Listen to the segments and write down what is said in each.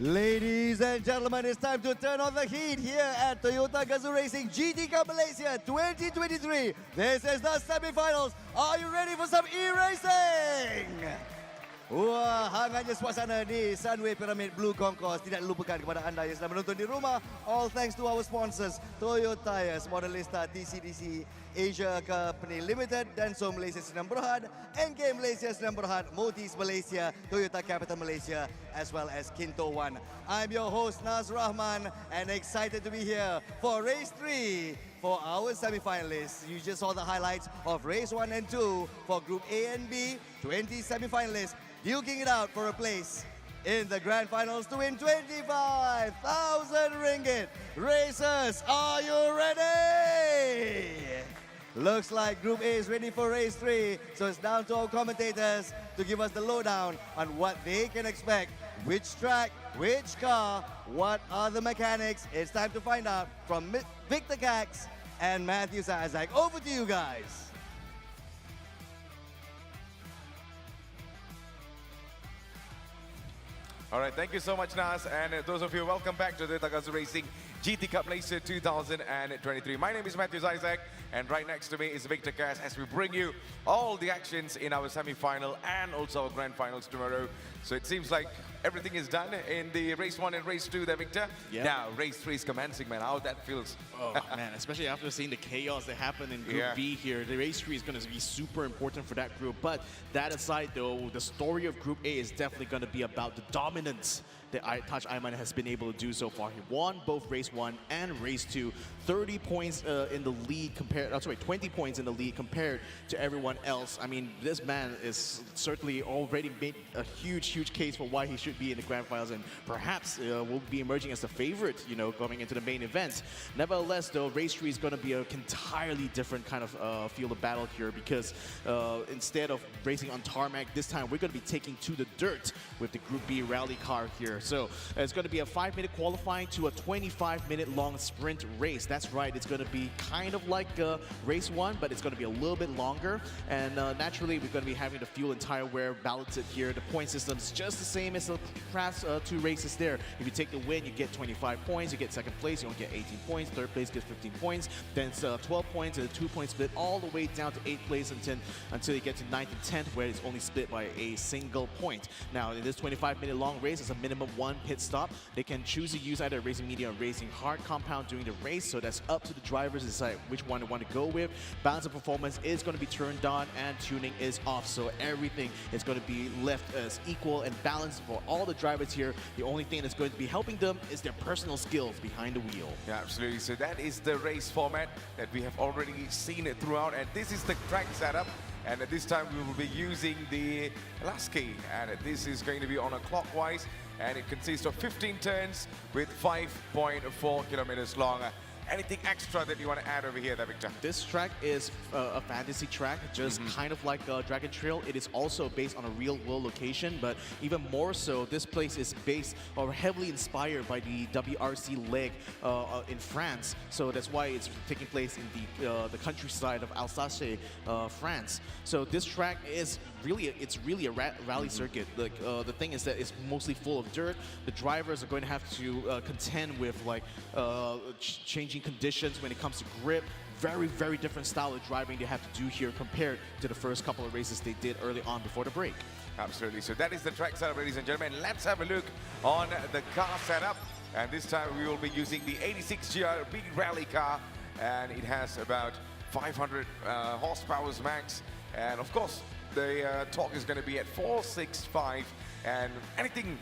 Ladies and gentlemen, it's time to turn on the heat here at Toyota Gazoo Racing GT Cup Malaysia 2023. This is the semi-finals. Are you ready for some e-racing? Wah, hangatnya suasana di Sunway Pyramid Blue Concourse. Tidak lupakan kepada anda yang sedang menonton di rumah. All thanks to our sponsors, Toyota, Modelista, TCDC, Asia Company Limited, Danso Malaysia Senang Berhad, NK Malaysia Senang Berhad, Motis Malaysia, Toyota Capital Malaysia, as well as Kinto One. I'm your host, Nas Rahman, and excited to be here for race 3. For our semi-finalists, you just saw the highlights of race 1 and 2 for Group A and B, 20 semi-finalists duking it out for a place in the grand finals to win 25,000 ringgit. Racers, are you ready? Looks like Group A is ready for race 3, so it's down to our commentators to give us the lowdown on what they can expect. Which track, which car, what are the mechanics? It's time to find out from Victor Cax and Matthew Isaac. Over to you guys. All right, thank you so much, Nas. And those of you, welcome back to the Gazoo Racing GT Cup Malaysia 2023. My name is Matthew Isaac, and right next to me is Victor Cass as we bring you all the actions in our semi-final and also our grand finals tomorrow. So it seems like everything is done in the race 1 and race 2 there, Victor. Yeah. Now, race 3 is commencing, man. How that feels? Oh, man, especially after seeing the chaos that happened in Group B here. The race 3 is going to be super important for that group. But that aside, though, the story of Group A is definitely going to be about the dominance that Taj Aiman has been able to do so far. He won both race 1 and race 2. 30 points in the lead compared, 20 points in the lead compared to everyone else. I mean, this man is certainly already made a huge case for why he should be in the grand finals, and perhaps will be emerging as the favorite, you know, going into the main event. Nevertheless, though, race 3 is going to be an entirely different kind of field of battle here, because instead of racing on tarmac, this time we're going to be taking to the dirt with the Group B rally car here. So it's going to be a 5-minute qualifying to a 25-minute long sprint race. That's right, it's going to be kind of like race 1, but it's going to be a little bit longer. And naturally, we're going to be having the fuel and tire wear balanced here. The point system is just the same as the past 2 races there. If you take the win, you get 25 points. You get second place, you only get 18 points. Third place gets 15 points. Then it's 12 points and a 2-point split all the way down to 8th place until you get to 9th and 10th, where it's only split by a single point. Now, in this 25-minute long race, it's a minimum 1 pit stop. They can choose to use either racing medium or racing hard compound during the race, so that's up to the drivers to decide which one they want to go with. Balance of performance is going to be turned on and tuning is off, so everything is going to be left as equal and balanced for all the drivers here. The only thing that's going to be helping them is their personal skills behind the wheel. Yeah, absolutely. So that is the race format that we have already seen it throughout, and this is the track setup. And at this time, we will be using the Lasky, and this is going to be on a clockwise, and it consists of 15 turns with 5.4 kilometers long. Anything extra that you want to add over here there, Victor? This track is a fantasy track, just kind of like Dragon Trail. It is also based on a real-world location, but even more so, this place is based or heavily inspired by the WRC leg in France. So that's why it's taking place in the countryside of Alsace, France. So this track is really a rally circuit. Like the thing is that it's mostly full of dirt. The drivers are going to have to contend with like changing conditions when it comes to grip. Very different style of driving they have to do here compared to the first couple of races they did early on before the break. Absolutely. So that is the track setup, ladies and gentlemen. Let's have a look on the car setup. And this time we will be using the 86 GR big rally car, and it has about 500 horsepower max. And of course, the torque is going to be at 465. And anything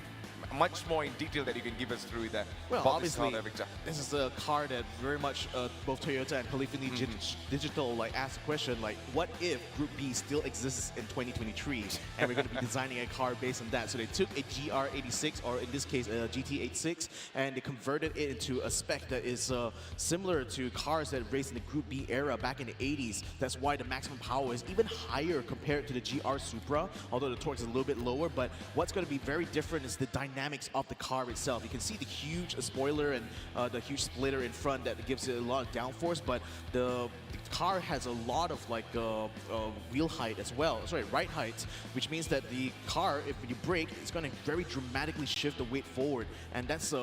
much more in detail that you can give us through that? Well, obviously, there, Victor? This is a car that very much both Toyota and Polyphony Digital like asked the question, like, what if Group B still exists in 2023? And we're going to be designing a car based on that. So they took a GR86, or in this case, a GT86, and they converted it into a spec that is similar to cars that raced in the Group B era back in the 80s. That's why the maximum power is even higher compared to the GR Supra, although the torque is a little bit lower. But what's going to be very different is the dynamic dynamics of the car itself. You can see the huge spoiler and the huge splitter in front that gives it a lot of downforce, but the car has a lot of like wheel height as well, sorry, ride height, which means that the car, if you brake, it's going to very dramatically shift the weight forward, and that's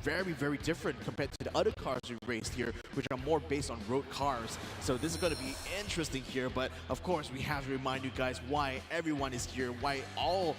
very, very different compared to the other cars we raced here, which are more based on road cars. So this is going to be interesting here, but of course we have to remind you guys why everyone is here, why all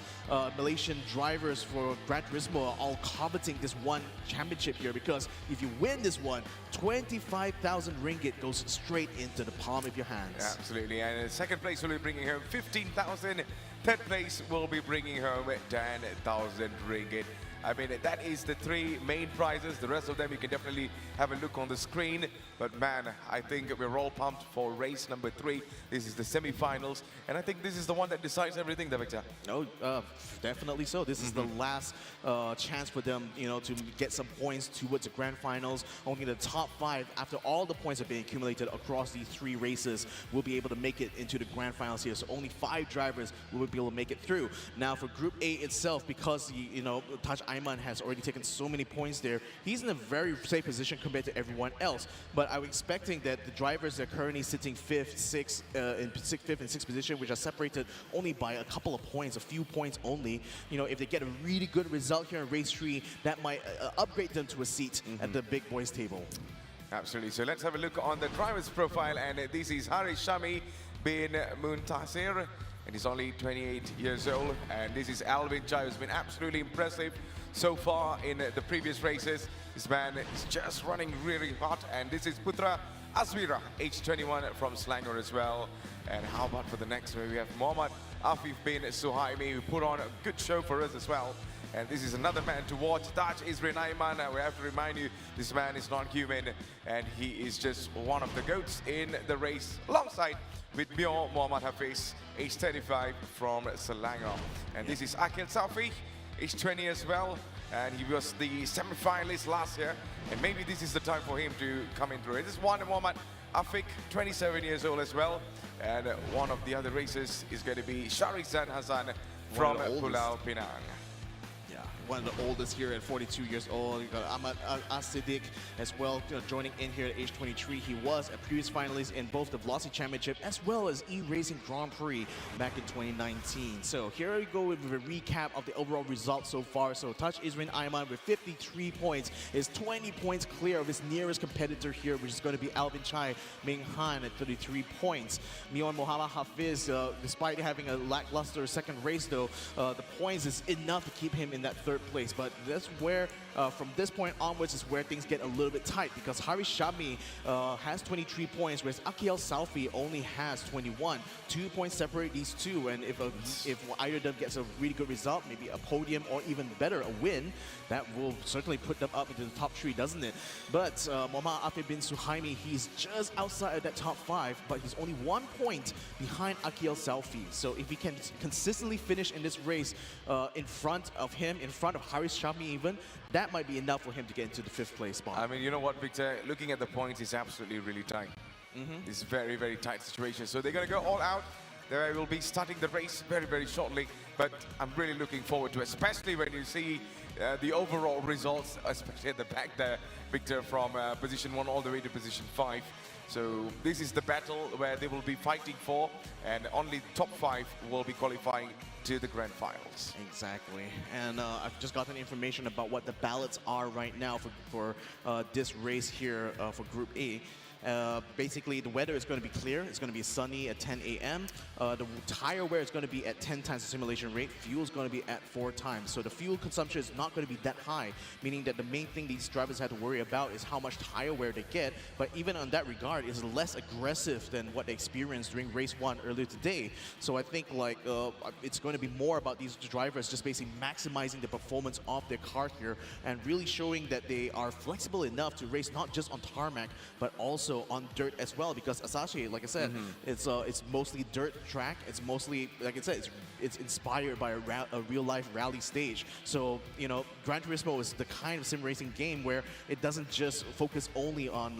Malaysian drivers for Gran Turismo are all coveting this one championship here, because if you win this one, 25,000 ringgit goes straight into the palm of your hands. Absolutely, and second place will be bringing home 15,000. Third place will be bringing home 10,000 ringgit. I mean, that is the three main prizes. The rest of them you can definitely have a look on the screen. But man, I think we're all pumped for race number 3. This is the semi-finals, and I think this is the one that decides everything, Victor. No, definitely so. This is the last chance for them, you know, to get some points towards the grand finals. Only the top 5, after all the points have been accumulated across these 3 races, will be able to make it into the grand finals here. So only 5 drivers will be able to make it through. Now for Group A itself, because you know, Taj Aiman has already taken so many points there, he's in a very safe position compared to everyone else. But I'm expecting that the drivers that are currently sitting 5th, 6th, in 5th and 6th position, which are separated only by a couple of points, a few points only, you know, if they get a really good result here in race 3, that might upgrade them to a seat at the big boys table. Absolutely. So let's have a look on the driver's profile, and this is Haris Shami bin Muntasir, and he's only 28 years old. And this is Alvin Chai, who's been absolutely impressive so far in the previous races. This man is just running really hot. And this is Putra Aswira, age 21, from Selangor as well. And how about for the next one? We have Muhammad Afif bin Suhaimi, who put on a good show for us as well. And this is another man to watch, Taj Isrin Aiman. We have to remind you, this man is not human, and he is just one of the GOATs in the race, alongside with Mio Muhammad Hafiz, age 35, from Selangor. And this is Akil Safi, age 20 as well, and he was the semi-finalist last year, and maybe this is the time for him to come in through. This is one Muhammad Afik, 27 years old as well, and one of the other races is going to be Sharisan Hassan from Pulau Pinang. One of the oldest here at 42 years old. You got Ahmad As-Siddiq as well, joining in here at age 23. He was a previous finalist in both the Velocity Championship as well as E-Racing Grand Prix back in 2019. So here we go with a recap of the overall results so far. So Taj Isrin Aiman with 53 points is 20 points clear of his nearest competitor here, which is going to be Alvin Chai Ming Han at 33 points. Mion Muhammad Hafiz, despite having a lackluster second race though, the points is enough to keep him in that third place. But that's where, from this point onwards, is where things get a little bit tight, because Haris Shami has 23 points, whereas Akiel Salfi only has 21. 2 points separate these two, and if either of them gets a really good result, maybe a podium or even better, a win, that will certainly put them up into the top 3, doesn't it? But Muhammad Afif bin Suhaimi, he's just outside of that top 5, but he's only 1 point behind Akiel Salfi. So if he can consistently finish in this race in front of him, in front of Haris Shami even, that might be enough for him to get into the 5th place spot. I mean, you know what, Victor? Looking at the points, it's absolutely really tight. It's very, very tight situation. So they're going to go all out. They will be starting the race very, very shortly. But I'm really looking forward to it, especially when you see the overall results, especially at the back there, Victor, from position 1 all the way to position 5. So this is the battle where they will be fighting for, and only top 5 will be qualifying to the grand finals. Exactly. And I've just gotten information about what the ballots are right now for this race here for Group A. Basically, the weather is going to be clear. It's going to be sunny at 10 a.m. The tire wear is going to be at 10 times the simulation rate. Fuel is going to be at 4 times. So the fuel consumption is not going to be that high, meaning that the main thing these drivers have to worry about is how much tire wear they get. But even on that regard, it's less aggressive than what they experienced during race 1 earlier today. So I think like it's going to be more about these drivers just basically maximizing the performance of their car here and really showing that they are flexible enough to race not just on tarmac, but also also on dirt as well, because Asahi, like I said, it's mostly dirt track. It's mostly, like I said, it's inspired by a real-life rally stage. So, you know, Gran Turismo is the kind of sim racing game where it doesn't just focus only on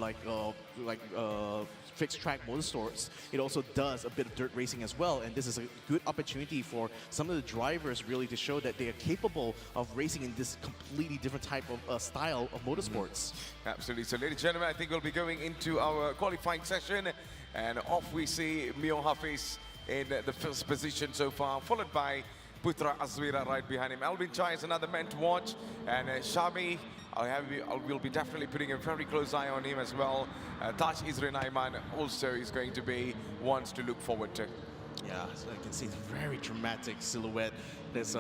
fixed track motorsports. It also does a bit of dirt racing as well, and this is a good opportunity for some of the drivers really to show that they are capable of racing in this completely different type of style of motorsports. Absolutely. So, ladies and gentlemen, I think we'll be going into our qualifying session, and off we see Mio Hafiz in the first position so far, followed by Putra Azwira right behind him. Alvin Chai is another man to watch, and Shami, we'll be definitely putting a very close eye on him as well. Taj Izrin Aiman also is going to be ones to look forward to. Yeah, so I can see it's very dramatic silhouette. There's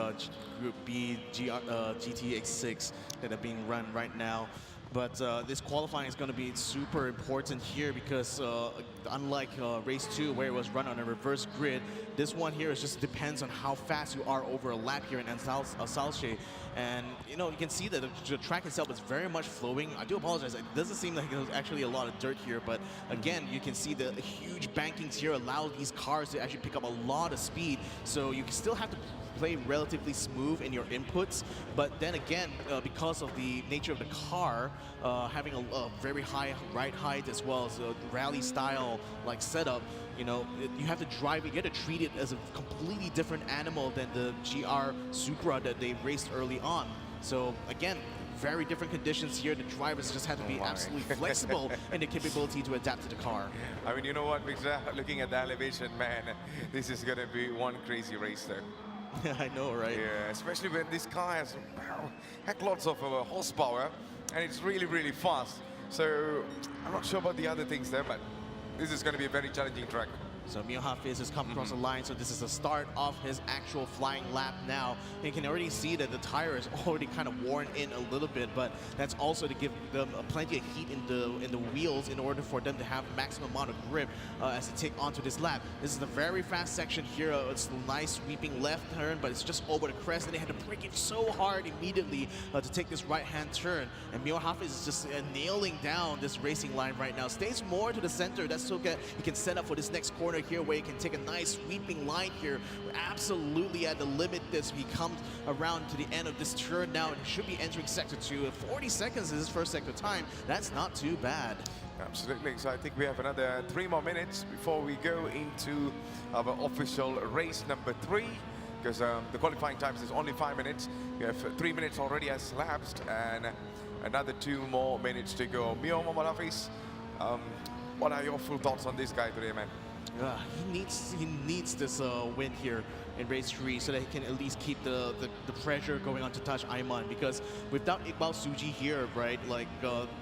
Group B GTX6 that are being run right now. But this qualifying is going to be super important here because unlike race 2 where it was run on a reverse grid, this one here is just depends on how fast you are over a lap here in Salche. And you know, you can see that the track itself is very much flowing. I do apologize, it doesn't seem like there's actually a lot of dirt here, but again, you can see the huge bankings here allow these cars to actually pick up a lot of speed. So you still have to play relatively smooth in your inputs, but then again, because of the nature of the car, having a very high ride height as well as a rally style like setup, you know, you have to drive it, you have to treat it as a completely different animal than the GR Supra that they raced early on. So again, very different conditions here. The drivers just have to be absolutely flexible in the capability to adapt to the car. I mean, you know what, Victor? Looking at the elevation, man, this is going to be one crazy race there. I know, right? Yeah, especially when this car has heck lots of horsepower and it's really, really fast. So I'm not sure about the other things there, but this is going to be a very challenging track. So Mio Hafiz has come across the line, so this is the start of his actual flying lap now. You can already see that the tire is already kind of worn in a little bit, but that's also to give them plenty of heat in the wheels in order for them to have maximum amount of grip as they take onto this lap. This is a very fast section here. It's a nice sweeping left turn, but it's just over the crest, and they had to brake it so hard immediately to take this right-hand turn. And Mio Hafiz is just nailing down this racing line right now. Stays more to the center. That's so good. He can set up for this next corner here where he can take a nice sweeping line here. We're absolutely at the limit as he comes around to the end of this turn now, and should be entering sector 2. 40 seconds is his first sector time. That's not too bad. Absolutely. So I think we have another 3 more minutes before we go into our official race number 3, because the qualifying time is only 5 minutes. We have 3 minutes already has elapsed and another 2 more minutes to go. Mio Hafiz, what are your full thoughts on this guy today, man? He needs this win here in race 3 so that he can at least keep the pressure going on to Taj Aiman, because without Iqbal Suji here, right, like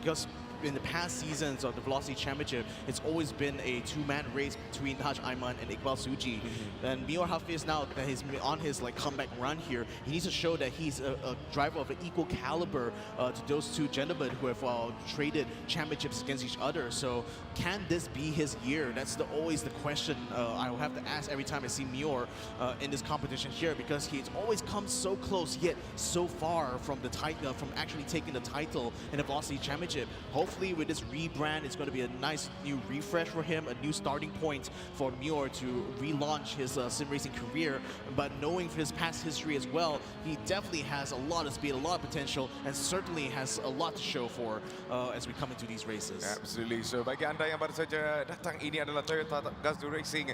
just in the past seasons of the Velocity Championship, it's always been a 2-man race between Taj Aiman and Iqbal Suji. And Mio Hafiz, now that he's on his comeback run here, he needs to show that he's a driver of an equal caliber to those 2 gentlemen who have traded championships against each other. So can this be his year? That's always the question I will have to ask every time I see Mio in this competition here, because he's always come so close yet so far from the title, from actually taking the title in the Velocity Championship. Hopefully with this rebrand, it's going to be a nice new refresh for him, a new starting point for Muir to relaunch his sim racing career. But knowing his past history as well, he definitely has a lot of speed, a lot of potential, and certainly has a lot to show for as we come into these races. Absolutely. So bagi anda yang baru saja datang, ini adalah Toyota Gazoo Racing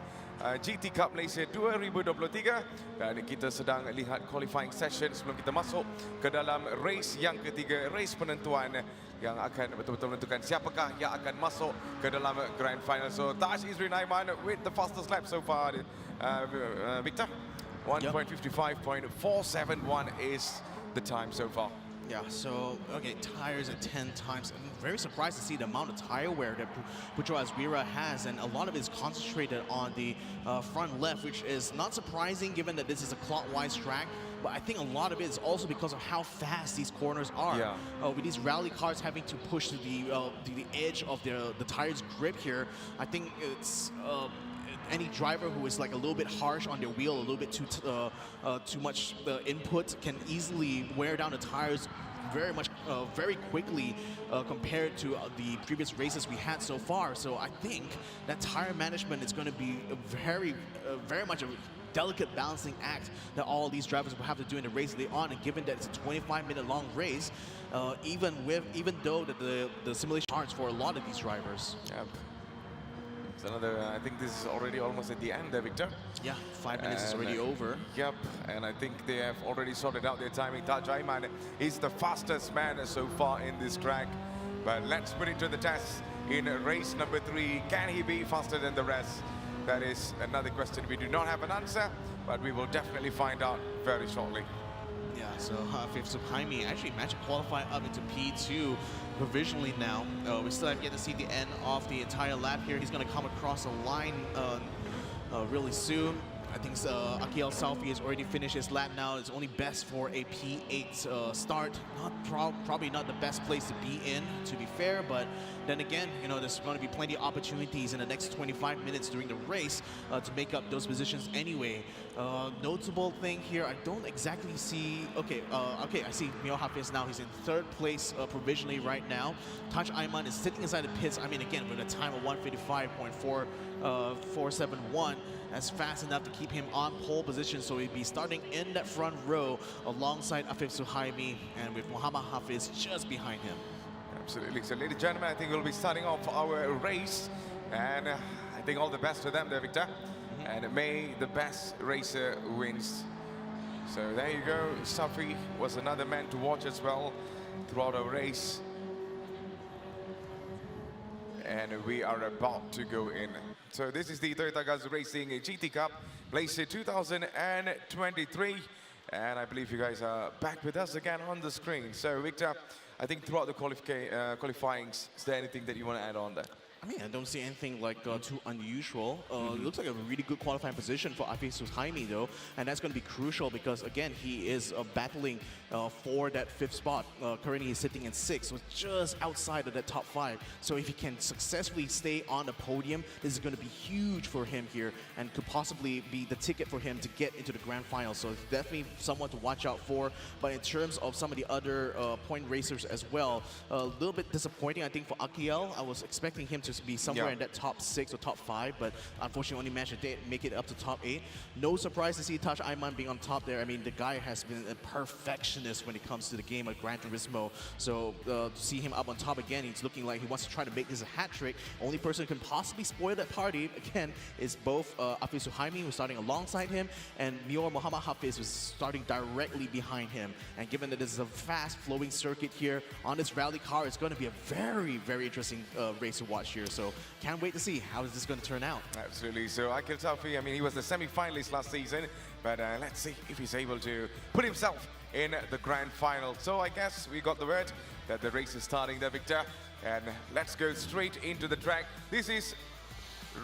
GT Cup Malaysia 2023, dan kita sedang lihat qualifying session sebelum kita masuk ke dalam race yang ketiga, race penentuan yang akan betul-betul menentukan siapakah yang akan masuk ke dalam grand final. So Taj Izrin Aiman with the fastest lap so far, Victor. 1.55.471 is the time so far. Yeah, so, okay, tires at 10 times. I'm very surprised to see the amount of tire wear that Putra Azwira has, and a lot of it is concentrated on the front left, which is not surprising given that this is a clockwise track. But I think a lot of it is also because of how fast these corners are. Yeah. With these rally cars having to push to the edge of the tire's grip here, I think it's any driver who is like a little bit harsh on their wheel, a little bit too much input, can easily wear down the tires very quickly compared to the previous races we had so far. So I think that tire management is going to be very much a delicate balancing act that all these drivers will have to do in the race later on. And given that it's a 25-minute long race, even though that the simulation charts for a lot of these drivers. Yep. It's another. I think this is already almost at the end there, Victor. Yeah, 5 minutes is already over. Yep, and I think they have already sorted out their timing. Taj Aiman is the fastest man so far in this track. But let's put it to the test in race number 3. Can he be faster than the rest? That is another question. We do not have an answer, but we will definitely find out very shortly. Yeah, so Hafif Suhaimi actually managed to qualify up into P2 provisionally now. We still have yet to see the end of the entire lap here. He's going to come across the line really soon. I think Akiel Salfi has already finished his lap now. It's only best for a P8 start. Probably not the best place to be in, to be fair, but then again, you know, there's going to be plenty of opportunities in the next 25 minutes during the race to make up those positions anyway. Notable thing here, I don't exactly see. Okay, I see Mio Hafiz now. He's in 3rd place provisionally right now. Taj Aiman is sitting inside the pits. I mean, again, with a time of 1:55.471. That's fast enough to keep him on pole position, so he'd be starting in that front row alongside Afif Suhaimi, and with Muhammad Hafiz just behind him. Absolutely. So, ladies and gentlemen, I think we'll be starting off our race, and I think all the best to them there, Victor. And may the best racer wins. So there you go. Safi was another man to watch as well throughout our race. And we are about to go in. So this is the Toyota Gazoo Racing GT Cup, Malaysia 2023. And I believe you guys are back with us again on the screen. So Victor, I think throughout the qualifying, is there anything that you want to add on there? I mean, I don't see anything like too unusual. It looks like a really good qualifying position for Afif Suhaimi though, and that's going to be crucial because again, he is battling for that 5th spot. Currently, he's sitting in 6th, so just outside of that top 5. So if he can successfully stay on the podium, this is going to be huge for him here and could possibly be the ticket for him to get into the grand final. So it's definitely someone to watch out for. But in terms of some of the other point racers as well, a little bit disappointing, I think, for Akiel. I was expecting him to be somewhere in that top 6 or top 5, but unfortunately only managed to make it up to top 8. No surprise to see Taj Aiman being on top there. I mean, the guy has been a perfectionist when it comes to the game of Gran Turismo. So to see him up on top again, he's looking like he wants to try to make this a hat trick. Only person who can possibly spoil that party, again, is both Afif Suhaimi, who's starting alongside him, and Mior Muhammad Hafiz, who's starting directly behind him. And given that this is a fast flowing circuit here on this rally car, it's going to be a very, very interesting race to watch here. So can't wait to see how is this going to turn out. Absolutely. So Akiel Salfi, I mean, he was the semi-finalist last season, but let's see if he's able to put himself in the grand final. So I guess we got the word that the race is starting there, Victor. And let's go straight into the track. This is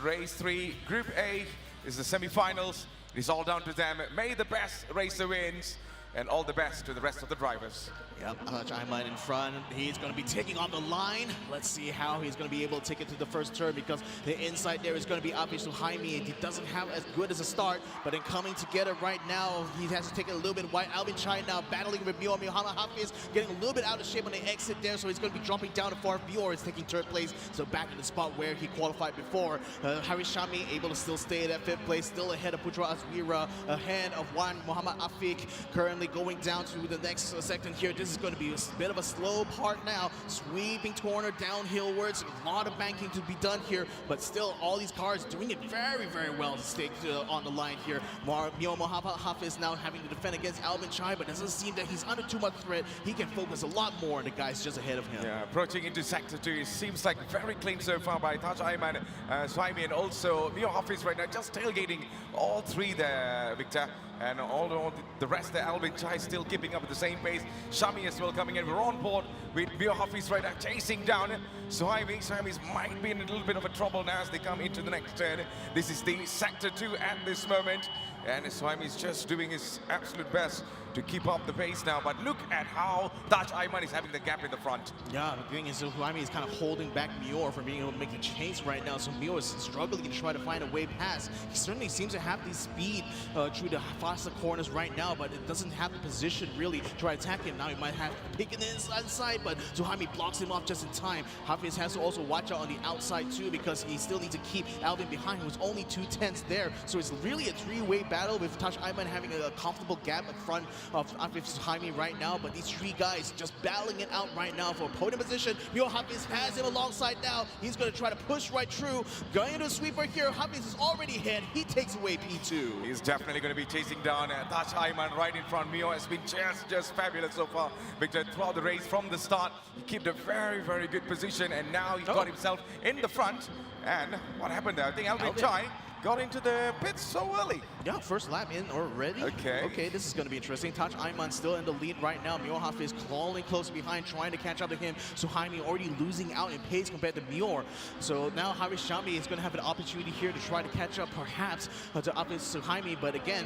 race 3, Group A. This is the semi-finals. It's all down to them. May the best racer wins. And all the best to the rest of the drivers. Yep, Taj Aiman in front. He's going to be taking on the line. Let's see how he's going to be able to take it to the first turn because the inside there is going to be Afif Suhaimi. And he doesn't have as good as a start, but in coming together right now, he has to take it a little bit wide. Albin Chai now battling with Mior Muhammad Hafiz, getting a little bit out of shape on the exit there, so he's going to be dropping down to 4th. Mior is taking 3rd place, so back in the spot where he qualified before. Haris Shami able to still stay at that 5th place, still ahead of Putra Azwira, ahead of Wan Muhammad Afik, currently going down to the next section here. This is going to be a bit of a slow part now. Sweeping corner downhillwards. A lot of banking to be done here, but still all these cars doing it very, very well to stay on the line here. Mio Muhammad Hafiz now having to defend against Albin Chai, but it doesn't seem that he's under too much threat. He can focus a lot more on the guys just ahead of him. Yeah, approaching into sector 2, it seems like very clean so far by Taj Aiman, Suhaimi, and also Mio Hafiz right now, just tailgating all 3 there, Victor. And all the rest there, Albin Chai still keeping up at the same pace. Shami as well coming in. We're on board with Mio Hafiz right now, chasing down Suhaimi. Suhaimi's might be in a little bit of a trouble now as they come into the next turn. This is the sector 2 at this moment. And Suhaimi's just doing his absolute best to keep up the pace now. But look at how Taj Aiman is having the gap in the front. Yeah, the thing is, Suhaimi is kind of holding back Mior from being able to make the chase right now. So Mior is struggling to try to find a way past. He certainly seems to have the speed through the faster corners right now, but it doesn't have the position really to try to attack him. Now he might have to pick in the inside side, but Suhaimi blocks him off just in time. Hafiz has to also watch out on the outside too, because he still needs to keep Alvin behind, who's only 2/10 there. So it's really a three-way battle with Taj Aiman having a comfortable gap in front of Hafiz Suhaimi right now, but these three guys just battling it out right now for podium position. Mior Hafiz has him alongside now. He's going to try to push right through. Going into a sweeper here, Hafiz is already ahead. He takes away P2. He's definitely going to be chasing down Taj Aiman right in front. Mior has been just fabulous so far. Victor, throughout the race from the start, he kept a very, very good position, and now he's got himself in the front. And what happened there? I think Alvin Chai got into the pits so early. Yeah, first lap in already. Okay, this is going to be interesting. Taj Aiman still in the lead right now. Mior Hafiz crawling close behind, trying to catch up to him. Suhaimi already losing out in pace compared to Mior. So now Hafiz Shami is going to have an opportunity here to try to catch up perhaps to Hafiz Suhaimi. But again,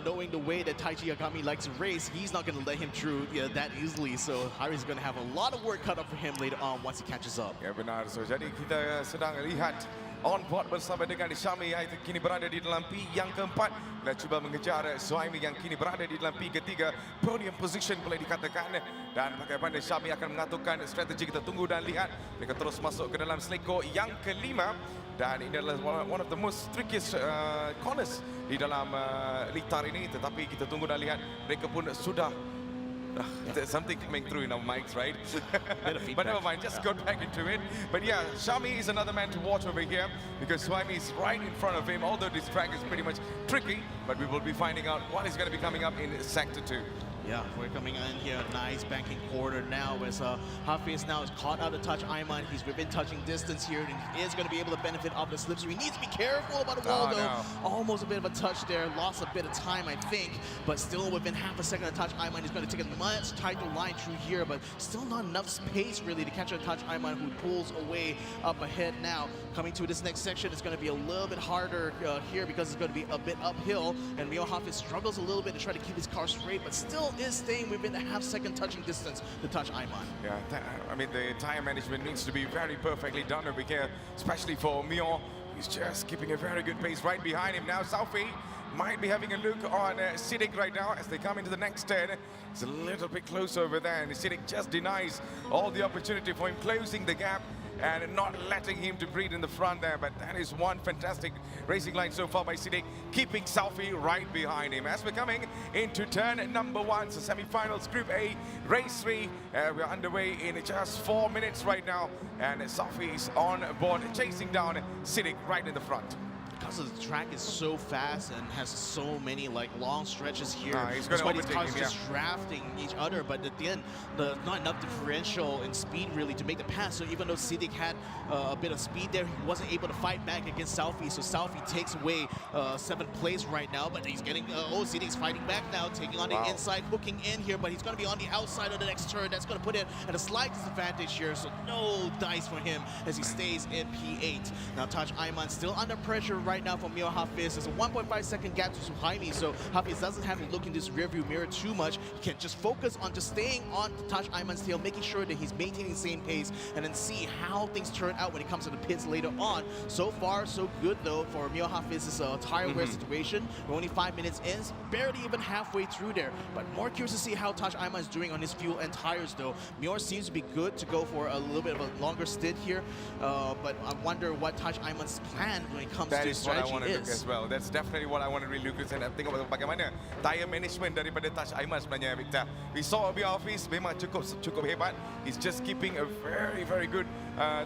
knowing the way that Taiji Agami likes to race, he's not going to let him through that easily. So Hafiz is going to have a lot of work cut up for him later on once he catches up. Ya benar. So jadi kita sedang lihat on board bersama dengan Syami yang kini berada di dalam P yang keempat. Kita cuba mengejar Suhaimi yang kini berada di dalam P ketiga. Podium position boleh dikatakan. Dan bagaimana Syami akan mengaturkan strategi, kita tunggu dan lihat. Mereka terus masuk ke dalam seleko yang kelima. Dan ini adalah one of the most trickiest corners di dalam litar ini. Tetapi kita tunggu dan lihat. Mereka pun sudah there's something coming through in our mics, right? But never mind, just got back into it. But yeah, Shami is another man to watch over here because Suhaimi is right in front of him, although this track is pretty much tricky, but we will be finding out what is going to be coming up in Sector 2. Yeah, we're coming in here, nice banking corner now as Hafiz now is caught out of Taj Aiman. He's within touching distance here, and he is going to be able to benefit off the slips. He needs to be careful about the wall though. No. Almost a bit of a touch there, lost a bit of time I think, but still within half a second of Taj Aiman. He's going to take a much tighter line through here, but still not enough space really to catch a Taj Aiman who pulls away up ahead now. Coming to this next section, it's going to be a little bit harder here because it's going to be a bit uphill, and Mior Hafiz struggles a little bit to try to keep his car straight, but still is staying within the half-second touching distance to Taj Aiman. Yeah, I mean, the tire management needs to be very perfectly done over here, especially for Mior. He's just keeping a very good pace right behind him now. Southie might be having a look on Siddiq right now as they come into the next turn. It's a little bit close over there, and Siddiq just denies all the opportunity for him closing the gap and not letting him to breathe in the front there. But that is one fantastic racing line so far by Siddiq, keeping Southie right behind him. As we're coming into turn number 1, so semi-finals Group A, Race 3. We're underway in just 4 minutes right now, and Southie is on board, chasing down Siddiq right in the front. Because the track is so fast and has so many long stretches here. That's why these cars are just drafting each other, but at the end, not enough differential in speed really to make the pass. So even though Siddiq had a bit of speed there, he wasn't able to fight back against Southie. So Southie takes away 7th place right now, but he's getting, Siddiq's fighting back now, taking on the inside, hooking in here, but he's going to be on the outside of the next turn. That's going to put him at a slight disadvantage here, so no dice for him as he stays in P8. Now Taj Aiman still under pressure right now from Mior Hafiz. There's a 1.5 second gap to Suhaimi, so Hafiz doesn't have to look in this rearview mirror too much. He can just focus on just staying on Taj Aiman's tail, making sure that he's maintaining the same pace, and then see how things turn out when it comes to the pits later on. So far, so good though for Mior Hafiz's tire wear situation. We're only 5 minutes in, barely even halfway through there. But more curious to see how Taj Aiman is doing on his fuel and tires though. Mior seems to be good to go for a little bit of a longer stint here, but I wonder what Taj Aiman's plan when it comes to strategy want to look as well. That's definitely what I want to really look at. And I think about bagaimana tire management daripada Taj Aiman sebenarnya, Victor. We saw Mior Hafiz memang cukup hebat. He's just keeping a very, very good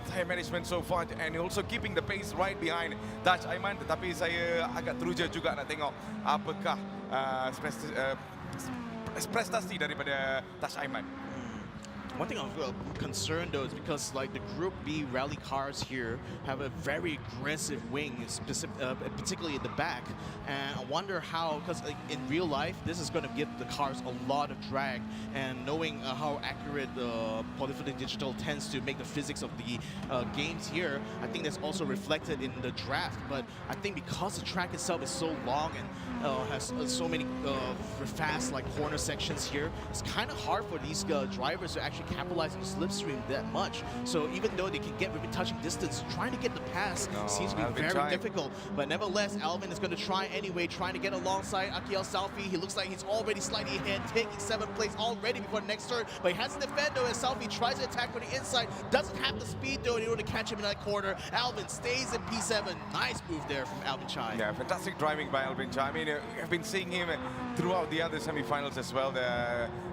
tire management so far, and also keeping the pace right behind Taj Aiman. Tetapi saya agak teruja juga nak tengok apakah prestasi daripada Taj Aiman. One thing I'm concerned though is because like the Group B rally cars here have a very aggressive wing, particularly in the back, and I wonder how, because like, in real life this is going to give the cars a lot of drag, and knowing how accurate Polyphony Digital tends to make the physics of the games here, I think that's also reflected in the draft. But I think because the track itself is so long and has so many fast like corner sections here, it's kind of hard for these drivers to actually capitalize on the slipstream that much. So even though they can get within touching distance, trying to get the pass seems to be very difficult. But nevertheless, Alvin is going to try anyway, trying to get alongside Akiel Salfi. He looks like he's already slightly ahead, taking 7th place already before the next turn. But he has to defend though as Salfi tries to attack from the inside. Doesn't have the speed though in order to catch him in that corner. Alvin stays in P7. Nice move there from Alvin Chai. Yeah, fantastic driving by Alvin Chai. I mean, I've been seeing him throughout the other semi-finals as well,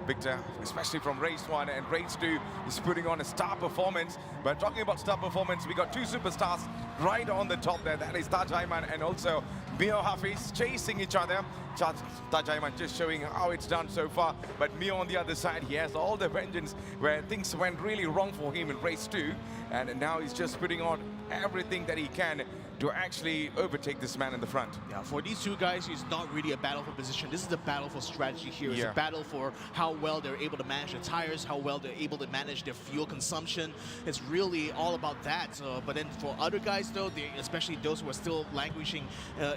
Victor, especially from race 1 and race 2. He's putting on a star performance. But talking about star performance, we got two superstars right on the top there. That is Taj Aiman and also Mio Hafiz chasing each other. Taj Aiman just showing how it's done so far. But Mio on the other side, he has all the vengeance where things went really wrong for him in race 2. And now he's just putting on everything that he can to actually overtake this man in the front. Yeah, for these two guys, it's not really a battle for position. This is a battle for strategy here. It's a battle for how well they're able to manage their tires, how well they're able to manage their fuel consumption. It's really all about that. But then for other guys, though, especially those who are still languishing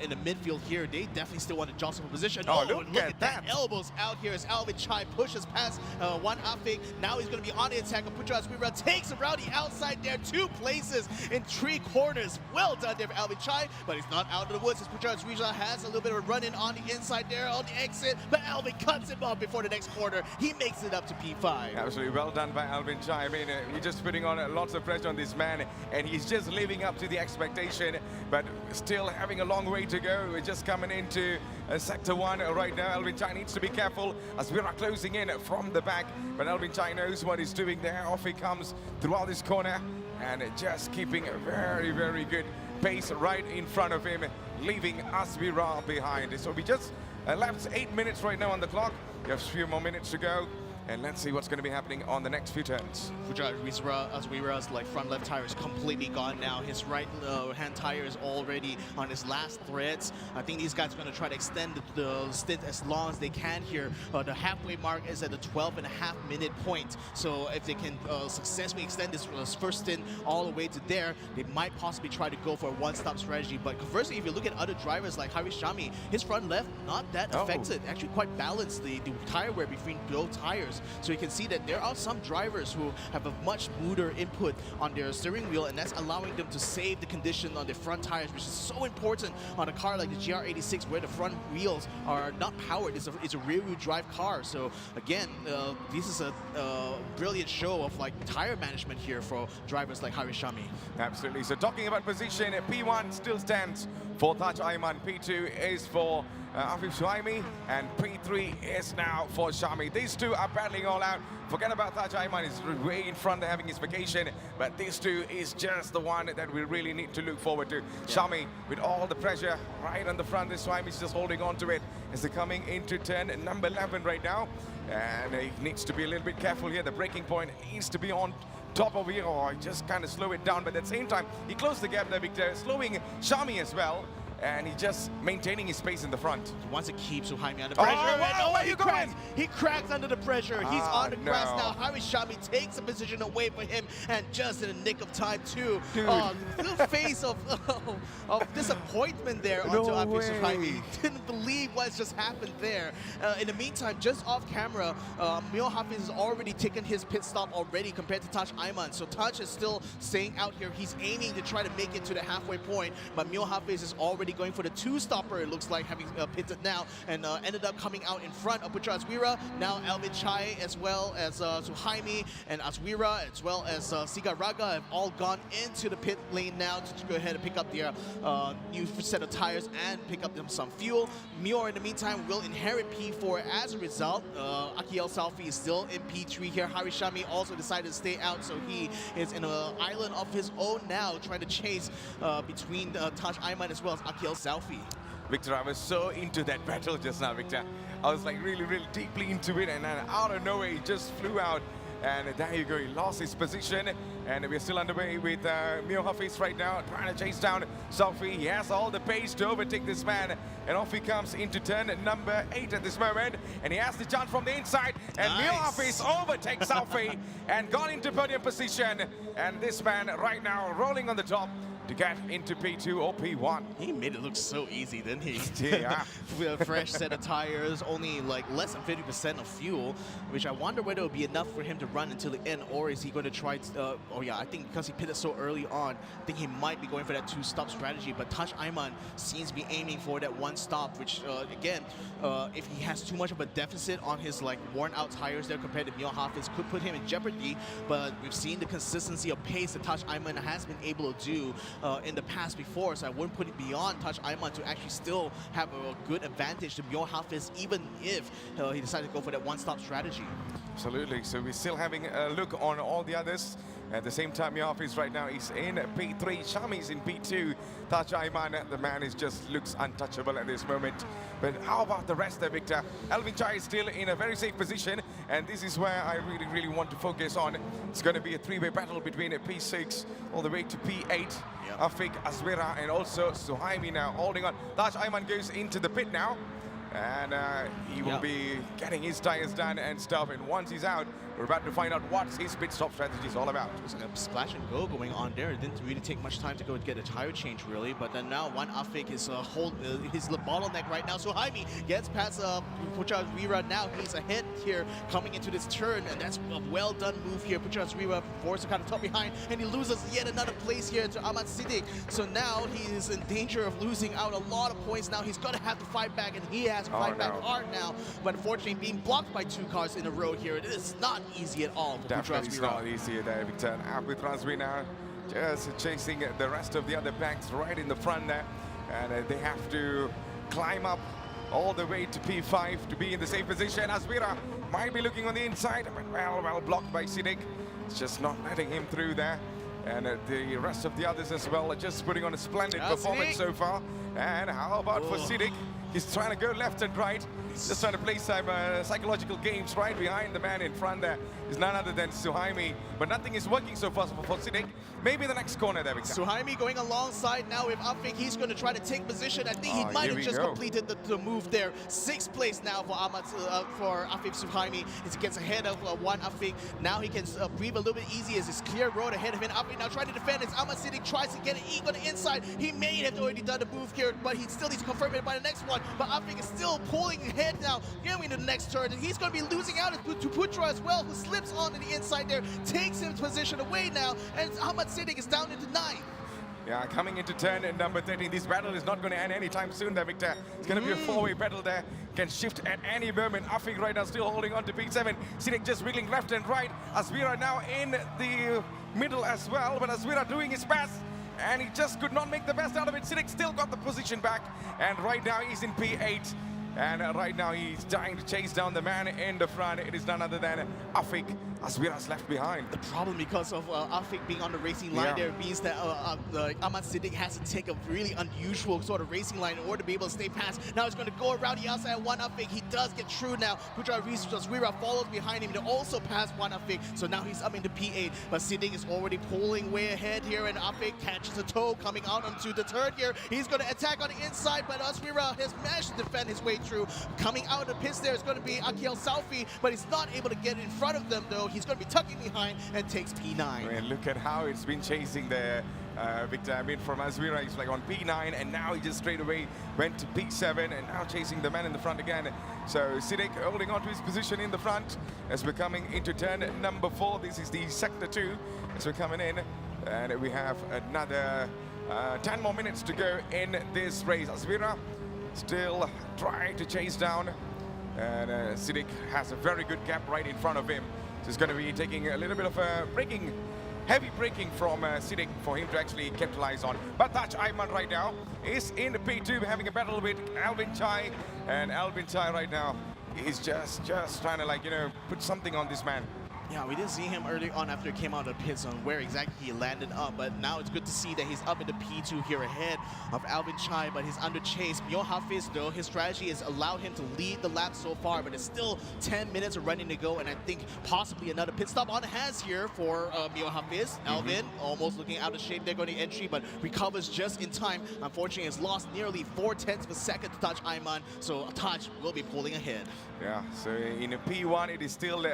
in the midfield here, they definitely still want to jostle for position. Oh, look at that. Elbows out here as Alvin Chai pushes past one Afik. Now he's going to be on the attack. Putra Aswira takes around the outside there. 2 places in 3 corners. Well done there for Alvin Chai, but he's not out of the woods as Putra Aswira has a little bit of a run-in on the inside there on the exit, but Alvin cuts him off before the next corner. He makes it up to P5. Absolutely well done by Alvin Chai. I mean, he's just putting on lots of pressure on this man, and he's just living up to the expectation, but still having a long way to go. We're just coming into sector 1 right now. Alvin Chai needs to be careful as we are closing in from the back, but Alvin Chai knows what he's doing there. Off he comes throughout this corner, and just keeping a very, very good pace right in front of him, leaving Aswira behind. So we just left 8 minutes right now on the clock. We have a few more minutes to go, and let's see what's going to be happening on the next few turns. Putra Aswira's like front left tire is completely gone now. His right hand tire is already on his last threads. I think these guys are going to try to extend the stint as long as they can here. The halfway mark is at the 12.5-minute point. So if they can successfully extend this first stint all the way to there, they might possibly try to go for a one-stop strategy. But conversely, if you look at other drivers like Harish Shami, his front left not that affected. Actually quite balanced the tire wear between both tires. So you can see that there are some drivers who have a much smoother input on their steering wheel, and that's allowing them to save the condition on their front tires, which is so important on a car like the GR86 where the front wheels are not powered. It's a rear-wheel drive car. So again, this is a brilliant show of like tire management here for drivers like Harish Shami. Absolutely. So talking about position, P1 still stands for Taj Aiman, P2 is for Afif Suhaimi, and P3 is now for Shami. These two are battling all out. Forget about Taj Aiman, he's way in front having his vacation, but these two is just the one that we really need to look forward to. Shami with all the pressure right on the front, this Suhaimi is just holding on to it as they're coming into turn number 11 right now. And he needs to be a little bit careful here. The braking point needs to be on top of here, or just kind of slow it down. But at the same time, he closed the gap there, Victor, slowing Shami as well. And he's just maintaining his space in the front. He wants to keep Suhaimi under pressure. Wow, where are you going? He cracks under the pressure. He's on the grass now. Harish Shami takes a position away from him, and just in the nick of time too. Little face of disappointment there onto Afif Suhaimi. Didn't believe what's just happened there. In the meantime, just off camera, Mio Hafiz has already taken his pit stop already compared to Taj Aiman. So Taj is still staying out here. He's aiming to try to make it to the halfway point, but Mio Hafiz is already going for the 2-stopper, it looks like, having pitted now, and ended up coming out in front of Putra Aswira. Now Alvin Chai, as well as Suhaimi and Aswira, as well as Siga Raga, have all gone into the pit lane now to go ahead and pick up their new set of tires and pick up them some fuel. Mio, in the meantime, will inherit P4 as a result. Akiel Salfi is still in P3 here. Harish Shami also decided to stay out, so he is in an island of his own now, trying to chase between Taj Aiman as well as Akiel Salfi. Victor, I was so into that battle just now, Victor. I was like really, really deeply into it, and then out of nowhere, he just flew out And there you go, he lost his position. And we're still underway with Mio Hafiz right now, trying to chase down Sophie. He has all the pace to overtake this man. And off he comes into turn number 8 at this moment. And he has the chance from the inside. And Mio Hafiz overtakes Sophie and got into podium position. And this man right now rolling on the top to get into P2 or P1. He made it look so easy, didn't he? Yeah. With a fresh set of tires, only like less than 50% of fuel, which I wonder whether it will be enough for him to run until the end, or is he going to try to, oh yeah, I think because he pitted so early on, I think he might be going for that 2-stop strategy, but Taj Ayman seems to be aiming for that 1 stop, which again, if he has too much of a deficit on his like worn out tires there compared to Mio Hafiz, could put him in jeopardy, but we've seen the consistency of pace that Taj Ayman has been able to do in the past before, so I wouldn't put it beyond Taj Ayman to actually still have a good advantage to Mio Hafiz, even if he decided to go for that 1-stop strategy. Absolutely, so we're still having a look on all the others. At the same time, Mio Hafiz right now is in P3, Shami's in P2. Taj Ayman, the man just looks untouchable at this moment. But how about the rest there, Victor? Alvin Chai is still in a very safe position, and this is where I really want to focus on. It's going to be a 3-way battle between P6 all the way to P8. Afik, Azwira, and also Suhaimi now holding on. Taj Ayman goes into the pit now, and he will be getting his tires done and stuff. And once he's out, we're about to find out what his pit stop strategy is all about. There's a splash and go going on there. It didn't really take much time to go get a tire change, really. But then now, one Afik is his bottleneck right now. So Jaime gets past Puchazwira. Now he's ahead here coming into this turn, and that's a well done move here. Puchazwira forced to kind of top behind, and he loses yet another place here to Ahmad Siddiq. So now he is in danger of losing out a lot of points. Now he's going to have to fight back, and he has to fight back hard now. But unfortunately, being blocked by 2 cars in a row here, it is not easy at all for Definitely not easy there, Victor. With Razvi now just chasing the rest of the other packs right in the front there. And they have to climb up all the way to P5 to be in the safe position. Azwira might be looking on the inside, but well blocked by Siddiq. It's just not letting him through there. And the rest of the others as well are just putting on a splendid performance so far. And how about for Siddiq? He's trying to go left and right. Just trying to play some psychological games right behind the man in front there. Is none other than Suhaimi. But nothing is working so far for Siddiq. Maybe the next corner there, Victor. Suhaimi going alongside now with Afik. He's going to try to take position. I think he might have just completed the move there. 6th place now for Afik Suhaimi as he gets ahead of one Afik. Now he can breathe a little bit easier as it's clear road ahead of him. Afik now trying to defend as Ahmad Siddiq tries to get it on the inside. He may have already done the move here, but he still needs to confirm it by the next one. But Afik is still pulling ahead now, going into the next turn, and he's going to be losing out to Putra as well, who slips onto the inside there, takes his position away now, and Ahmad Siddiq is down into 9th. Yeah, coming into turn number 13. This battle is not going to end anytime soon there, Victor. It's going to be a 4-way battle there. Can shift at any moment. Afik right now still holding on to P7. Siddiq just wiggling left and right. Azwira now in the middle as well, but Azwira doing his best, and he just could not make the best out of it. Siddiq still got the position back, and right now he's in P8. And right now he's trying to chase down the man in the front. It is none other than Afik. Azwira's left behind. The problem because of Afik being on the racing line there means that Ahmad Siddiq has to take a really unusual sort of racing line in order to be able to stay past. Now he's going to go around the outside one Afik. He does get through now. Putra Azwira follows behind him to also pass one Afik. So now he's up into P8. But Siddiq is already pulling way ahead here, and Afik catches a toe coming out onto the turn here. He's going to attack on the inside, but Azwira has managed to defend his way through. Coming out of the pits there is going to be Akhil Salfi, but he's not able to get in front of them though. He's going to be tucking behind and takes P9. And look at how it's been chasing there, Victor. I mean, from Azwira, he's like on P9, and now he just straight away went to P7, and now chasing the man in the front again. So Siddiq holding on to his position in the front as we're coming into turn number 4. This is the sector 2 as we're coming in, and we have another 10 more minutes to go in this race. Azwira still trying to chase down, and Siddiq has a very good gap right in front of him. So it's going to be taking a little bit of a heavy braking from Siddiq for him to actually capitalize on. But Taj Ayman right now is in the P2 having a battle with Alvin Chai, and Alvin Chai right now is just trying to, like, you know, put something on this man. Yeah, we didn't see him early on after he came out of the pits on where exactly he landed up, but now it's good to see that he's up in the P2 here ahead of Alvin Chai, but he's under chase. Mio Hafiz, though, his strategy has allowed him to lead the lap so far, but it's still 10 minutes of running to go, and I think possibly another pit stop on hands here for Mio Hafiz. Alvin almost looking out of shape there going to entry, but recovers just in time. Unfortunately, has lost nearly 4/10 of a second to Taj Ayman, so Taj will be pulling ahead. Yeah, so in a P1, it is still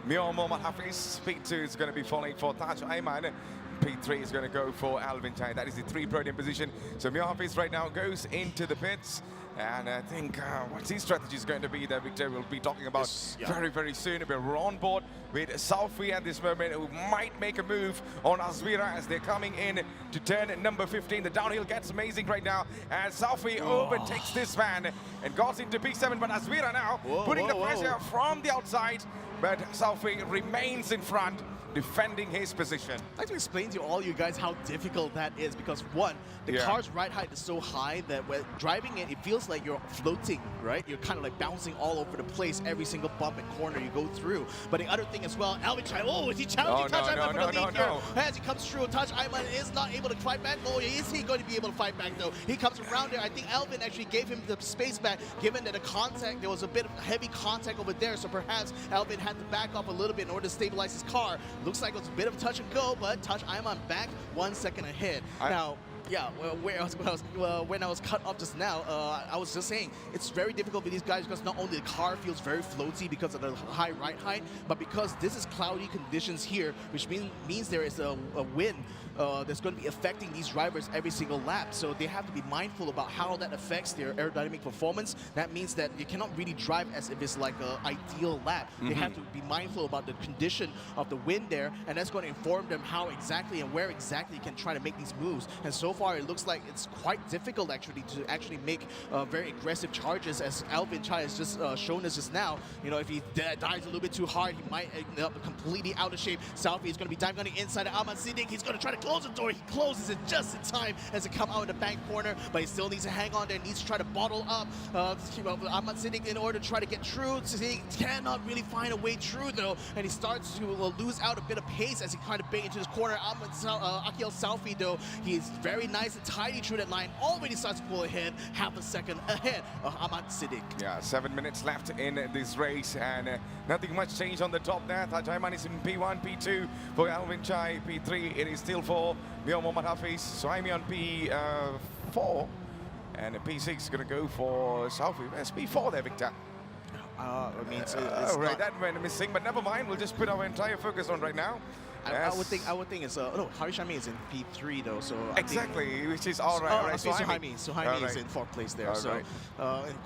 Mio Mohammad Hafiz. P2 is going to be falling for Taj Ayman. P3 is going to go for Alvin Chai. That is the 3 podium position. So Mio Hafiz right now goes into the pits. And I think what his strategy is going to be that Victor will be talking about very, very soon. We're on board with Salfi at this moment, who might make a move on Azvira as they're coming in to turn number 15. The downhill gets amazing right now, and Salfi overtakes this man and goes into P7. But Azvira now putting the pressure from the outside, but Salfi remains in front, defending his position. I'd like to explain to all you guys how difficult that is, because one, the car's ride height is so high that when driving it, it feels like you're floating, right? You're kind of like bouncing all over the place, every single bump and corner you go through. But the other thing as well, Alvin Chai, is he challenging Taj Ayman for the lead here? As he comes through, Taj Ayman is not able to fight back. Is he going to be able to fight back though? He comes around there. I think Alvin actually gave him the space back, given that the contact, there was a bit of heavy contact over there, so perhaps Alvin had to back up a little bit in order to stabilize his car. Looks like it was a bit of touch and go, but Taj Ayman back 1 second ahead. Now, yeah, when I was cut off just now, I was just saying it's very difficult for these guys because not only the car feels very floaty because of the high ride height, but because this is cloudy conditions here, which means there is a wind that's going to be affecting these drivers every single lap. So they have to be mindful about how that affects their aerodynamic performance. That means that you cannot really drive as if it's like an ideal lap. They have to be mindful about the condition of the wind there, and that's going to inform them how exactly and where exactly you can try to make these moves. And so far, it looks like it's quite difficult actually to actually make very aggressive charges, as Alvin Chai has just shown us just now. You know, if he dives a little bit too hard, he might end up completely out of shape. Salfi is going to be diving on the inside of Ahmad Siddiq. He's going to try to close the door. He closes it just in time as it comes out in the bank corner, but he still needs to hang on there, needs to try to bottle up Ahmad Siddiq in order to try to get through. He cannot really find a way through though, and he starts to lose out a bit of pace as he kind of bait into this corner. Akil Salfi though, he's very nice and tidy through that line, already starts to pull ahead, half a second ahead of Ahmad Siddiq. Yeah, 7 minutes left in this race, and nothing much change on the top there. Taj Ayman is in P1, P2 for Alvin Chai, P3 it is still for Mio Mohammad Hafiz. Suhaimi on P4, and P6 is going to go for Salfi. It's P4 there, Victor. I mean, it's right, that went missing, but never mind. We'll just put our entire focus on right now. I would think it's no, Harish Shami is in P3 though, so exactly, which is all right. Suhaimi is in 4th place there, so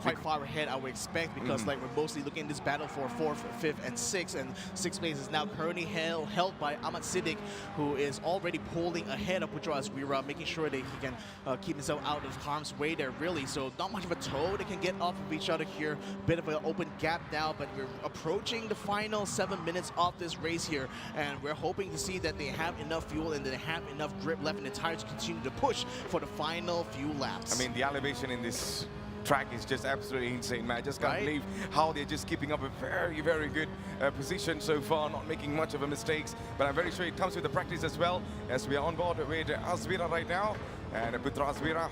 quite far ahead I would expect, because like we're mostly looking at this battle for 4th, 5th, and 6th, and 6th place is now currently held by Ahmad Siddiq, who is already pulling ahead of Putra Azvira, making sure that he can keep himself out of harm's way there, really. So not much of a tow they can get off of each other here. Bit of an open gap now, but we're approaching the final 7 minutes of this race here, and we're hoping to see that they have enough fuel and that they have enough grip left in the tires to continue to push for the final few laps. I mean, the elevation in this track is just absolutely insane, man. I just can't believe how they're just keeping up a very, very good position so far, not making much of a mistakes. But I'm very sure it comes with the practice as well, as we are on board with Azvira right now. And Putra Azvira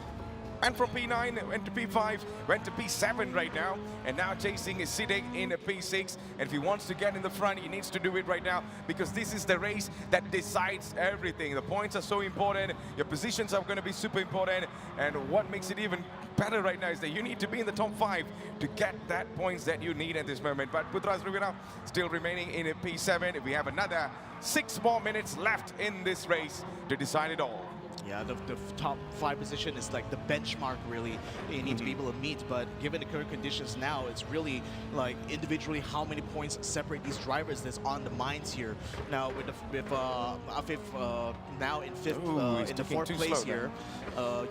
went from P9, went to P5, went to P7 right now, and now chasing Siddiq in a P6. And if he wants to get in the front, he needs to do it right now, because this is the race that decides everything. The points are so important, your positions are going to be super important, and what makes it even better right now is that you need to be in the top 5 to get that points that you need at this moment. But Putra Azvira still remaining in a P7. We have another 6 more minutes left in this race to decide it all. Yeah, the top 5 position is like the benchmark really you need to be able to meet, but given the current conditions now, it's really like individually how many points separate these drivers that's on the minds here. Now with Afif now in 5th, in the 4th place here,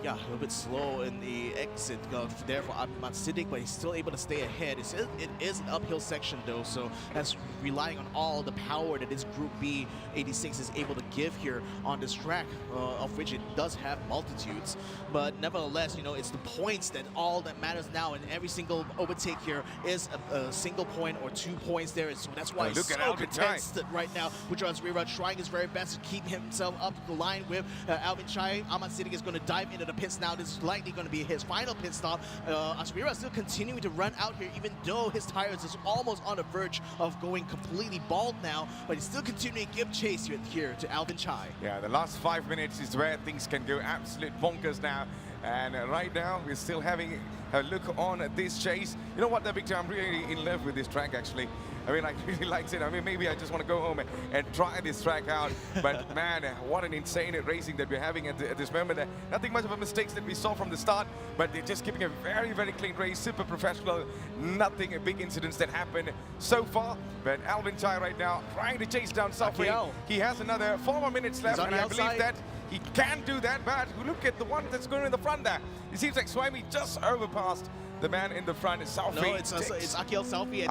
yeah, a little bit slow in the exit there for Ahmad Siddiq, but he's still able to stay ahead. It is an uphill section though, so that's relying on all the power that this Group B 86 is able to give here on this track, of which Malaysia does have multitudes, but nevertheless, you know, it's the points that all that matters now, and every single overtake here is a single point or 2 points there, so that's why it's so contested right now. Putra Azrira trying his very best to keep himself up the line with Alvin Chai. Ahmad Siddiq is going to dive into the pits now. This is likely going to be his final pit stop. Azrira is still continuing to run out here, even though his tires is almost on the verge of going completely bald now, but he's still continuing to give chase here to Alvin Chai. Yeah, the last 5 minutes is where things can go absolute bonkers now. And right now, we're still having a look on this chase. You know what, Victor, I'm really in love with this track, actually. I mean, I really like it. I mean, maybe I just want to go home and try this track out. But man, what an insane racing that we're having at this moment. Nothing much of a mistakes that we saw from the start, but they're just keeping a very, very clean race, super professional. Nothing big incidents that happened so far. But Alvin Chai right now trying to chase down Sunway. He has another 4 more minutes left, and I believe that he can do that, but look at the one that's going in the front there. It seems like Swami just overpassed the man in the front. Is Selfie. No, it's Akil Selfie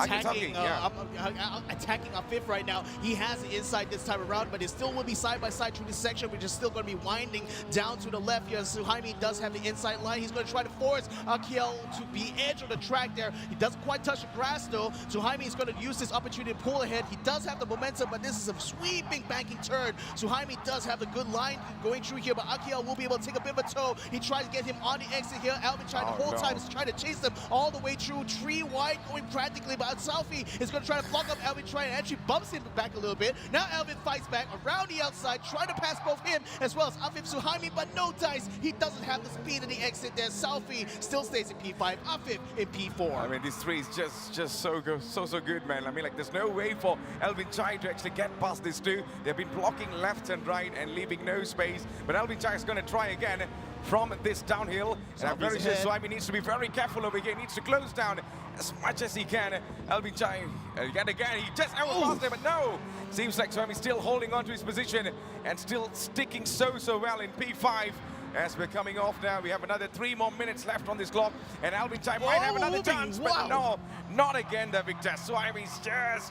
attacking our fifth right now. He has the inside this time around, but it still will be side by side through this section, which is still going to be winding down to the left here. Suhaimi does have the inside line. He's going to try to force Akil to be edge of the track there. He doesn't quite touch the grass though. Suhaimi is going to use this opportunity to pull ahead. He does have the momentum, but this is a sweeping banking turn. Suhaimi does have the good line going through here, but Akil will be able to take a bit of a tow. He tries to get him on the exit here. Alvin Chai the whole time is trying to chase them all the way through, tree wide going practically, but Selfie is going to try to block up Alvin Chai and actually bumps him back a little bit. Now Alvin fights back around the outside, trying to pass both him as well as Afif Suhaimi, but no dice. He doesn't have the speed in the exit there. Selfie still stays in P5, Afif in P4. I mean, this three is just so good, so good, man. I mean, like, there's no way for Alvin Chai to actually get past this two. They've been blocking left and right and leaving no space, but Alvin Chai is going to try again from this downhill. And I'm very sure Suhaimi needs to be very careful over here. He needs to close down as much as he can. Alvin Chai, yet again, he just outpassed him, but no! Seems like Suhaimi still holding on to his position and still sticking so well in P5. As we're coming off now, we have another 3 more minutes left on this clock, and Alvin Chai might have another chance, but no, not again, the Victor. Suhaimi's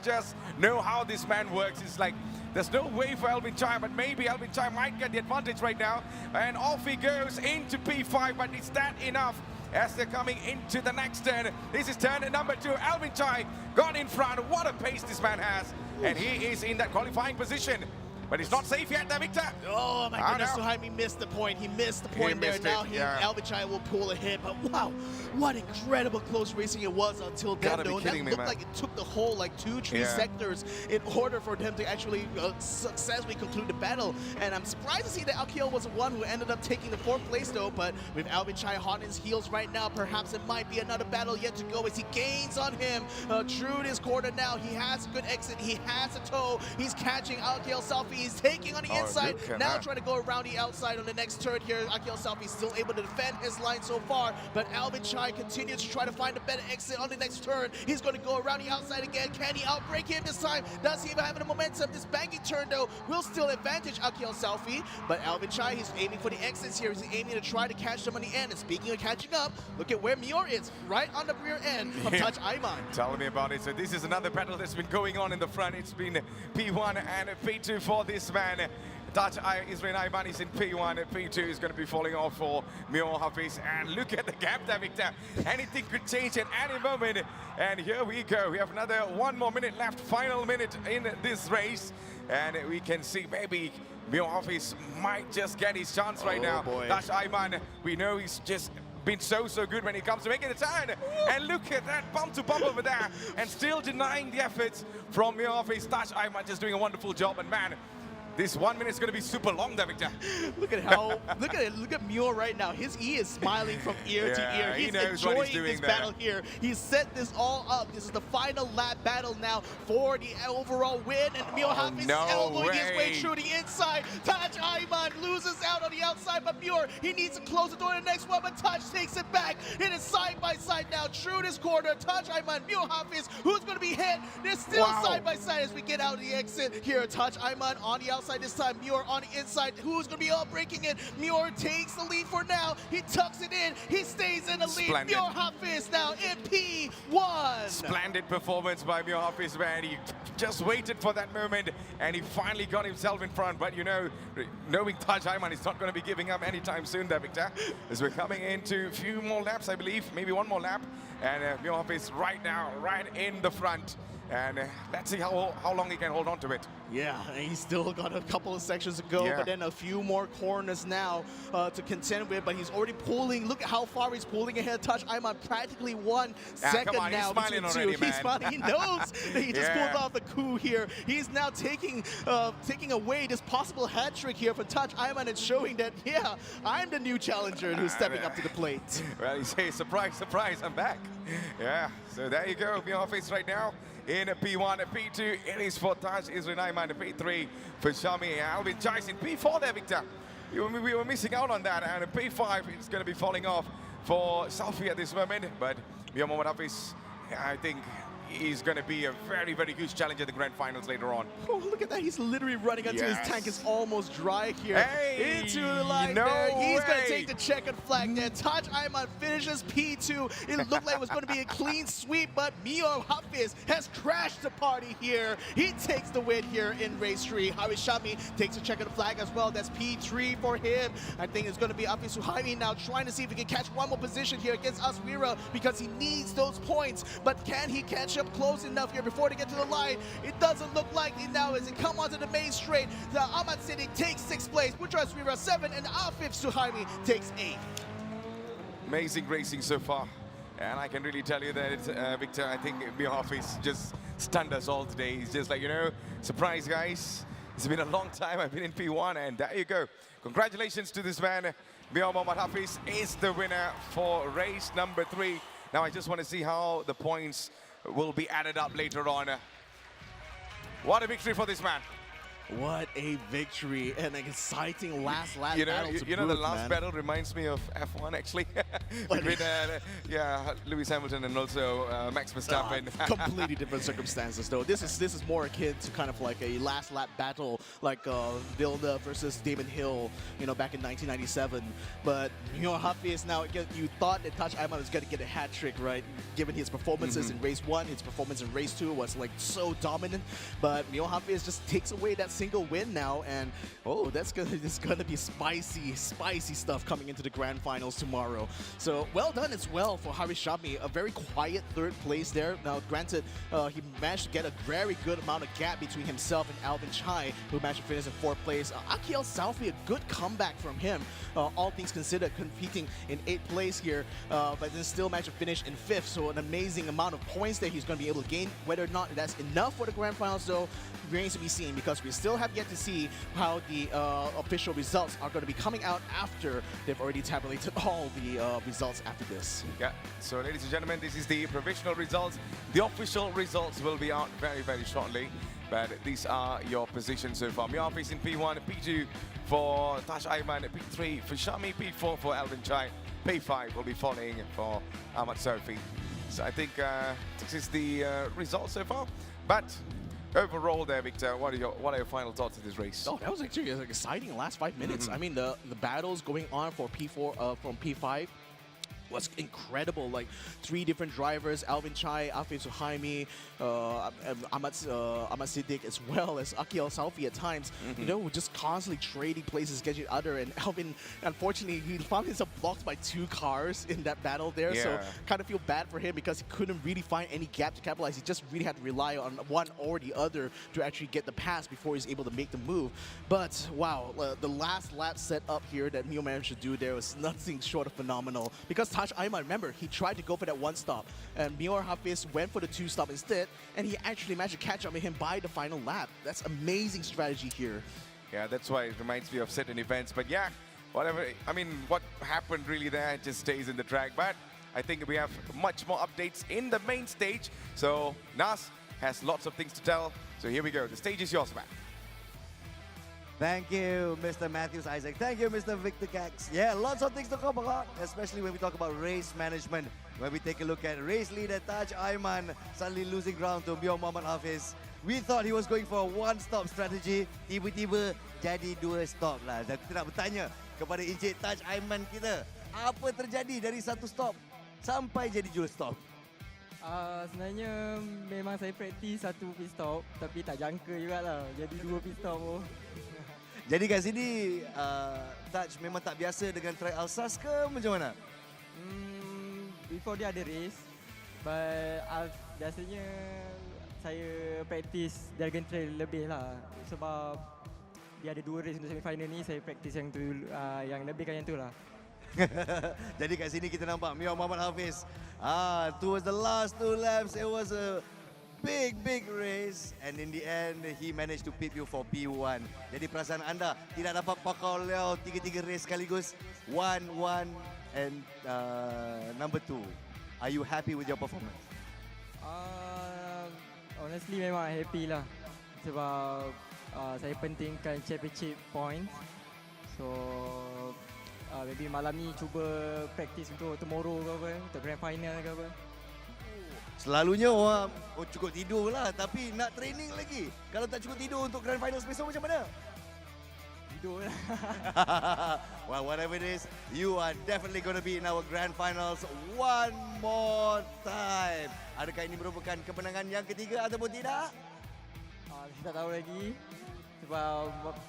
just know how this man works. It's like, there's no way for Alvin Chai, but maybe Alvin Chai might get the advantage right now. And off he goes into P5, but is that enough? As they're coming into the next turn. This is turn number 2. Alvin Chai got in front. What a pace this man has. And he is in that qualifying position. But he's not safe yet, Victor. Oh my goodness, Suhaimi missed the point. He missed the point there. Now Alvin Chai will pull ahead. But wow, what incredible close racing it was until then. That looked like it took the whole 2-3 sectors in order for them to actually successfully conclude the battle. And I'm surprised to see that Akil was the one who ended up taking the 4th place though. But with Alvin Chai hot in his heels right now, perhaps it might be another battle yet to go as he gains on him through this corner now. He has a good exit. He has a toe. He's catching Akil Selfie. He's taking on the inside, now trying to go around the outside on the next turn here. Akil Selfie still able to defend his line so far, but Alvin Chai continues to try to find a better exit on the next turn. He's going to go around the outside again. Can he outbreak him this time? Does he even have the momentum? This banking turn though will still advantage Akil Selfie, but Alvin Chai, he's aiming for the exits here. He's aiming to try to catch them on the end. And speaking of catching up, look at where Mior is, right on the rear end of Touch Aiman. Tell me about it. So this is another battle that's been going on in the front. It's been P1 and P2 for this man. Touch Israel Aiman is in P1, P2 is going to be falling off for Mior Hafiz. And look at the gap there, Victor. Anything could change at any moment. And here we go. We have another 1 more minute left, final minute in this race. And we can see maybe Mior Hafiz might just get his chance right now. Touch Aiman, we know he's just been so good when it comes to making the turn. And look at that bump to bump over there. And still denying the efforts from Mior Hafiz. Touch Aiman just doing a wonderful job. And man, this 1 minute is going to be super long there, Victor. Look at Mior right now. He is smiling from ear to ear. He's enjoying this battle here. He's set this all up. This is the final lap battle now for the overall win. And Mior Hafiz is elbowing his way through the inside. Touch Aiman loses out on the outside, but Mior, he needs to close the door to the next one, but Touch takes it back. It is side by side now through this corner. Touch Aiman, Mior Hafiz, who's going to be hit? They're still side by side as we get out of the exit here. Touch Aiman on the outside this time. Mior on the inside. Who's going to be breaking it? Mior takes the lead for now. He tucks it in. He stays in the lead. Splendid. Muir Hafiz now in P1. Splendid performance by Muir Hafiz, man. He just waited for that moment and he finally got himself in front. But you know, knowing Taj Ayman is not going to be giving up anytime soon there, Victor. As we're coming into a few more laps, I believe, maybe one more lap. And Muir Hafiz right now, right in the front. And let's see how long he can hold on to it. Yeah, and he's still got a couple of sections to go, Yeah. but then a few more corners now to contend with. But he's already pulling. Look at how far he's pulling ahead. Touch Ayman practically 1 second come on, now. he's smiling between already, two. man. He's smiling. He knows that he just Yeah. pulled off the coup here. He's now taking away this possible hat trick here for Touch Ayman and showing that, yeah, I'm the new challenger who's stepping up to the plate. Well, he says, surprise, surprise, I'm back. Yeah, so there you go. Muir Hafiz right now in P1, P2, it is for Taj Isrin Ayman, P3 for Shami Alvin Chais in P4 there, Victor. We were missing out on that, and P5 is going to be falling off for Salfi at this moment, but Muir Hafiz, I think he's going to be a very, very huge challenge at the grand finals later on. Oh, look at that. He's literally running until his Yes. tank is almost dry here. Hey, Into the line no there. He's going way. to take the checkered flag there. Taj Ayman finishes P2. It looked like it was going to be a clean sweep, but Muir Hafiz has crashed the party here. He takes the win here in race 3. Hafiz Shami takes a checkered flag as well. That's P3 for him. I think it's going to be Hafiz Suhaimi now trying to see if he can catch one more position here against Aswira because he needs those points. But can he catch up close enough here before they get to the line? It doesn't look like it now as it come onto the main straight. The Ahmad Siddiq takes 6th place, Putra Aswira 7, and Afif Suhaimi takes 8th. Amazing racing so far. And I can really tell you that, it's, Victor, I think Muir Hafiz just stunned us all today. He's just like, you know, surprise, guys. It's been a long time. I've been in P1, and there you go. Congratulations to this man. Muir Hafiz is the winner for race number 3. Now, I just want to see how the points will be added up later on. What a victory for this man. What a victory and an exciting last lap You know, battle to you know the boot, last man. battle reminds me of F1 actually. Between Lewis Hamilton and also Max Verstappen. Completely different circumstances though. This is more akin to kind of like a last lap battle like Villeneuve versus Damon Hill, you know, back in 1997. But Muir Hafiz now, you thought that Taj Ayman was going to get a hat trick, right? Given his performances in race 1, his performance in race 2 was like so dominant. But Muir Hafiz just takes away that single win now, and oh, it's gonna be spicy stuff coming into the grand finals tomorrow. So well done as well for Hafiz Shami, a very quiet 3rd place there. Now granted, he managed to get a very good amount of gap between himself and Alvin Chai, who managed to finish in 4th place. Akiel Salfi, a good comeback from him, all things considered, competing in 8th place here, but then still managed to finish in 5th, so an amazing amount of points that he's going to be able to gain. Whether or not that's enough for the grand finals though remains to be seen, because we still have yet to see how the official results are going to be coming out after they've already tabulated all the results after this. Yeah, so ladies and gentlemen, this is the provisional results. The official results will be out very, very shortly. But these are your positions so far. Muir Hafiz in P1, P2 for Taj Ayman, P3 for Shami, P4 for Alvin Chai, P5 will be following for Ahmad Sarfi. So I think this is the results so far. But overall there, Victor, what are your final thoughts of this race? Oh, that was actually an exciting last 5 minutes. I mean, the battles going on for P4 from P5 was incredible. Like 3 different drivers, Alvin Chai, Afif Suhaimi, Ahmad Siddiq, as well as Akiel Salfi at times, you know, just constantly trading places against each other. And Alvin, unfortunately, he found himself blocked by 2 cars in that battle there. So kind of feel bad for him because he couldn't really find any gap to capitalize. He just really had to rely on one or the other to actually get the pass before he's able to make the move. But wow, the last lap set up here that Muir managed to do there was nothing short of phenomenal, because Taj Ayman, remember, he tried to go for that 1 stop, and Muir Hafiz went for the 2 stop instead, and he actually managed to catch up with him by the final lap. That's amazing strategy here. Yeah, that's why it reminds me of certain events. But yeah, whatever, I mean, what happened really there just stays in the track. But I think we have much more updates in the main stage. So Nas has lots of things to tell. So here we go. The stage is yours, man. Thank you, Mr. Matthews Isaac. Thank you, Mr. Victor Cax. Yeah, lots of things to talk about, especially when we talk about race management. When we take a look at race leader Taj Ayman suddenly losing ground to Muir Hafiz. We thought he was going for a 1-stop strategy. Tiba-tiba jadi 2 stop lah. Dan kita nak bertanya kepada Encik Taj Ayman kita. apa terjadi dari satu stop sampai jadi jurus stop? Sebenarnya memang saya praktis satu pit stop tapi tak jangka jugalah jadi 2 pit stop. Jadi kat sini Taj memang tak biasa dengan track Alsace ke macam mana? Before dia ada race, but biasanya saya praktis Dragon Trail lebih lah sebab dia ada 2 race untuk semi-final ni, saya praktis yang tu yang lebihkan yang tu lah. Jadi kat sini kita nampak Mio Muhammad Hafiz. Towards the last 2 laps, it was a big race and in the end he managed to pit you for P1. Jadi perasaan anda tidak dapat pakau leo 3 race sekaligus, 1 and number 2. Are you happy with your performance? Honestly memang happy lah sebab saya pentingkan championship points. So maybe malam ni cuba practice untuk tomorrow ke apa, untuk grand final ke apa. Selalunya orang cukup tidur lah tapi nak training lagi. Kalau tak cukup tidur untuk grand final besok macam mana? Tidur lah. Well, whatever it is, you are definitely going to be in our grand finals one more time. Adakah ini merupakan kemenangan yang ketiga ataupun tidak? Saya tak tahu lagi sebab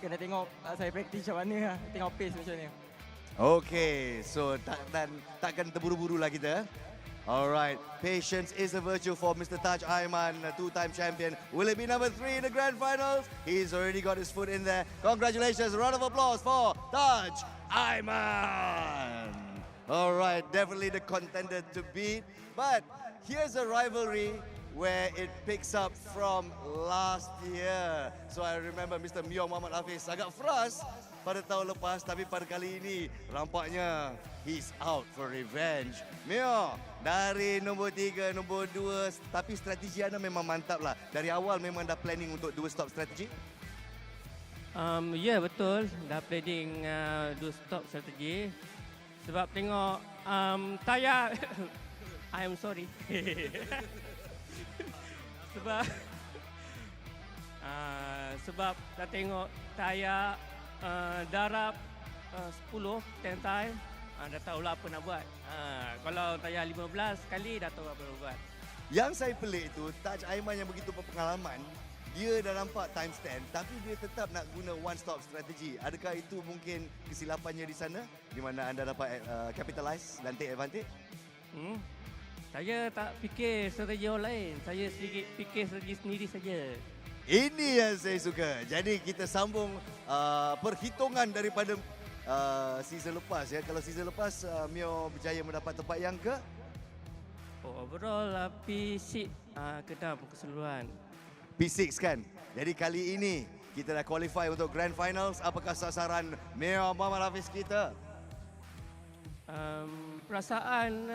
kena tengok saya practice macam mana lah. Tengok pace macam mana. Okay, so takkan terburu-buru lah kita. Alright, patience is a virtue for Mr. Taj Aiman, a 2-time champion. Will it be number 3 in the grand finals? He's already got his foot in there. Congratulations, a round of applause for Taj Aiman. Alright, definitely the contender to beat. But here's a rivalry where it picks up from last year. So I remember Mr. Mio Muhammad Hafiz agak frust pada tahun lepas, tapi pada kali ini nampaknya he's out for revenge. Mio, dari nombor 3, nombor 2, tapi strategi anda memang mantap lah. Dari awal memang dah planning untuk 2 stop strategi? Ya betul, dah planning 2 stop strategi. Sebab tengok tayar, I am sorry. sebab dah tengok tayar darab 10 time, dah tahulah apa nak buat. Kalau tayar 15 kali dah tahu apa nak buat. Yang saya pelik itu, Taj Aiman yang begitu berpengalaman, dia dah nampak time stand tapi dia tetap nak guna one stop strategi. Adakah itu mungkin kesilapannya di sana di mana anda dapat capitalize dan take advantage? Saya tak fikir strategi orang lain. Saya sedikit fikir strategi sendiri saja. Ini yang saya suka. Jadi kita sambung perhitungan daripada season lepas ya. Kalau season lepas Mio berjaya mendapat tempat yang ke? Overall P6 ke-6 keseluruhan. P6 kan. Jadi kali ini kita dah qualify untuk grand finals. Apakah sasaran Mio Muhammad Hafiz kita? Perasaan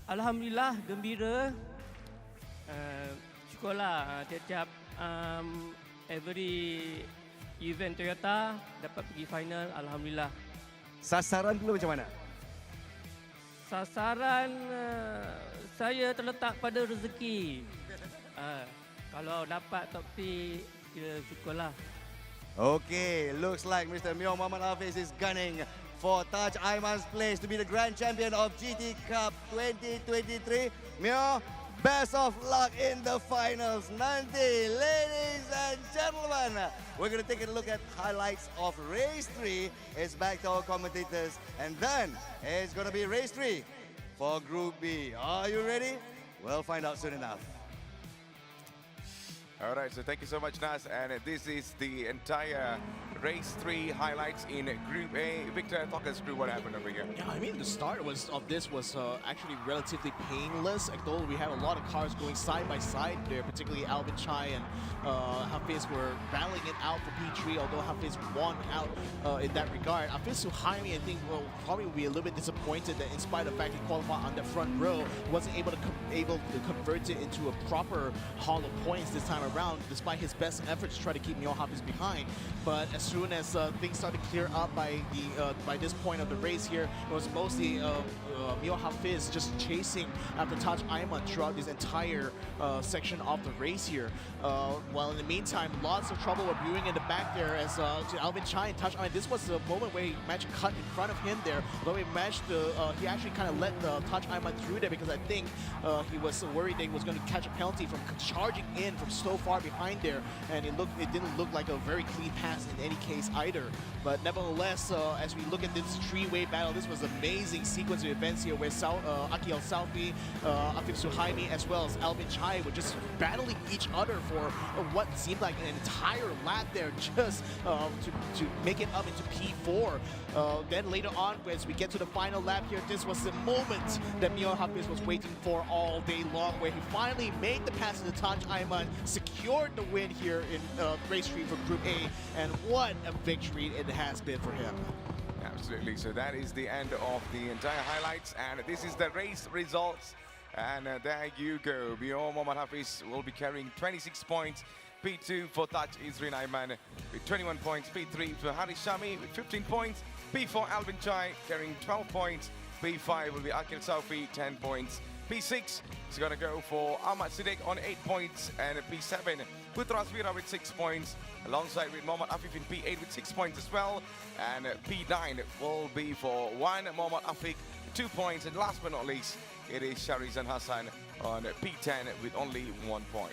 alhamdulillah gembira. Syukurlah tiap-tiap every event Toyota dapat pergi final, alhamdulillah. Sasaran pula macam mana? Sasaran saya terletak pada rezeki. Kalau dapat top 3, kita syukurlah. Okay, looks like Mr. Mio Muhammad Hafiz is gunning for Taj Aiman's place to be the grand champion of GT Cup 2023. Mio, best of luck in the finals. Nanti, ladies and gentlemen, we're going to take a look at highlights of race 3. It's back to our commentators. And then it's going to be race 3 for Group B. Are you ready? We'll find out soon enough. All right, so thank you so much, Nas. And this is the entire race 3 highlights in Group A. Victor, talk us through what happened over here. Yeah, I mean, the start of this was actually relatively painless. Although we had a lot of cars going side by side there, particularly Alvin Chai and Hafiz were battling it out for P3, although Hafiz won out in that regard. Hafiz Suhaimi, I think, will probably be a little bit disappointed that in spite of the fact he qualified on the front row, wasn't able to convert it into a proper haul of points this time around despite his best efforts to try to keep Mio Hafiz behind. But as soon as things started to clear up by this point of the race here, it was mostly Mio Hafiz just chasing after Taj Ayman throughout this entire section of the race here. While in the meantime, lots of trouble were brewing in the back there as Alvin Chai and Taj Ayman. This was the moment where he managed to cut in front of him there. Although he managed to, he actually kind of let Taj Ayman through there because I think he was worried that he was going to catch a penalty from charging in from so far behind there, and it didn't look like a very clean pass in any case either. But nevertheless, as we look at this three-way battle, this was an amazing sequence of events here where Aki Al-Salfi, Afif Suhaimi, as well as Alvin Chai were just battling each other for what seemed like an entire lap there just to make it up into P4. Then later on, as we get to the final lap here, this was the moment that Mio Hafiz was waiting for all day long, where he finally made the pass to Taj Ayman, secured the win here in race 3 for Group A, and what a victory it has been for him. Absolutely. So that is the end of the entire highlights, and this is the race results. And there you go. Mio Mohammad Hafiz will be carrying 26 points. P2 for Taj Izrin Ayman with 21 points. P3 for Haris Shami with 15 points. P4 Alvin Chai carrying 12 points. P5 will be Akil Saufi, 10 points. P6 is going to go for Ahmad Siddiq on 8 points. And P7, Putras Vira with 6 points. Alongside with Mohammad Afif in P8 with 6 points as well. And P9 will be for one Mohammad Afik, 2 points. And last but not least, it is Sharizan Hassan on P10 with only 1 point.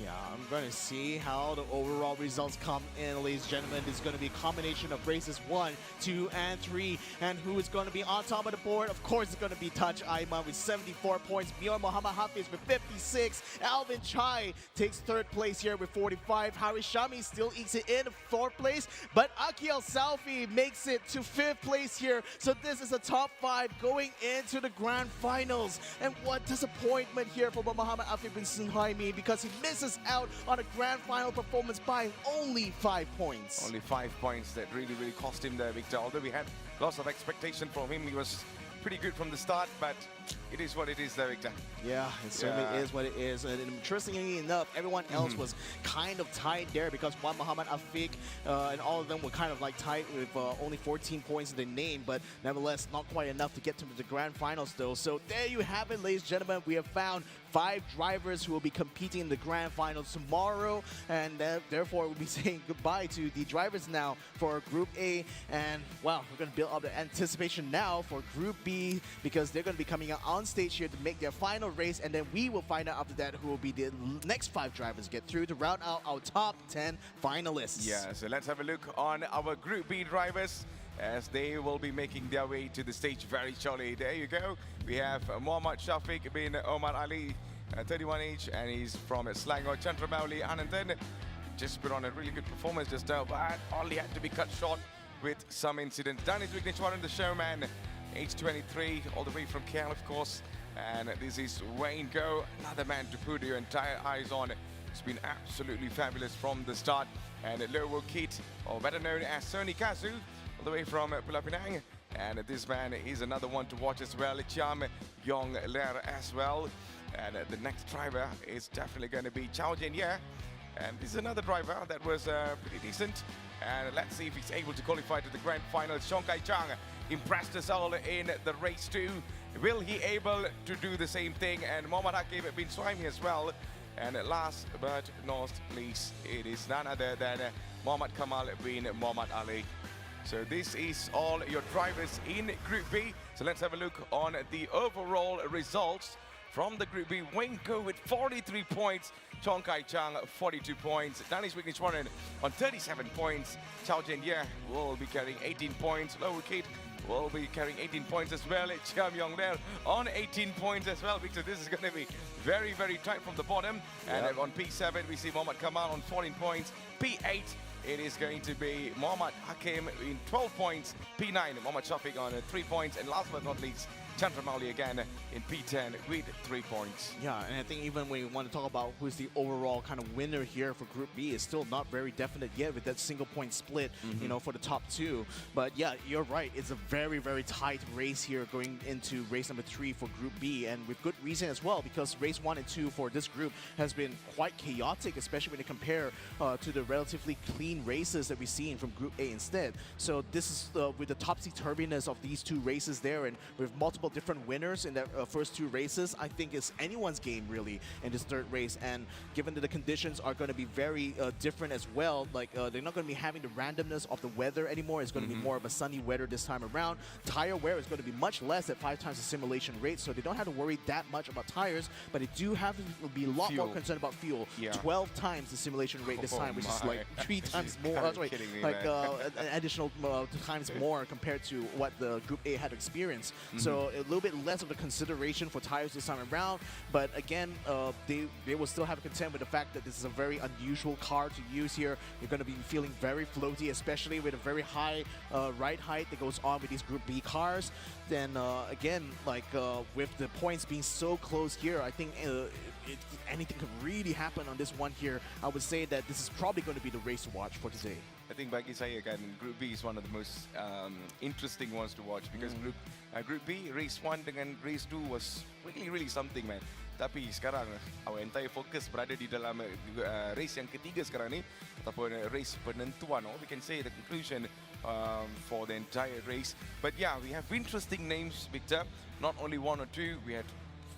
Yeah, I'm going to see how the overall results come in, ladies and gentlemen. It's going to be a combination of races 1, 2, and 3. And who is going to be on top of the board? Of course, it's going to be Taj Ayman with 74 points. Mio Mohammad Hafiz with 56. Alvin Chai takes 3rd place here with 45. Haris Shami still ekes it in 4th place. But Aki Al-Salfi makes it to 5th place here. So this is a top 5 going into the grand finals. And what disappointment here for Muhammad Afif bin Sunhaimi, because he misses out on a grand final performance by only 5 points. Only 5 points that really cost him there, Victor. Although we had lots of expectation from him, he was pretty good from the start, but it is what it is there, Victor. Yeah, it certainly is what it is. And interestingly enough, everyone else was kind of tied there because one Muhammad Afik and all of them were kind of like tied with only 14 points in their name, but nevertheless, not quite enough to get to the grand finals though. So there you have it, ladies and gentlemen. We have found 5 drivers who will be competing in the grand finals tomorrow, and therefore we'll be saying goodbye to the drivers now for Group A. And wow, we're going to build up the anticipation now for Group B, because they're going to be coming out on stage here to make their final race, and then we will find out after that who will be the next 5 drivers get through to round out our top 10 finalists. Yeah, so let's have a look on our Group B drivers as they will be making their way to the stage very shortly. There you go. We have Muhammad Shafiq bin Omar Ali, 31 age, and he's from Selangor. Chandramauli Anandan just put on a really good performance just now, but only had to be cut short with some incidents. Danis Wigneshwaran, the showman, age 23, all the way from KL, of course. And this is Wayne Go, another man to put your entire eyes on. It's been absolutely fabulous from the start. And Lowo Kit, or better known as Sony Gazoo, all the way from Pulau Pinang. And this man is another one to watch as well, Chiam Yong Ler as well. And the next driver is definitely going to be Chao Jin Ye. And this is another driver that was pretty decent. And let's see if he's able to qualify to the grand final. Chong Kai Chang impressed us all in the race 2. Will he able to do the same thing? And Mohammad Hakim bin Suhaimi as well. And last but not least, it is none other than Muhammad Kamal bin Muhammad Ali. So this is all your drivers in Group B. So let's have a look on the overall results from the Group B. Wayne Go with 43 points. Chong Kai Chang 42 points. Danish Wigneshwaran on 37 points. Chao Jin Ye will be carrying 18 points. Lower Kid will be carrying 18 points as well. Chiam Yong Ler on 18 points as well, Victor. This is going to be very tight from the bottom. And on P7 we see Mohammad Kamal on 14 points. P8 it is going to be Mohammad Hakim in 12 points. P9 Mohammad Shafiq on 3 points. And last but not least, Chandramali again in P10 with 3 points. Yeah, and I think even when you want to talk about who's the overall kind of winner here for Group B, it's still not very definite yet with that single point split, you know, for the top two. But yeah, you're right. It's a very, very tight race here going into race number 3 for Group B, and with good reason as well, because race 1 and 2 for this group has been quite chaotic, especially when you compare to the relatively clean races that we've seen from Group A instead. So this is with the topsy-turviness of these two races there, and with multiple different winners in the first 2 races, I think it's anyone's game really in this third race. And given that the conditions are going to be very different as well, like they're not going to be having the randomness of the weather anymore. It's going to be more of a sunny weather this time around. Tire wear is going to be much less at 5 times the simulation rate, so they don't have to worry that much about tires, but they do have to be a lot more concerned about fuel. 12 times the simulation rate this time, which is like 3 times more. Sorry, like an additional times more compared to what the Group A had experienced. So a little bit less of a consideration for tires this time around, but again, they will still have to contend with the fact that this is a very unusual car to use here. You're going to be feeling very floaty, especially with a very high ride height that goes on with these Group B cars. Then again, like with the points being so close here, I think anything could really happen on this one here. I would say that this is probably going to be the race to watch for today. I think bagi saya kan, Group B is one of the most interesting ones to watch because Group B, race 1 dengan race 2 was really something, man. Tapi sekarang our entire focus berada di dalam race yang ketiga sekarang ni, ataupun race penentuan, or we can say the conclusion for the entire race. But yeah, we have interesting names, Victor. Not only 1 or 2, we had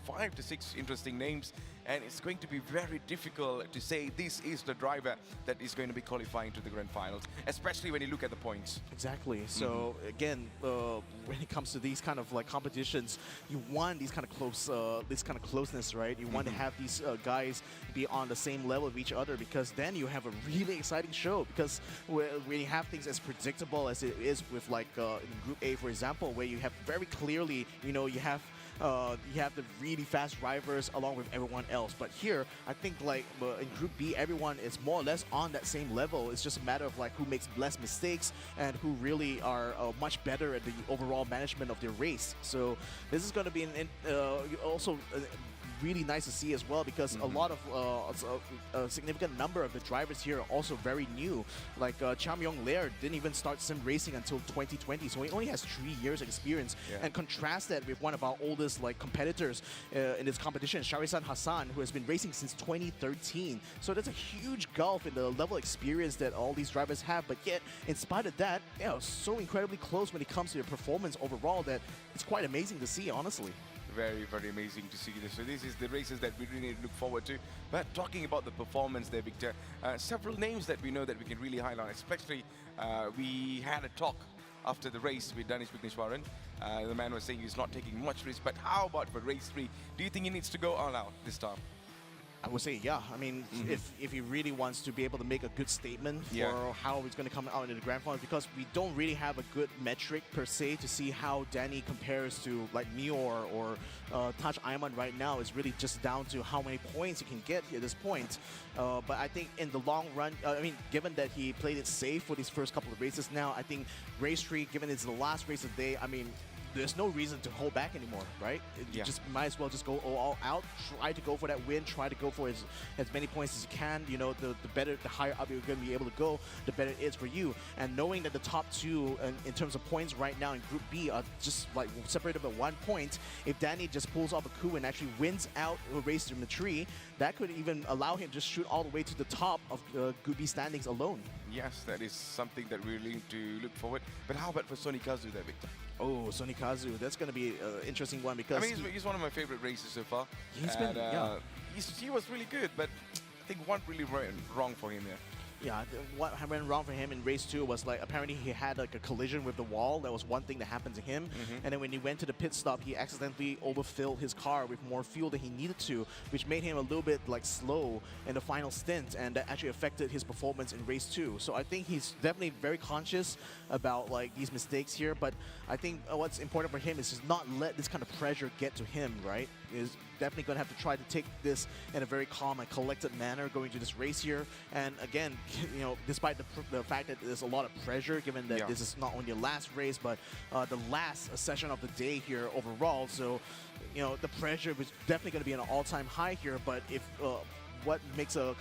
5 to 6 interesting names, and it's going to be very difficult to say this is the driver that is going to be qualifying to the grand finals, especially when you look at the points. Exactly. So again, when it comes to these kind of like competitions, you want these kind of closeness, right? You want to have these guys be on the same level of each other, because then you have a really exciting show. Because when you have things as predictable as it is with like in Group A, for example, where you have very clearly, you know, you have the really fast drivers along with everyone else. But here, I think like in Group B, everyone is more or less on that same level. It's just a matter of like who makes less mistakes and who really are much better at the overall management of their race. So this is going to be also really nice to see as well, because a lot of a significant number of the drivers here are also very new. Like Cham Yong Lair didn't even start sim racing until 2020, so he only has 3 years experience. And contrast that with one of our oldest like competitors in this competition, Sharisan Hassan, who has been racing since 2013. So that's a huge gulf in the level of experience that all these drivers have. But yet, in spite of that, so incredibly close when it comes to their performance overall that it's quite amazing to see, honestly. Very amazing to see this. So this is the races that we really need to look forward to. But talking about the performance there, Victor, several names that we know that we can really highlight, especially we had a talk after the race with Danish Vigneswaran. The man was saying he's not taking much risk, but how about for race 3? Do you think he needs to go all out this time? I would say, yeah. I mean, if he really wants to be able to make a good statement for how he's going to come out in the grand final, because we don't really have a good metric per se to see how Danny compares to like Mior or Taj Ayman right now. Is really just down to how many points he can get at this point. But I think in the long run, I mean, given that he played it safe for these first couple of races now, I think race 3, given it's the last race of the day, I mean, there's no reason to hold back anymore, right? You just might as well just go all out, try to go for that win, try to go for as many points as you can. You know, the higher up you're going to be able to go, the better it is for you. And knowing that the top 2 in terms of points right now in Group B are just like separated by 1 point, if Danny just pulls off a coup and actually wins out a race in the tree, that could even allow him to just shoot all the way to the top of Group B standings alone. Yes, that is something that we really need to look forward. But how about for Sonny Gazoo there, Victor? Oh, Sonny Gazoo, that's going to be an interesting one, because I mean, he's one of my favorite races so far. He was really good, but I think one really went wrong for him there. Yeah, what went wrong for him in race 2 was like apparently he had like a collision with the wall. That was one thing that happened to him. And then when he went to the pit stop, he accidentally overfilled his car with more fuel than he needed to, which made him a little bit like slow in the final stint, and that actually affected his performance in race 2. So I think he's definitely very conscious about like these mistakes here. But I think what's important for him is just not let this kind of pressure get to him, right? definitely going to have to try to take this in a very calm and collected manner going to this race here. And again, you know, despite the fact that there's a lot of pressure, given that this is not only the last race, but the last session of the day here overall. So, you know, the pressure is definitely going to be an all-time high here. But if what makes a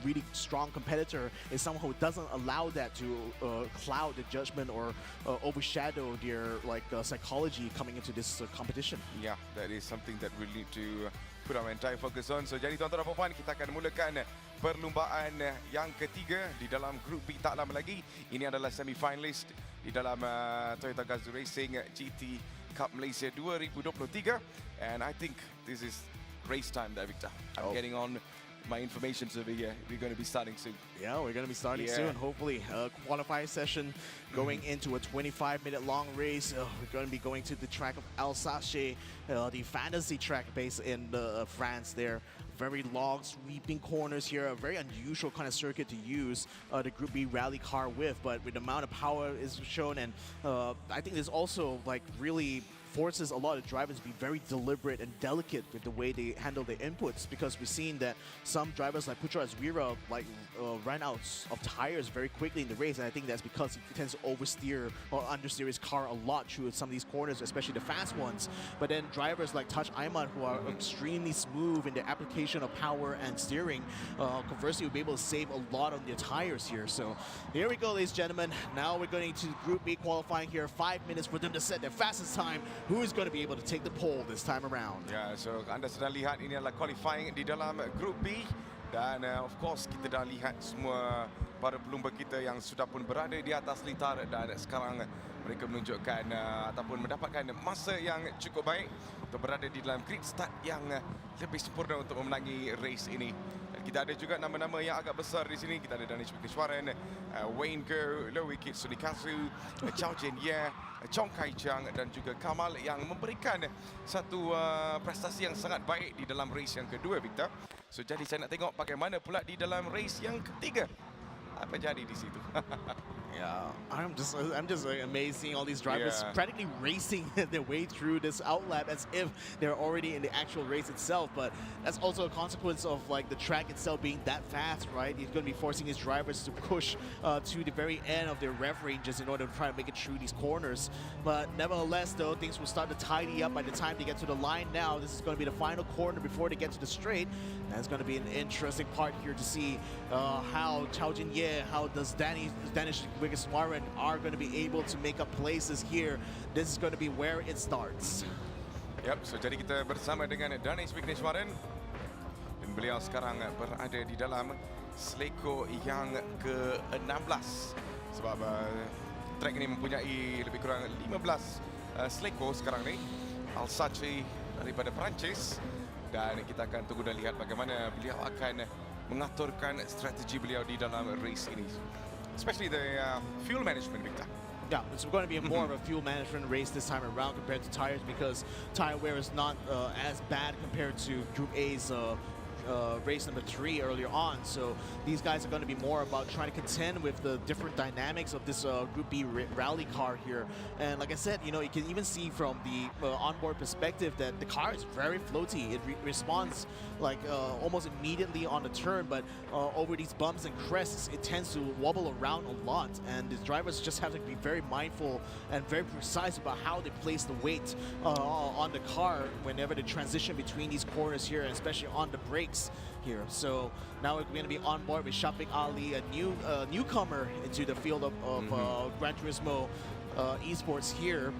really strong competitor is someone who doesn't allow that to cloud the judgment or overshadow their psychology coming into this competition. Yeah, that is something that we need to put our entire focus on. So jadi tuan-tuan dan puan-puan, kita akan mulakan perlumbaan yang ketiga di dalam grup B tak lama lagi. Ini adalah semi-finalist di dalam Toyota Gazoo Racing GT Cup Malaysia 2023, and I think this is race time there, Victor. I'm getting on my information's over here. We're going to be starting soon. Yeah, we're going to be starting soon. Hopefully, qualifying session going into a 25-minute long race. We're going to be going to the track of Alsace, the fantasy track based in France there. Very long sweeping corners here, a very unusual kind of circuit to use the Group B rally car with, but with the amount of power is shown, and I think there's also really forces a lot of drivers to be very deliberate and delicate with the way they handle their inputs, because we've seen that some drivers like Putra Azwira ran out of tires very quickly in the race, and I think that's because he tends to oversteer or understeer his car a lot through some of these corners, especially the fast ones. But then drivers like Taj Ayman, who are extremely smooth in their application of power and steering, conversely will be able to save a lot on their tires here. So here we go, ladies and gentlemen. Now we're going to Group B qualifying here. 5 minutes for them to set their fastest time. Who is going to be able to take the pole this time around? Yeah, so anda sedang lihat ini adalah qualifying di dalam Group B, dan of course kita dah lihat semua para pelumba kita yang sudah pun berada di atas litar, dan sekarang mereka menunjukkan ataupun mendapatkan masa yang cukup baik untuk berada di dalam grid start yang lebih sempurna untuk memenangi race ini. Dan kita ada juga nama-nama yang agak besar di sini. Kita ada Danish Vikeshwaran, Wayne Go, Lowy Kit Sunikasu, Chao Jin Ye, Chong Kai Chang, dan juga Kamal yang memberikan satu prestasi yang sangat baik di dalam race yang kedua, Victor. So jadi saya nak tengok bagaimana pula di dalam race yang ketiga. Apa jadi di situ? Yeah, I'm just amazed seeing all these drivers practically racing their way through this outlap as if they're already in the actual race itself. But that's also a consequence of the track itself being that fast, right? He's going to be forcing his drivers to push to the very end of their rev ranges in order to try to make it through these corners. But nevertheless, though, things will start to tidy up by the time they get to the line. Now this is going to be the final corner before they get to the straight. That's going to be an interesting part here to see how Chao Jin Ye, how does Danish Vikeshwaran are going to be able to make up places here. This is going to be where it starts. Yep, so jadi kita bersama dengan Danish Vikeshwaran, dan beliau sekarang berada di dalam seleko yang ke-16, sebab track ini mempunyai lebih kurang 15 seleko sekarang ni. Alsace daripada Perancis, dan kita akan tunggu dan lihat bagaimana beliau akan mengaturkan strategi beliau di dalam race ini, especially the fuel management, Victor. Yeah, it's going to be more of a fuel management race this time around compared to tires, because tire wear is not as bad compared to Group A's race number 3 earlier on. So these guys are going to be more about trying to contend with the different dynamics of this Group B rally car here. And like I said, you know, you can even see from the onboard perspective that the car is very floaty. It responds almost immediately on the turn, but over these bumps and crests, it tends to wobble around a lot. And the drivers just have to be very mindful and very precise about how they place the weight on the car whenever they transition between these corners here, and especially on the brakes here. So now we're going to be on board with Shafiq Ali, a newcomer into the field of Gran Turismo esports here.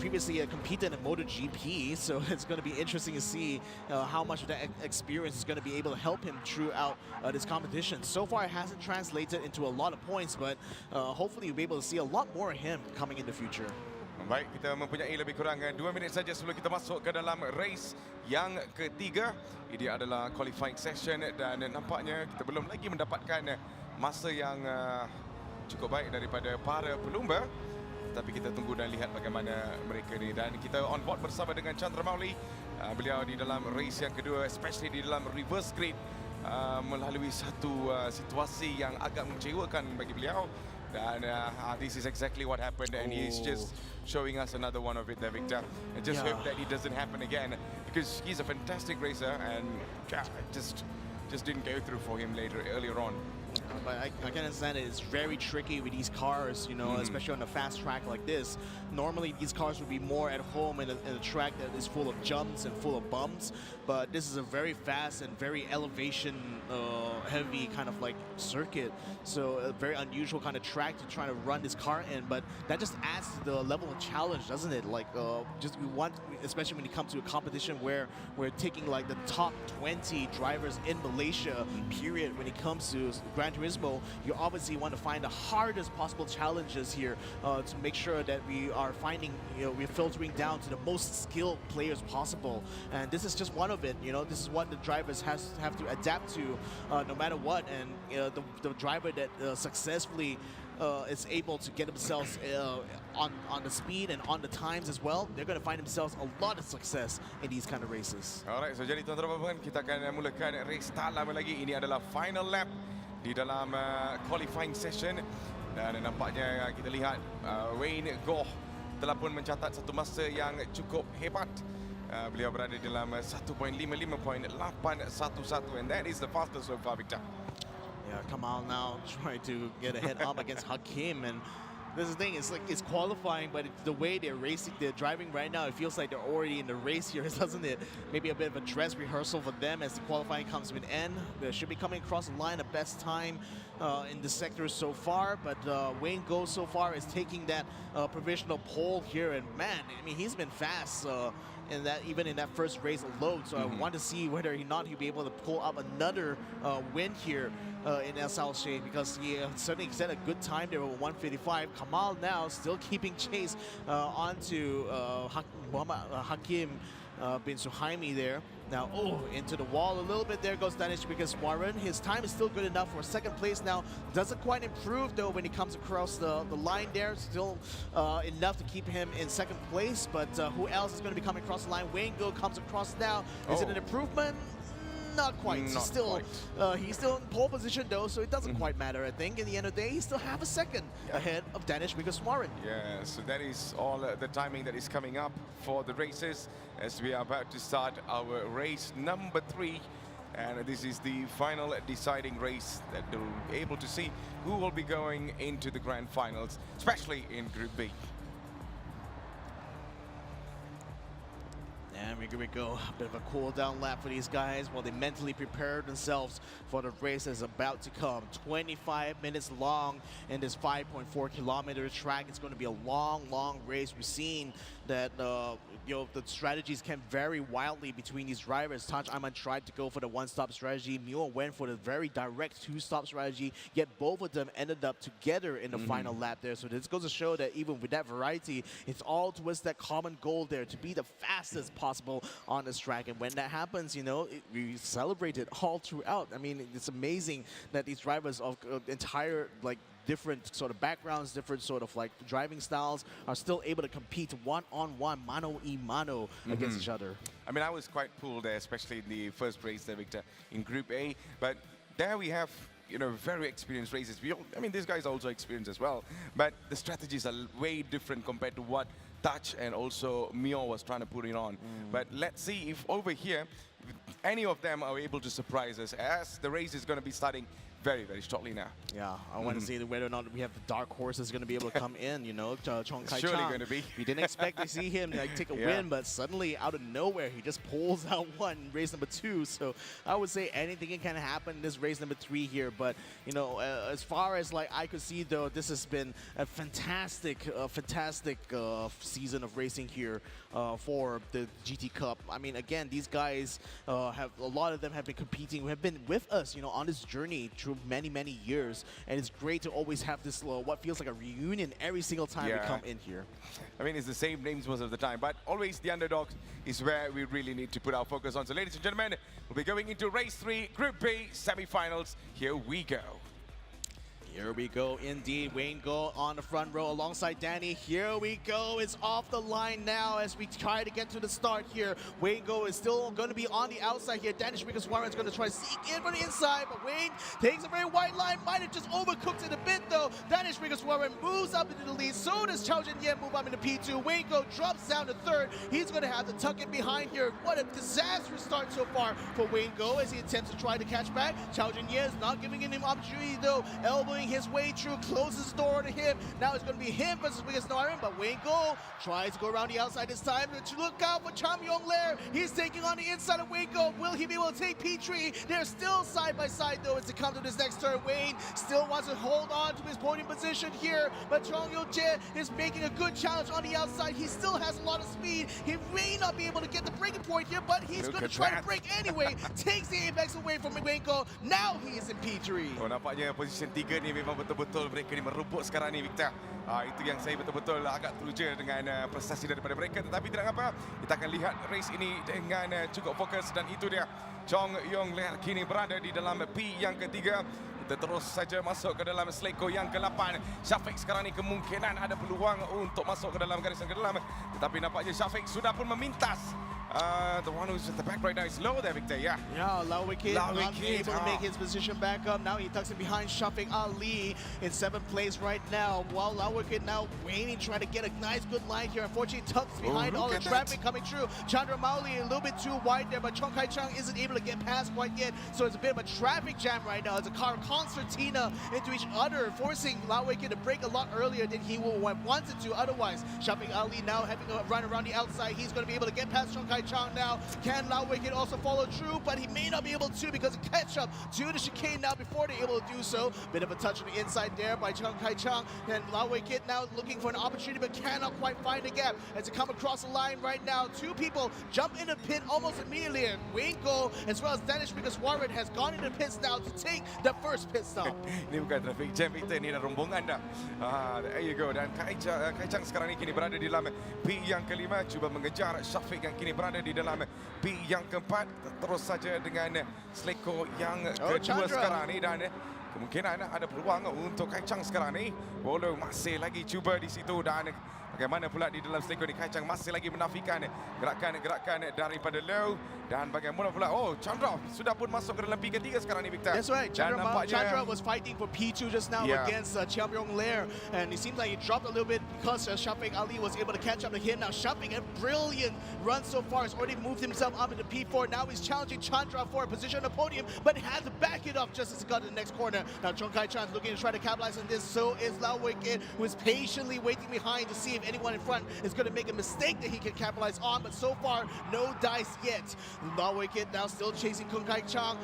Previously competed in MotoGP, so it's going to be interesting to see how much of that experience is going to be able to help him throughout this competition. So far it hasn't translated into a lot of points, but hopefully you'll be able to see a lot more of him coming in the future. Baik, kita mempunyai lebih kurang 2 minit saja sebelum kita masuk ke dalam race yang ketiga. Ini adalah qualifying session, dan nampaknya kita belum lagi mendapatkan masa yang cukup baik daripada para pelumba. Tapi kita tunggu dan lihat bagaimana mereka ni. Dan kita on board bersama dengan Chandra Mauli. Beliau di dalam race yang kedua, especially di dalam reverse grid, melalui satu situasi yang agak mengecewakan bagi beliau. And this is exactly what happened, and he's just showing us another one of it there, Victor. And just hope that it doesn't happen again, because he's a fantastic racer, and it just didn't go through for him earlier on. But I can understand it. It's very tricky with these cars, you know, especially on a fast track like this. Normally, these cars would be more at home in a track that is full of jumps and full of bumps. But this is a very fast and very elevation heavy kind of like circuit. So a very unusual kind of track to try to run this car in. But that just adds to the level of challenge, doesn't it? Like, just we want, especially when it comes to a competition where we're taking like the top 20 drivers in Malaysia, period, when it comes to Gran Turismo, you obviously want to find the hardest possible challenges here to make sure that we are finding, you know, we're filtering down to the most skilled players possible. And this is just one of it, you know, this is what the drivers have to adapt to no matter what. And the driver that successfully is able to get themselves on the speed and on the times as well, they're going to find themselves a lot of success in these kind of races. Alright, so jadi tuan-tuan kita akan mulakan race tak lama lagi. Ini adalah final lap di dalam qualifying session, dan nampaknya kita lihat Wayne Goh telah pun mencatat satu masa yang cukup hebat. Beliau berada dalam 1.55.811, and that is the fastest so far, Victor. Yeah, Kamal now trying to get a head up against Hakim, and this is the thing, it's like it's qualifying, but the way they're racing, they're driving right now, it feels like they're already in the race here, doesn't it? Maybe a bit of a dress rehearsal for them as the qualifying comes to an end. They should be coming across the line the best time in the sector so far, but Wayne Go so far is taking that provisional pole here, and man, I mean, he's been fast. Even in that first race alone, so I want to see whether or not he'll be able to pull up another win here in SLC, because he certainly set a good time there with 155. Kamal now still keeping chase onto Hakim bin Suhaimi there. Now, into the wall a little bit. There goes Danish because Warren. His time is still good enough for second place now. Doesn't quite improve though when he comes across the line there. Still enough to keep him in second place. But who else is going to be coming across the line? Wayne Go comes across now. Is it an improvement? Not quite. He's still in pole position though, so it doesn't quite matter. I think in the end of the day, he still have a second ahead of Danish because Warren. Yeah, so that is all the timing that is coming up for the races as we are about to start our race number 3. And this is the final deciding race that we'll be able to see who will be going into the grand finals, especially in Group B. And here we go, a bit of a cool down lap for these guys while they mentally prepare themselves for the race that's about to come. 25 minutes long in this 5.4 kilometer track. It's going to be a long race. We've seen that you know, the strategies can vary wildly between these drivers. Taj Ahmad tried to go for the one-stop strategy. Mule went for the very direct two-stop strategy, yet both of them ended up together in the final lap there. So this goes to show that even with that variety, it's all towards that common goal there, to be the fastest possible on this track. And when that happens, you know, we celebrate it all throughout. I mean, it's amazing that these drivers of entire, like, different sort of backgrounds, different sort of like driving styles are still able to compete one-on-one, mano-y-mano against each other. I mean, I was quite pulled there, especially in the first race there, Victor, in Group A. But there we have, you know, very experienced races. I mean, these guys are also experienced as well. But the strategies are way different compared to what Touch and also Mio was trying to put it on. But let's see if over here, any of them are able to surprise us, as the race is going to be starting very shortly now. Yeah, I want to see whether or not we have the dark horses going to be able to come in, you know, Chong Kai Surely Chang. going to be. We didn't expect to see him like take a win, but suddenly out of nowhere, he just pulls out one in race number 2. So I would say anything can kind of happen in this race number 3 here. But, you know, as far as like I could see though, this has been a fantastic season of racing here for the GT Cup. I mean, again, these guys a lot of them have been competing, have been with us, you know, on this journey through many years, and it's great to always have this what feels like a reunion every single time we come in here. I mean, it's the same names most of the time, but always the underdogs is where we really need to put our focus on. So ladies and gentlemen, we'll be going into race 3, Group B, semi-finals. Here we go. Here we go, indeed. Wayne Go on the front row alongside Danny. Here we go. It's off the line now as we try to get to the start here. Wayne Go is still going to be on the outside here. Danish because Warren is going to try to sneak in from the inside, but Wayne takes a very wide line. Might have just overcooked it a bit though. Danish because Warren moves up into the lead. So does Chao Jin-Yen move up into P2. Wayne Go drops down to third. He's going to have to tuck it behind here. What a disastrous start so far for Wayne Go as he attempts to try to catch back. Chao Jin-Yen is not giving him opportunity though, elbowing his way through, closes the door to him. Now it's going to be him versus Biggest Noirem, but Wayne Go tries to go around the outside this time. Look out for Cham Yong Lair. He's taking on the inside of Wayne Go. Will he be able to take P3? They're still side by side though as they come to this next turn. Wayne still wants to hold on to his podium position here, but Chong Yo-jae is making a good challenge on the outside. He still has a lot of speed. He may not be able to get the breaking point here, but he's going to try to break anyway. Takes the apex away from Wayne Go. Now he is in P3. Oh, nampaknya position 3 ni memang betul-betul mereka ni merumput sekarang ni, Victor. Itu yang saya betul-betul agak teruja dengan prestasi daripada mereka. Tetapi tidak apa, kita akan lihat race ini dengan cukup fokus. Dan itu dia, Chong Yong Lair kini berada di dalam P yang ketiga. Kita terus saja masuk ke dalam seleko yang ke-8. Syafiq sekarang ni kemungkinan ada peluang untuk masuk ke dalam garisan ke-8. Tetapi nampaknya Syafiq sudah pun memintas. The one who's at the back right now is low there, Victor. Yeah. Yeah, Lau Wicked not able to make his position back up. Now he tucks it behind Shafiq Ali in 7th place right now. While Lau Wicked now waiting, trying to get a nice good line here. Unfortunately, tucks behind all the traffic coming through. Chandra Mauli a little bit too wide there, but Chong Kai Chang isn't able to get past quite yet. So it's a bit of a traffic jam right now as the car concertina into each other, forcing Lau Wicked to break a lot earlier than he would have wanted to otherwise. Shafiq Ali now having a run around the outside. He's going to be able to get past Chong Kai Chang now. Can Lau Wicked also follow through, but he may not be able to because of catch up to the chicane now before they're able to do so. Bit of a touch on the inside there by Chong Kai Chang, and Lau Wicked now looking for an opportunity but cannot quite find a gap as they come across the line right now. Two people jump in the pit almost immediately, and Wayne Go as well as Danish because Warren has gone in the pits now to take the first pit stop. Ini bukan traffic jam, Victor, ini dah rombongan dah. There you go. Dan Kai Chang sekarang ini kini berada di dalam P yang kelima, cuba mengejar Syafiq yang kini berada di dalam P yang keempat. Terus saja dengan seleko yang kedua sekarang ni, dan kemungkinan ada peluang untuk Kai Chang sekarang ni. Walau masih lagi cuba di situ, dan bagaimana pula di dalam seleko ni Kai Chang masih lagi menafikan gerakan-gerakan daripada Low. Dan bagaimana pula, Chandra sudah pun masuk ke dalam P ketiga sekarang ni, Victor. That's right. Chandra was fighting for P2 just now against Cham Yong Lair, and it seems like he dropped a little bit because Shafiq Ali was able to catch up to him. Now Shafiq, a brilliant run so far, has already moved himself up into P4. Now he's challenging Chandra for a position on the podium, but he has to back it up just as he got to the next corner. Now Chong Kai Chan is looking to try to capitalize on this. So is Lau Wicked, who is patiently waiting behind to see if anyone in front is going to make a mistake that he can capitalize on. But so far, no dice yet. Lau Wicked now still chasing Kung Kai Chang.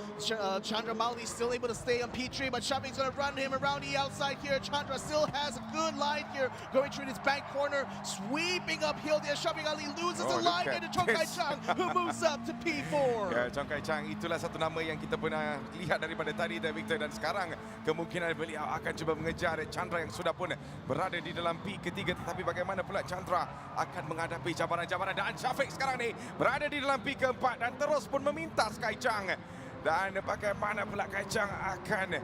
Chandra Mauli still able to stay on P3, but Shafiq's going to run him around the outside here. Chandra still has a good line here, going through this back corner, sweeping uphill there. Shafiq Ali loses the line into Chong Kai Chang, who moves up to P4. Ya, Chong Kai Chang itulah satu nama yang kita pernah lihat daripada tadi, Victor, dan sekarang kemungkinan beliau akan cuba mengejar Chandra yang sudah pun berada di dalam P ketiga. Tetapi bagaimana pula Chandra akan menghadapi cabaran-cabaran, dan Shafiq sekarang ni berada di dalam P keempat dan terus pun memintas Kai Chang. Dan bagaimana pula Kai Chang akan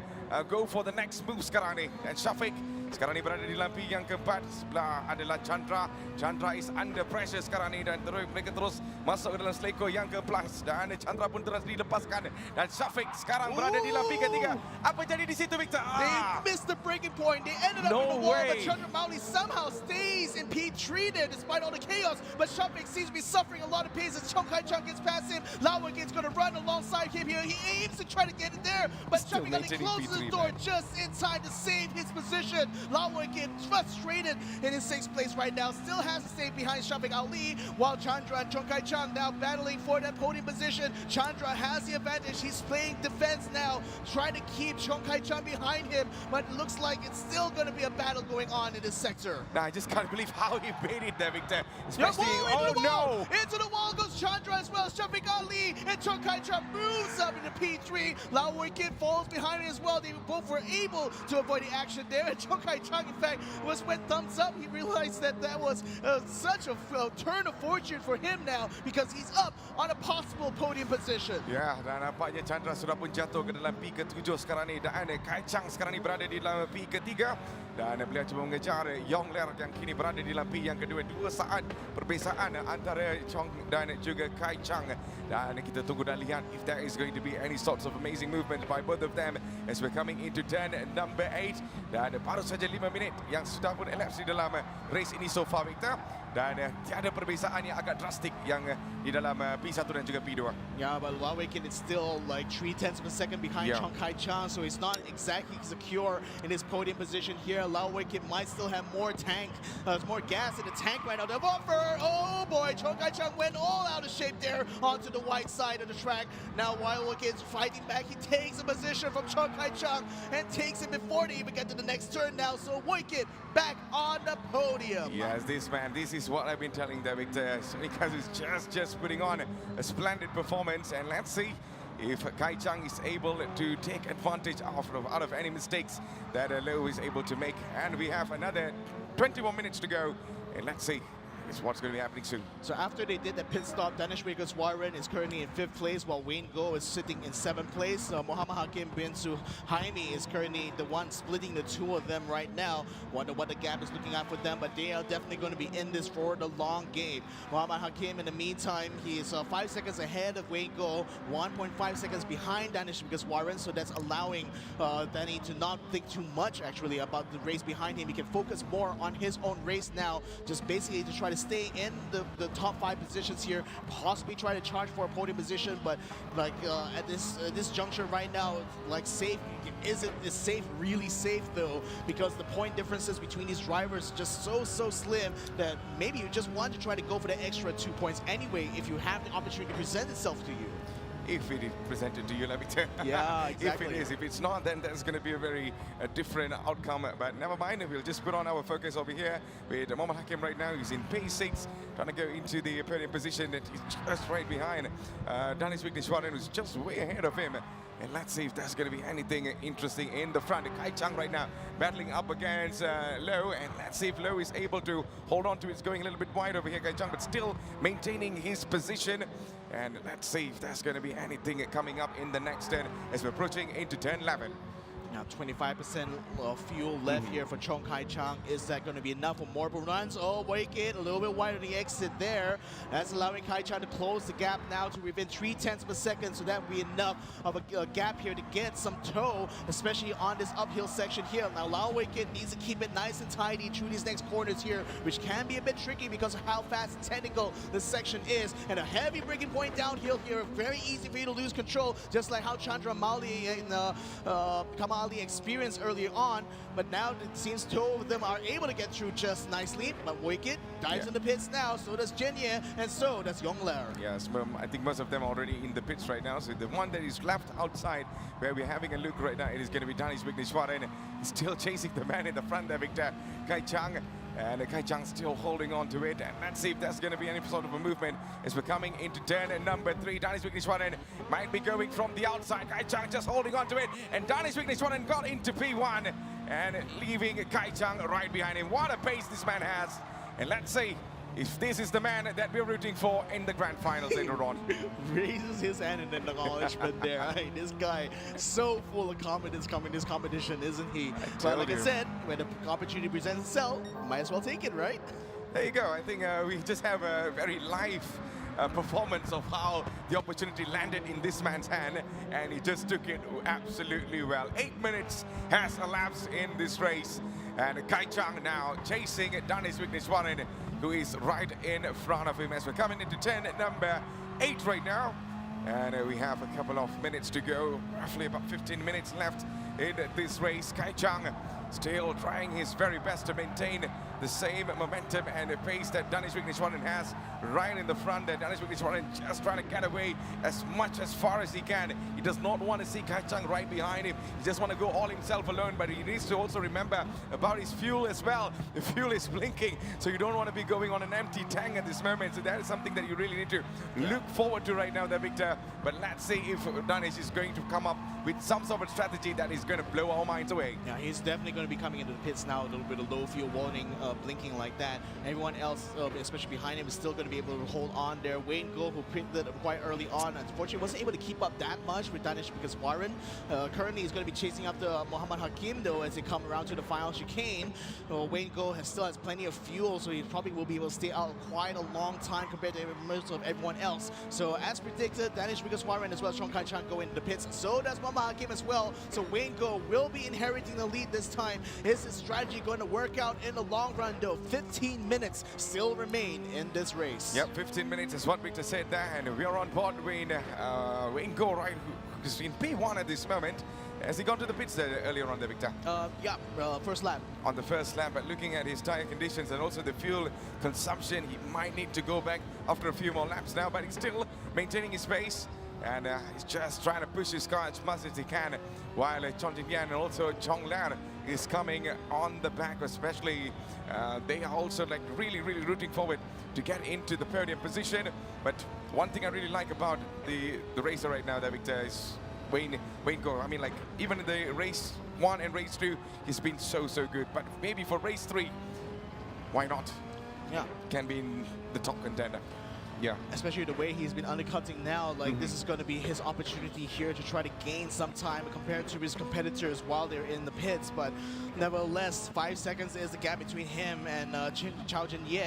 go for the next move sekarang ni. Dan Shafiq sekarang ni berada di dalam P yang keempat. Sebelah adalah Chandra. Chandra is under pressure sekarang ni, dan mereka terus masuk ke dalam seleko yang ke-11. Dan Chandra pun terus dilepaskan. Dan Shafiq sekarang berada di dalam P ketiga. Apa jadi di situ, Victor? They missed the breaking point. They ended up in the wall, but Chandra Mauli somehow stays in P3 there despite all the chaos. But Shafiq seems to be suffering a lot of pain as Chong Kai Chang gets past him. Lau Wicked's going to run alongside him here. He aims to try to get it there, but Shafiq Ali closes the door just in time to save his position. Lau Wicked, frustrated in his 6th place right now, still has to stay behind Shafiq Ali, while Chandra and Chong Kai Chang now battling for that podium position. Chandra has the advantage. He's playing defense now, trying to keep Chong Kai Chang behind him, but it looks like it's still going to be a battle going on in this sector. Nah, I just can't believe how he made it there, Victor. Especially, into the wall goes Chandra as well. goes Shafiq Ali, and Chong Kai Chang moves up into P3. Lao Wei-Kit falls behind as well. They both were able to avoid the action there. And Chong Kai Chang, in fact, was when thumbs up. He realized that that was such a turn of fortune for him now, because he's up on a possible podium position. Ya, dan nampaknya Chandra sudah pun jatuh ke dalam P ke-7 sekarang ni, dan Kai Chang sekarang ni berada di dalam P ke-3, dan beliau cuba mengejar Yong Ler yang kini berada di dalam P yang kedua. 2 saat perbezaan antara Chong dan juga Kai Chang, dan kita tunggu dan lihat if there is going to be any sorts of amazing movement by both of them as we're coming into turn number 8, dan baru saja 5 minit yang sudah pun elapsed di dalam race ini so far, Victor, dan tiada perbezaan yang agak drastik yang di dalam P1 dan juga P2. Yeah, but Lao Wei-Kit is still like 0.3 of a second behind Chong Kai Chang, so he's not exactly secure in his podium position here. Lao Wei-Kit might still have more more gas in the tank right now. The buffer, oh boy, Chong Kai Chang went all out of shape there onto the white side of the track. Now Lao Wei-Kit's fighting back. He takes a position from Chong Kai Chang and takes it before they even get to the next turn now. So Wei-Kit back on the podium. Yes, this is what I've been telling them, Victor, because he's just putting on a splendid performance, and let's see if Kai Chang is able to take advantage out of any mistakes that Lo is able to make. And we have another 21 minutes to go, and let's see what's going to be happening soon. So after they did the pit stop, Danish Wiggers Warren is currently in 5th place, while Wayne Go is sitting in 7th place. Muhammad Hakim bin Suhaimi is currently the one splitting the two of them right now. Wonder what the gap is looking at for them, but they are definitely going to be in this for the long game. Muhammad Hakim, in the meantime, he is 5 seconds ahead of Wayne Go, 1.5 seconds behind Danish Wiggers Warren, so that's allowing Danny to not think too much actually about the race behind him. He can focus more on his own race now, just basically to try to stay in the top 5 positions here, possibly try to charge for a podium position, but like at this juncture right now, like safe, is safe really safe though, because the point differences between these drivers just so slim that maybe you just want to try to go for the extra 2 points anyway if you have the opportunity to present itself to you. If it is presented to you, let me tell you. Yeah, exactly. If it is. If it's not, then there's going to be a very different outcome. But never mind, we'll just put on our focus over here with Muhammad Hakim right now. He's in P6, trying to go into the podium position, and he's just right behind Danis Vigneswaran, who's just way ahead of him. And let's see if there's going to be anything interesting in the front. Kai Chang right now battling up against Lo, and let's see if Lo is able to hold on to it. It's going a little bit wide over here, Kai Chang, but still maintaining his position. And let's see if there's going to be anything coming up in the next turn as we're approaching into turn 11. Now 25% of fuel left here for Chong Kai Chang. Is that going to be enough for more runs? Oh, Wei-Kit a little bit wide on the exit there. That's allowing Kai Chang to close the gap now to within 0.3 of a second, so that will be enough of a gap here to get some toe, especially on this uphill section here. Now Lao Wei-Kit needs to keep it nice and tidy through these next corners here, which can be a bit tricky because of how fast and technical this section is. And a heavy braking point downhill here, very easy for you to lose control, just like how Chandra Mali and Kamal Ali experienced earlier on, but now it seems two of them are able to get through just nicely. But Wei-Kit dives in the pits now, so does Jinye, and so does Yong Ler. Yes, I think most of them are already in the pits right now, so the one that is left outside where we're having a look right now, it is going to be Danis Vigneswaran. He's still chasing the man in the front there, Victor, Kai Chang. And Kai Chang still holding on to it. And let's see if there's going to be any sort of a movement as we're coming into turn number 3. Danis Vigneswaran might be going from the outside. Kai Chang just holding on to it. And Danis Vigneswaran got into P1 and leaving Kai Chang right behind him. What a pace this man has. And let's see if this is the man that we're rooting for in the grand finals later on. Raises his hand in acknowledgement there. I mean, this guy so full of confidence coming this competition, isn't he? But like I said, when the opportunity presents itself, might as well take it, right? There you go. I think we just have a very live performance of how the opportunity landed in this man's hand, and he just took it absolutely well. 8 minutes has elapsed in this race, and Kai Chang now chasing Danis Vigneswaran, who is right in front of him as we're coming into turn number 8 right now. And we have a couple of minutes to go, roughly about 15 minutes left in this race. Kai Chang still trying his very best to maintain the same momentum and pace that Danish Vigneswaran has right in the front there. Danish Vigneswaran just trying to get away as much as far as he can. He does not want to see Kai Chang right behind him. He just want to go all himself alone, but he needs to also remember about his fuel as well. The fuel is blinking, so you don't want to be going on an empty tank at this moment. So that is something that you really need to look forward to right now there, Victor. But let's see if Danish is going to come up with some sort of strategy that is going to blow our minds away. Yeah, he's definitely going to be coming into the pits now, a little bit of low fuel warning, blinking like that. Everyone else, especially behind him, is still going to be able to hold on there. Wayne Go, who printed quite early on, unfortunately wasn't able to keep up that much with Danish Vigneswaran. Currently, he's going to be chasing after Muhammad Hakim, though, as they come around to the final chicane. Wayne Go still has plenty of fuel, so he probably will be able to stay out quite a long time compared to most of everyone else. So, as predicted, Danish Vigneswaran as well as Chong Kai Chang go into the pits. So does Muhammad Hakim as well. So Wayne Go will be inheriting the lead this time. Is his strategy going to work out in the long run, though? 15 minutes still remain in this race. Yep, 15 minutes is what Victor said there, and we are on board with Wayne Go, right, who's in P1 at this moment. Has he gone to the pits there earlier on there, Victor? Yeah, first lap. On the first lap, but looking at his tire conditions and also the fuel consumption, he might need to go back after a few more laps now, but he's still maintaining his pace. And he's just trying to push his car as much as he can, while Chong Jin Yan and also Chong Lar is coming on the back, especially they are also like really rooting forward to get into the podium position. But one thing I really like about the racer right now, that Victor, is Wayne Go. I mean, like, even in the race 1 and race 2, he's been so good. But maybe for race 3, why not? Yeah. Can be in the top contender. Yeah. Especially the way he's been undercutting now, like this is going to be his opportunity here to try to gain some time compared to his competitors while they're in the pits. But nevertheless, 5 seconds is the gap between him and Chao Jin Ye.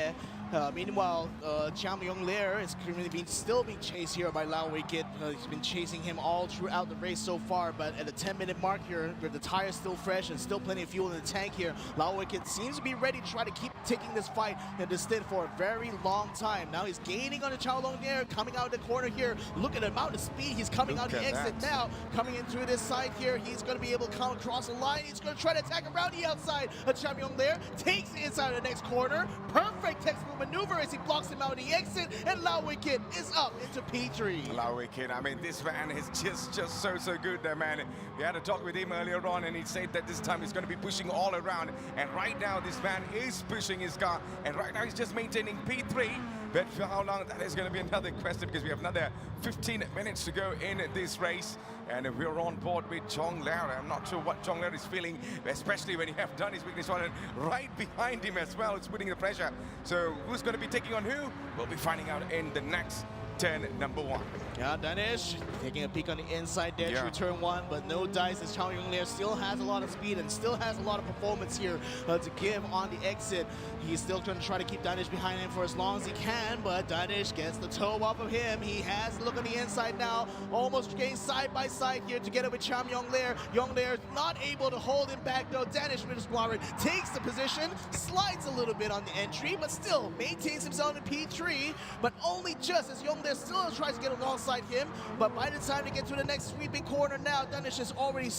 Meanwhile, Chiam Yong Ler is currently still being chased here by Lau Wei-kit. He's been chasing him all throughout the race so far, but at the 10-minute mark here, where the tire's still fresh and still plenty of fuel in the tank here, Lau Wei-kit seems to be ready to try to keep taking this fight and this stint for a very long time. Now he's gaining on the Chao Long Ler, coming out of the corner here. Look at the amount of speed he's coming out the exit now. Coming into this side here, he's going to be able to come across the line. He's going to try to attack around the outside. Chiam Yong Ler takes the inside of the next corner. Perfect textbook maneuver as he blocks him out of the exit, and Lau Wei-kit is up into P3. Lau Wei-kit, I mean, this man is just so good there, man. We had a talk with him earlier on, and he said that this time he's going to be pushing all around. And right now, this man is pushing his car, and right now he's just maintaining P3. But for how long, that is going to be another question, because we have another 15 minutes to go in this race. And we're on board with Chong Lar. I'm not sure what Chong Lar is feeling, especially when you have Danish Vigneswaran right behind him as well. It's putting the pressure. So who's going to be taking on who? We'll be finding out in the next turn number 1. Yeah, Danish taking a peek on the inside there through turn 1, but no dice, as Chao Yong Ler still has a lot of speed and still has a lot of performance here to give on the exit. He's still going to try to keep Danish behind him for as long as he can, but Danish gets the toe off of him. He has a look on the inside now, almost getting side by side here together with Chiam Yong Ler. Yong Ler not able to hold him back though. Danish Vigneswaran takes the position, slides a little bit on the entry, but still maintains himself in P3, but only just as Yong Ler still tries to get alongside him. But by the time they get to the next sweeping corner now, Danish has already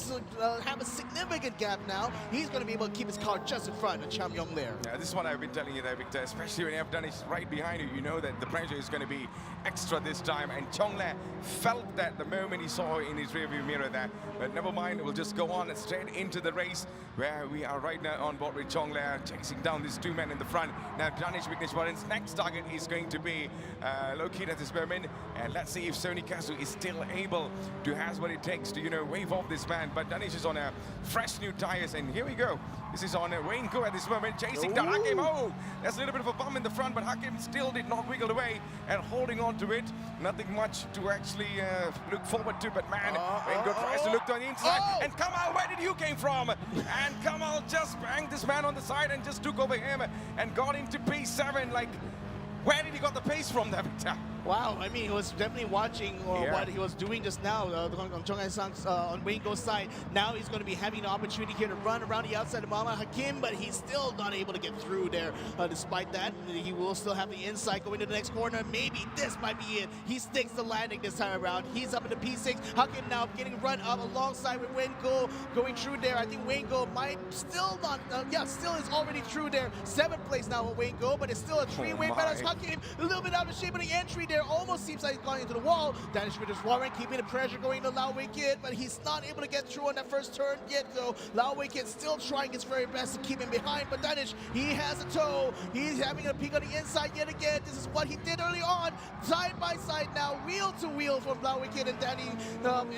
have a significant gap now. He's going to be able to keep his car just in front of Chiam Yong Ler. Yeah, this is what I've been telling you there, Victor, especially when you have Danish right behind you, you know that the pressure is going to be extra this time. And Chong Ler felt that the moment he saw in his rearview mirror there. But never mind, we'll just go on straight into the race, where we are right now on board with Chong Ler, chasing down these 2 men in the front. Now, Danish Vigneswaran's next target is going to be located at this moment. And let's see if Sony Gazoo is still able to has what it takes to, you know, wave off this man. But Danish is on a fresh new tires, and here we go. This is on Wayne Go at this moment, chasing down Hakim. Oh, there's a little bit of a bump in the front, but Hakim still did not wiggle away and holding on to it. Nothing much to actually look forward to, but man, Wayne Go tries to look on the inside. And Kamal, where did you came from? And Kamal just banged this man on the side and just took over him and got into P7. Like, where did he got the pace from there, Victor? Wow, I mean, he was definitely watching what he was doing just now on Chong Ai-sang's on Wayne Go's side. Now he's going to be having the opportunity here to run around the outside of Muhammad Hakim, but he's still not able to get through there. Despite that, he will still have the inside going to the next corner. Maybe this might be it. He sticks the landing this time around. He's up in the P6. Hakim now getting run up alongside with Wayne Go going through there. I think Wayne Go might still not, still is already through there. 7th place now with Wayne Go, but it's still a three-way battle. Hakim a little bit out of shape on the entry there. Almost seems like he's going into the wall. Danish with his Warren keeping the pressure going to Lao Wei Kid, but he's not able to get through on that first turn yet though. Lao Wei Kid still trying his very best to keep him behind, but Danish, he has a toe. He's having a peek on the inside yet again. This is what he did early on. Side by side now, wheel to wheel from Lao Wei Kid and Danny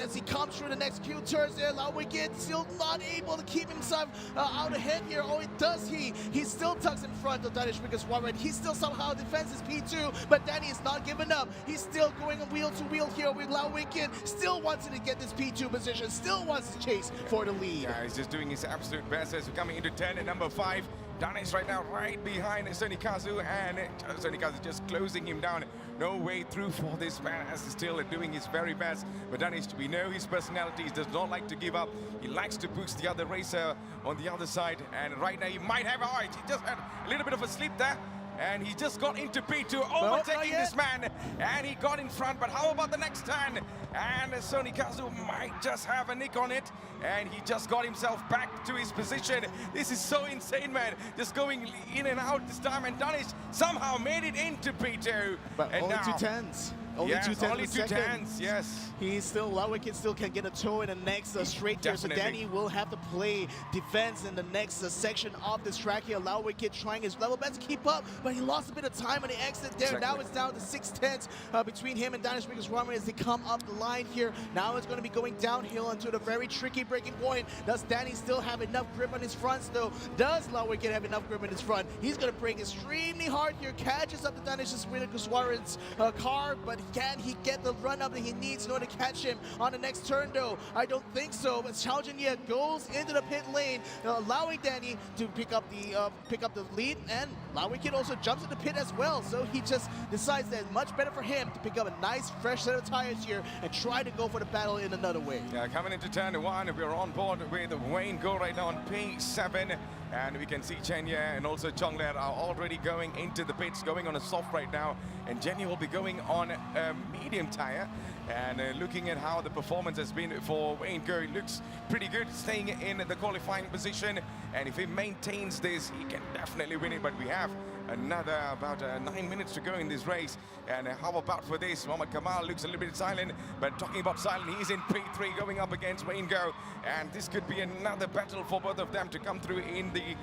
as he comes through the next few turns there. Lao Wei Kid still not able to keep himself out ahead here. Oh, it does he. He still tucks in front of Danish with his Warren. He still somehow defends his P2, but Danny is not giving up. He's still going wheel to wheel here with Lao Wei Kid. Still wants to get this P2 position. Still wants to chase for the lead. Yeah, he's just doing his absolute best as we're coming into turn at number 5. Danish right now right behind Sunny Gazoo, and Sunny Gazoo just closing him down. No way through for this man as he's still doing his very best. But Danish, we know his personality. He does not like to give up. He likes to push the other racer on the other side. And right now he might have a height. He just had a little bit of a slip there. And he just got into P2, overtaking this man, and he got in front. But how about the next turn? And Sunny Gazoo might just have a nick on it, and he just got himself back to his position. This is so insane, man. Just going in and out this time, and Danish somehow made it into P2. But and only now, 2/10s. Only yes, 2/10 only 2/10s, seconds. yes. He's still, Lao Wei Kid still can get a toe in the next straight here. So Danny will have to play defense in the next section of this track here. Lao Wei Kid trying his level best to keep up, but he lost a bit of time on the exit there. Exactly. Now it's down to 6/10 between him and Danish Wiggins Raman as they come up the line here. Now it's going to be going downhill into the very tricky breaking point. Does Danny still have enough grip on his fronts though? Does Lao Wei Kid have enough grip on his front? He's going to break extremely hard here. Catches up to Danish Wiggins Raman's car, but can he get the run up that he needs in order to catch him on the next turn though? I don't think so. But Xiao Jianye goes into the pit lane, allowing Danny to pick up the lead, and Lao Wei Kid also jumps in the pit as well. So he just decides that it's much better for him to pick up a nice fresh set of tires here and try to go for the battle in another way. Yeah, coming into turn 1, we're on board with Wayne Go right now on P7. And we can see Chenya and also Chongler are already going into the pits, going on a soft right now. And Jenny will be going on a medium tire. And looking at how the performance has been for Wayne Go, it looks pretty good, staying in the qualifying position. And if he maintains this, he can definitely win it. But we have another about 9 minutes to go in this race. And how about for this? Mohamed Kamal looks a little bit silent, but talking about silent, he's in P3 going up against Wayne Go. And this could be another battle for both of them to come through in the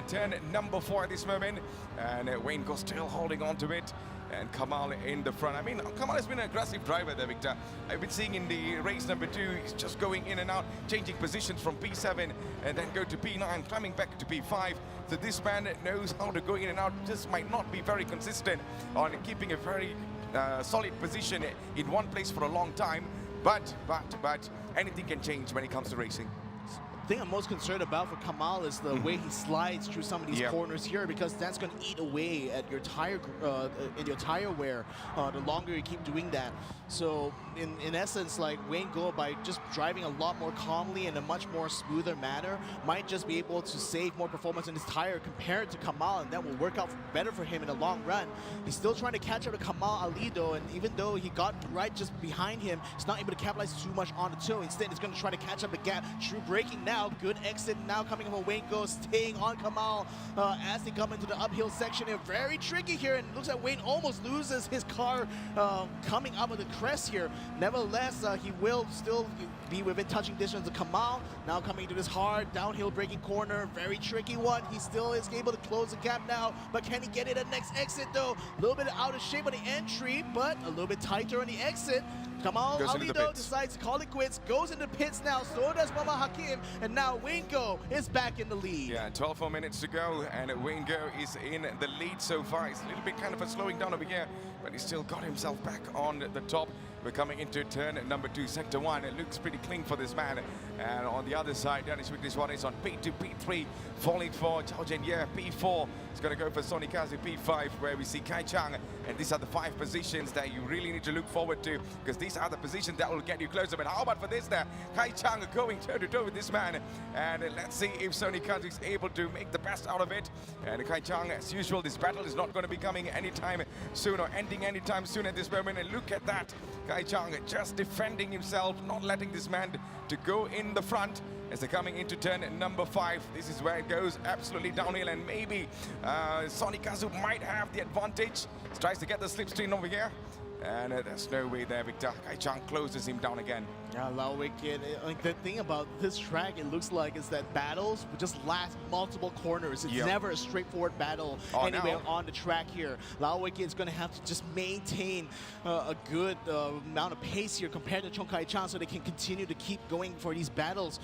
turn number 4 at this moment. And Wayne Go still holding on to it. And Kamal in the front. I mean, Kamal has been an aggressive driver there, Victor. I've been seeing in the race number 2, he's just going in and out, changing positions from P7 and then go to P9, climbing back to P5. So this man knows how to go in and out. Just might not be very consistent on keeping a very solid position in one place for a long time. But anything can change when it comes to racing. The thing I'm most concerned about for Kamal is the way he slides through some of these corners here, because that's going to eat away at your tire in your tire wear the longer you keep doing that. So in essence, like Wayne Go, by just driving a lot more calmly in a much more smoother manner, might just be able to save more performance in his tire compared to Kamal, and that will work out better for him in the long run. He's still trying to catch up to Kamal Ali though, and even though he got right just behind him, he's not able to capitalize too much on the toe. Instead, he's going to try to catch up the gap. True braking now. Good exit now coming from Wayne Go, staying on Kamal as they come into the uphill section. They're very tricky here, and it looks like Wayne almost loses his car coming up with the crest here. Nevertheless, he will still be within touching distance of Kamal. Now coming into this hard downhill braking corner, very tricky one. He still is able to close the gap now, but can he get it at next exit though? A little bit out of shape on the entry, but a little bit tighter on the exit. Kamal Ali though decides to call it quits, goes into pits now, so does Mama Hakim, and now Wayne Go is back in the lead. Yeah, 12 more minutes to go, and Wayne Go is in the lead so far. It's a little bit kind of a slowing down over here, but he still got himself back on the top. We're coming into turn number 2, sector 1. It looks pretty clean for this man. And on the other side, Danish Wickliswan is on P2, P3, falling for Chao Jianye. P4 is going to go for Sonny Kazu. P5, where we see Kai Chang. And these are the 5 positions that you really need to look forward to, because these are the positions that will get you closer. But how about for this there? Kai Chang going toe-to-toe with this man. And let's see if Sonny Kazu is able to make the best out of it. And Kai Chang, as usual, this battle is not going to be coming anytime soon or ending anytime soon at this moment. And look at that. Kai Chang just defending himself, not letting this man to go in the front as they're coming into turn number 5. This is where it goes absolutely downhill, and maybe Sonny Kazu might have the advantage. He tries to get the slipstream over here, and there's no way there, Victor. Kai Chang closes him down again. Yeah, Lao Wicked. Like the thing about this track, it looks like, is that battles would just last multiple corners. It's never a straightforward battle anywhere on the track here. Lao Wicked is going to have to just maintain a good amount of pace here compared to Chong Kai Chang, so they can continue to keep going for these battles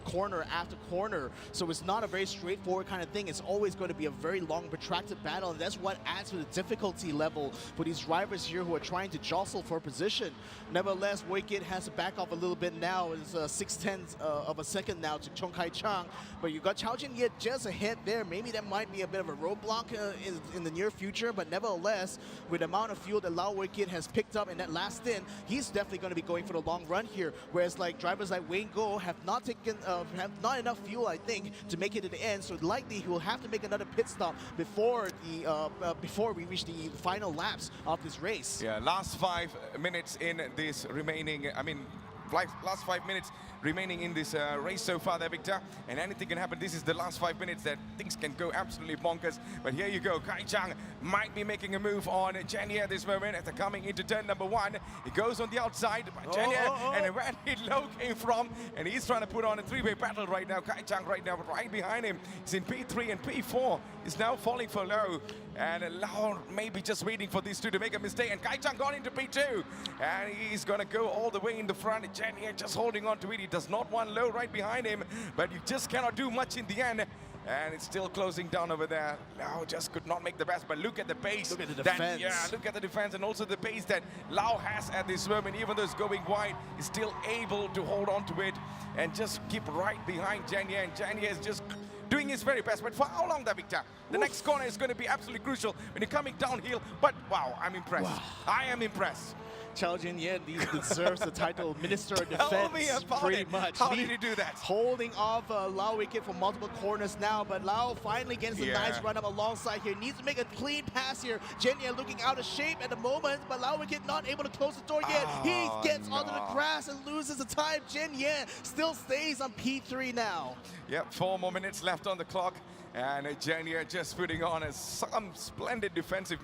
corner after corner. So it's not a very straightforward kind of thing. It's always going to be a very long, protracted battle, and that's what adds to the difficulty level for these drivers here who are trying to jostle for position. Nevertheless, Wicked has to back off a little bit now. It's 6/10 of a second now to Chong Kai Chang, but you got Chao Jianye just ahead there. Maybe that might be a bit of a roadblock in the near future, but nevertheless, with the amount of fuel that Lao Wicked has picked up in that last stint, he's definitely going to be going for the long run here. Whereas like drivers like Wayne Go have not enough fuel, I think, to make it to the end. So likely he will have to make another pit stop before we reach the final laps of this race. Yeah, last 5 minutes in this remaining, last 5 minutes remaining in this race so far there, Victor. And anything can happen. This is the last 5 minutes that things can go absolutely bonkers. But here you go. Kai Chang might be making a move on Jianye at this moment as they're coming into turn number 1. He goes on the outside by Jianye, and where did Low came from? And he's trying to put on a 3-way battle right now. Kai Chang right now, right behind him. He's in P3 and P4. He's now falling for Low. And Lau maybe just waiting for these two to make a mistake. And Kai Chang gone into P2. And he's going to go all the way in the front. Jianye just holding on to it. He does not want Low right behind him. But you just cannot do much in the end. And it's still closing down over there. Lau just could not make the best. But look at the pace. Look at the defense. Look at the defense. And also the pace that Lau has at this moment. Even though it's going wide, he's still able to hold on to it. And just keep right behind Jianye. And Jianye is just doing his very best. But for how long there, Victor? The next corner is going to be absolutely crucial when you're coming downhill. But wow, I'm impressed. Wow. I am impressed. Chao Jianye deserves the title Minister of Defense. Tell me about pretty it. much. How did he do that? Holding off Lau Wicked for multiple corners now, but Lau finally gets a nice run up alongside here. Needs to make a clean pass here. Jianye looking out of shape at the moment, but Lau Wicked not able to close the door yet. He gets onto the grass and loses the time. Jianye still stays on P3 now. Yep, 4 more minutes left on the clock. And Jianye just putting on some splendid defensive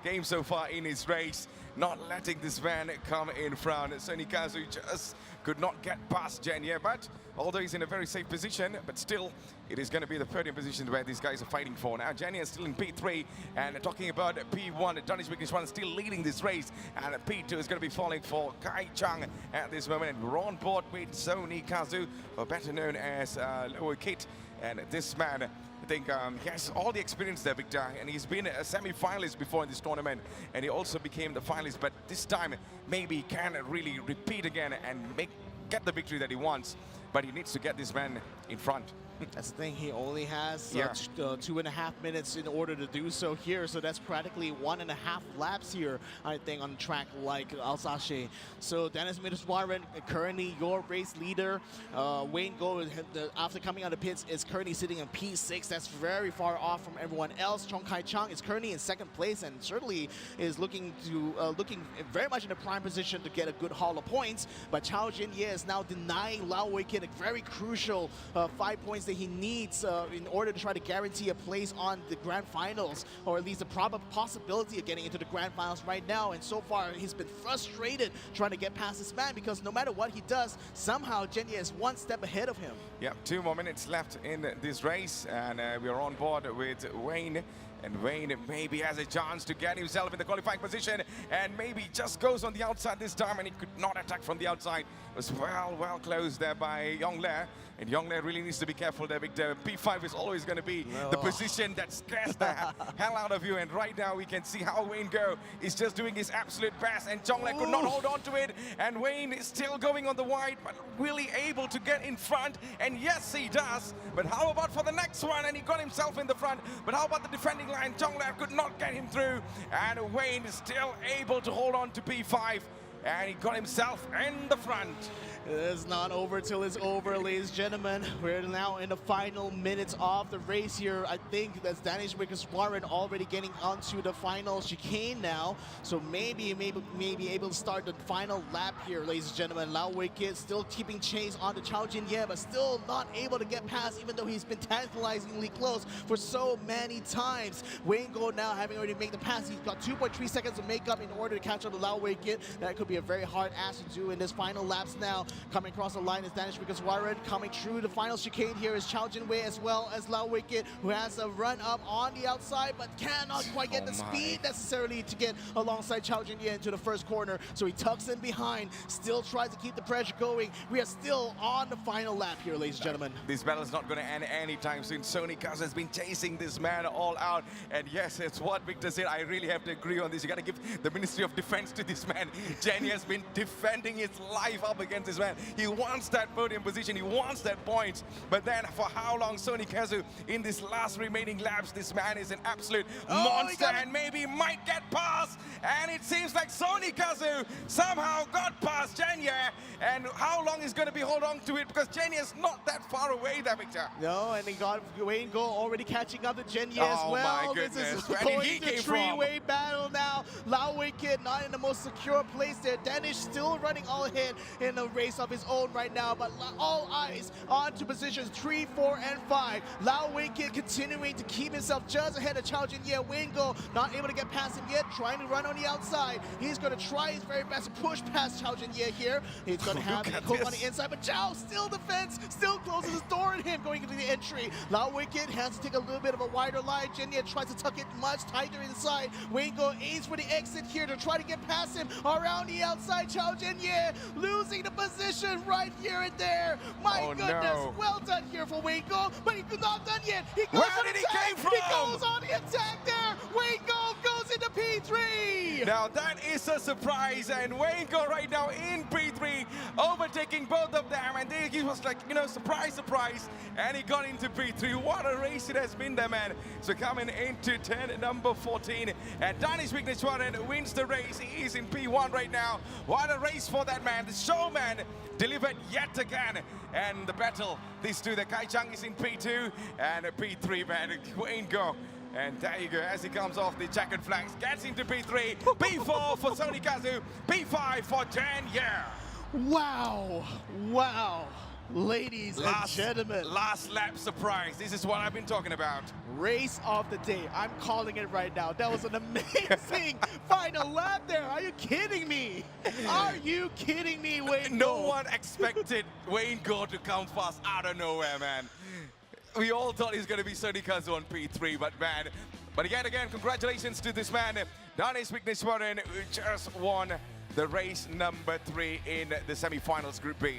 game so far in his race, not letting this man come in front. Sonny Kazu just could not get past Jianye, but although he's in a very safe position, but still it is going to be the podium position where these guys are fighting for. Now Jianye is still in P3, and talking about P1, Danish Wickliswan still leading this race, and P2 is going to be falling for Kai Chang at this moment. And we're on board with Sonny Kazu, or better known as Lower Kit, and this man, I think he has all the experience there, Victor, and he's been a semi-finalist before in this tournament, and he also became the finalist, but this time maybe he can really repeat again and get the victory that he wants, but he needs to get this man in front. That's the thing, he only has 2.5 minutes in order to do so here, so that's practically 1.5 laps here, I think, on a track like Alsace. So Danish Wickliswan, currently your race leader. Wayne Go, after coming out of pits, is currently sitting in P6. That's very far off from everyone else. Chong Kai Chang is currently in 2nd place and certainly is looking very much in a prime position to get a good haul of points. But Chao Jianye is now denying Lau Wicked a very crucial 5 points that he needs in order to try to guarantee a place on the grand finals, or at least a possibility of getting into the grand finals right now. And so far he's been frustrated trying to get past this man, because no matter what he does, somehow Jianye is 1 step ahead of him. Yeah, 2 more minutes left in this race, and we are on board with Wayne. And Wayne maybe has a chance to get himself in the qualifying position, and maybe just goes on the outside this time, and he could not attack from the outside. It was well closed there by Yongle. And Yongle really needs to be careful there, Victor. P5 is always going to be the position that scares the hell out of you. And right now we can see how Wayne Go is just doing his absolute best. And Yongle could not hold on to it. And Wayne is still going on the wide, but really able to get in front. And yes, he does. But how about for the next one? And he got himself in the front. But how about the defending line? Yongle could not get him through. And Wayne is still able to hold on to P5. And he got himself in the front. It's not over till it's over, ladies and gentlemen. We're now in the final minutes of the race here. I think that's Danish Warren already getting onto the final chicane now. So maybe able to start the final lap here, ladies and gentlemen. Lau Wei-Kit still keeping chase on the Chao Jin-Ye, but still not able to get past, even though he's been tantalizingly close for so many times. Wayne Go now having already made the pass. He's got 2.3 seconds to make up in order to catch up to Lau Wei-Kit. That could be a very hard ask to do in this final laps now. Coming across the line is Danish Warren. Coming through the final chicane here is Chao Jin-Wei as well as Lau Wei-Kit, who has a run up on the outside but cannot quite get the speed necessarily to get alongside Chao Jin-Ye into the first corner. So he tucks in behind, still tries to keep the pressure going. We are still on the final lap here, ladies and gentlemen. This battle is not going to end anytime soon. Sony Gazoo has been chasing this man all out. And yes, it's what Victor said. I really have to agree on this. You got to give the Ministry of Defense to this man. Jenny has been defending his life up against this man. He wants that podium position. He wants that point. But then for how long Sony Gazoo in this last remaining laps, this man is an absolute monster and maybe might get past. And it seems like Sony Gazoo somehow got past Jenya. And how long is going to be hold on to it, because Jenya is not that far away there, Victor. No, and he got Wayne Go already catching up to Jenya as well. My goodness. This is Where going did he to came from? three-way battle now. Lau Wei-Kit not in the most secure place there. Danish still running all ahead in a race of his own right now, but all eyes onto positions 3, 4, and 5. Lau Wei-Kit continuing to keep himself just ahead of Chao Jin-Ye. Wayne Go not able to get past him yet, trying to run on the outside. He's going to try his very best to push past Chao Jin-Ye here. He's going to have a cook on the inside, but Chao still defends, still closes his door on him going into the entry. Lau Wei-Kit has to take a little bit of a wider line. Jin-Ye tries to tuck it much tighter inside. Wayne Go aims for the exit here to try to get past him around the outside. Chao Jin-Ye losing the position right here and there. My goodness, no. Well done here for Wayne Go, but he's not done yet. He goes Where on did he attack. came from? He goes on the attack there. Wayne Go goes into P3. Now that is a surprise, and Wayne Go right now in P3, overtaking both of them, and he was like, you know, surprise, surprise, and he got into P3. What a race it has been there, man. So coming into number 14, and Danish Warren wins the race. He is in P1 right now. What a race for that man. The showman delivered yet again. And the battle, these two, the Kai Chang is in P2, and P3, man, Wayne Go. And there you go, as he comes off the checkered flanks, gets into P3, P4 for Sony Gazoo, P5 for Jan Yeah. Wow, wow. Ladies and gentlemen. Last lap surprise. This is what I've been talking about. Race of the day. I'm calling it right now. That was an amazing final lap there. Are you kidding me? Are you kidding me, Wayne No Go? one expected Wayne Go to come fast out of nowhere, man. We all thought he's going to be Sony Gazoo on P3, but yet again, congratulations to this man, Danish Warren, who just won the race number 3 in the semi-finals Group B.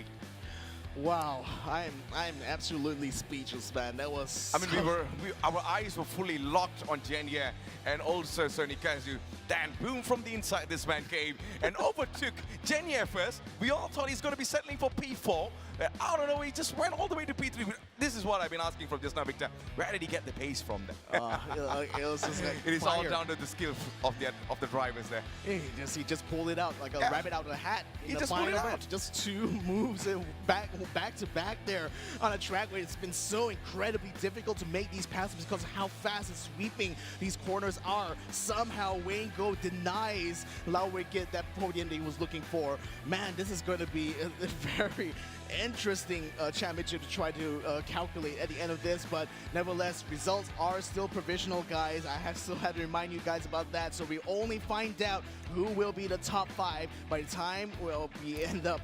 Wow, I'm absolutely speechless, man. That was. I mean, our eyes were fully locked on Jenya and also Sony Gazoo. Then, boom, from the inside, this man came and overtook Jenya first. We all thought he's going to be settling for P4. I don't know, he just went all the way to P3. This is what I've been asking from just now, Victor. Where did he get the pace from then? It was just like It is all fire. down to the skill of the drivers there. He just pulled it out like a rabbit out of a hat. He just pulled it out. Just 2 moves and back to back there on a track where it's been so incredibly difficult to make these passes because of how fast and sweeping these corners are. Somehow Wayne Go denies Lau Wei-Kit that podium that he was looking for. Man, this is going to be a very interesting championship to try to calculate at the end of this, but nevertheless, results are still provisional, guys. I have still had to remind you guys about that, so we only find out who will be the top 5 by the time we end up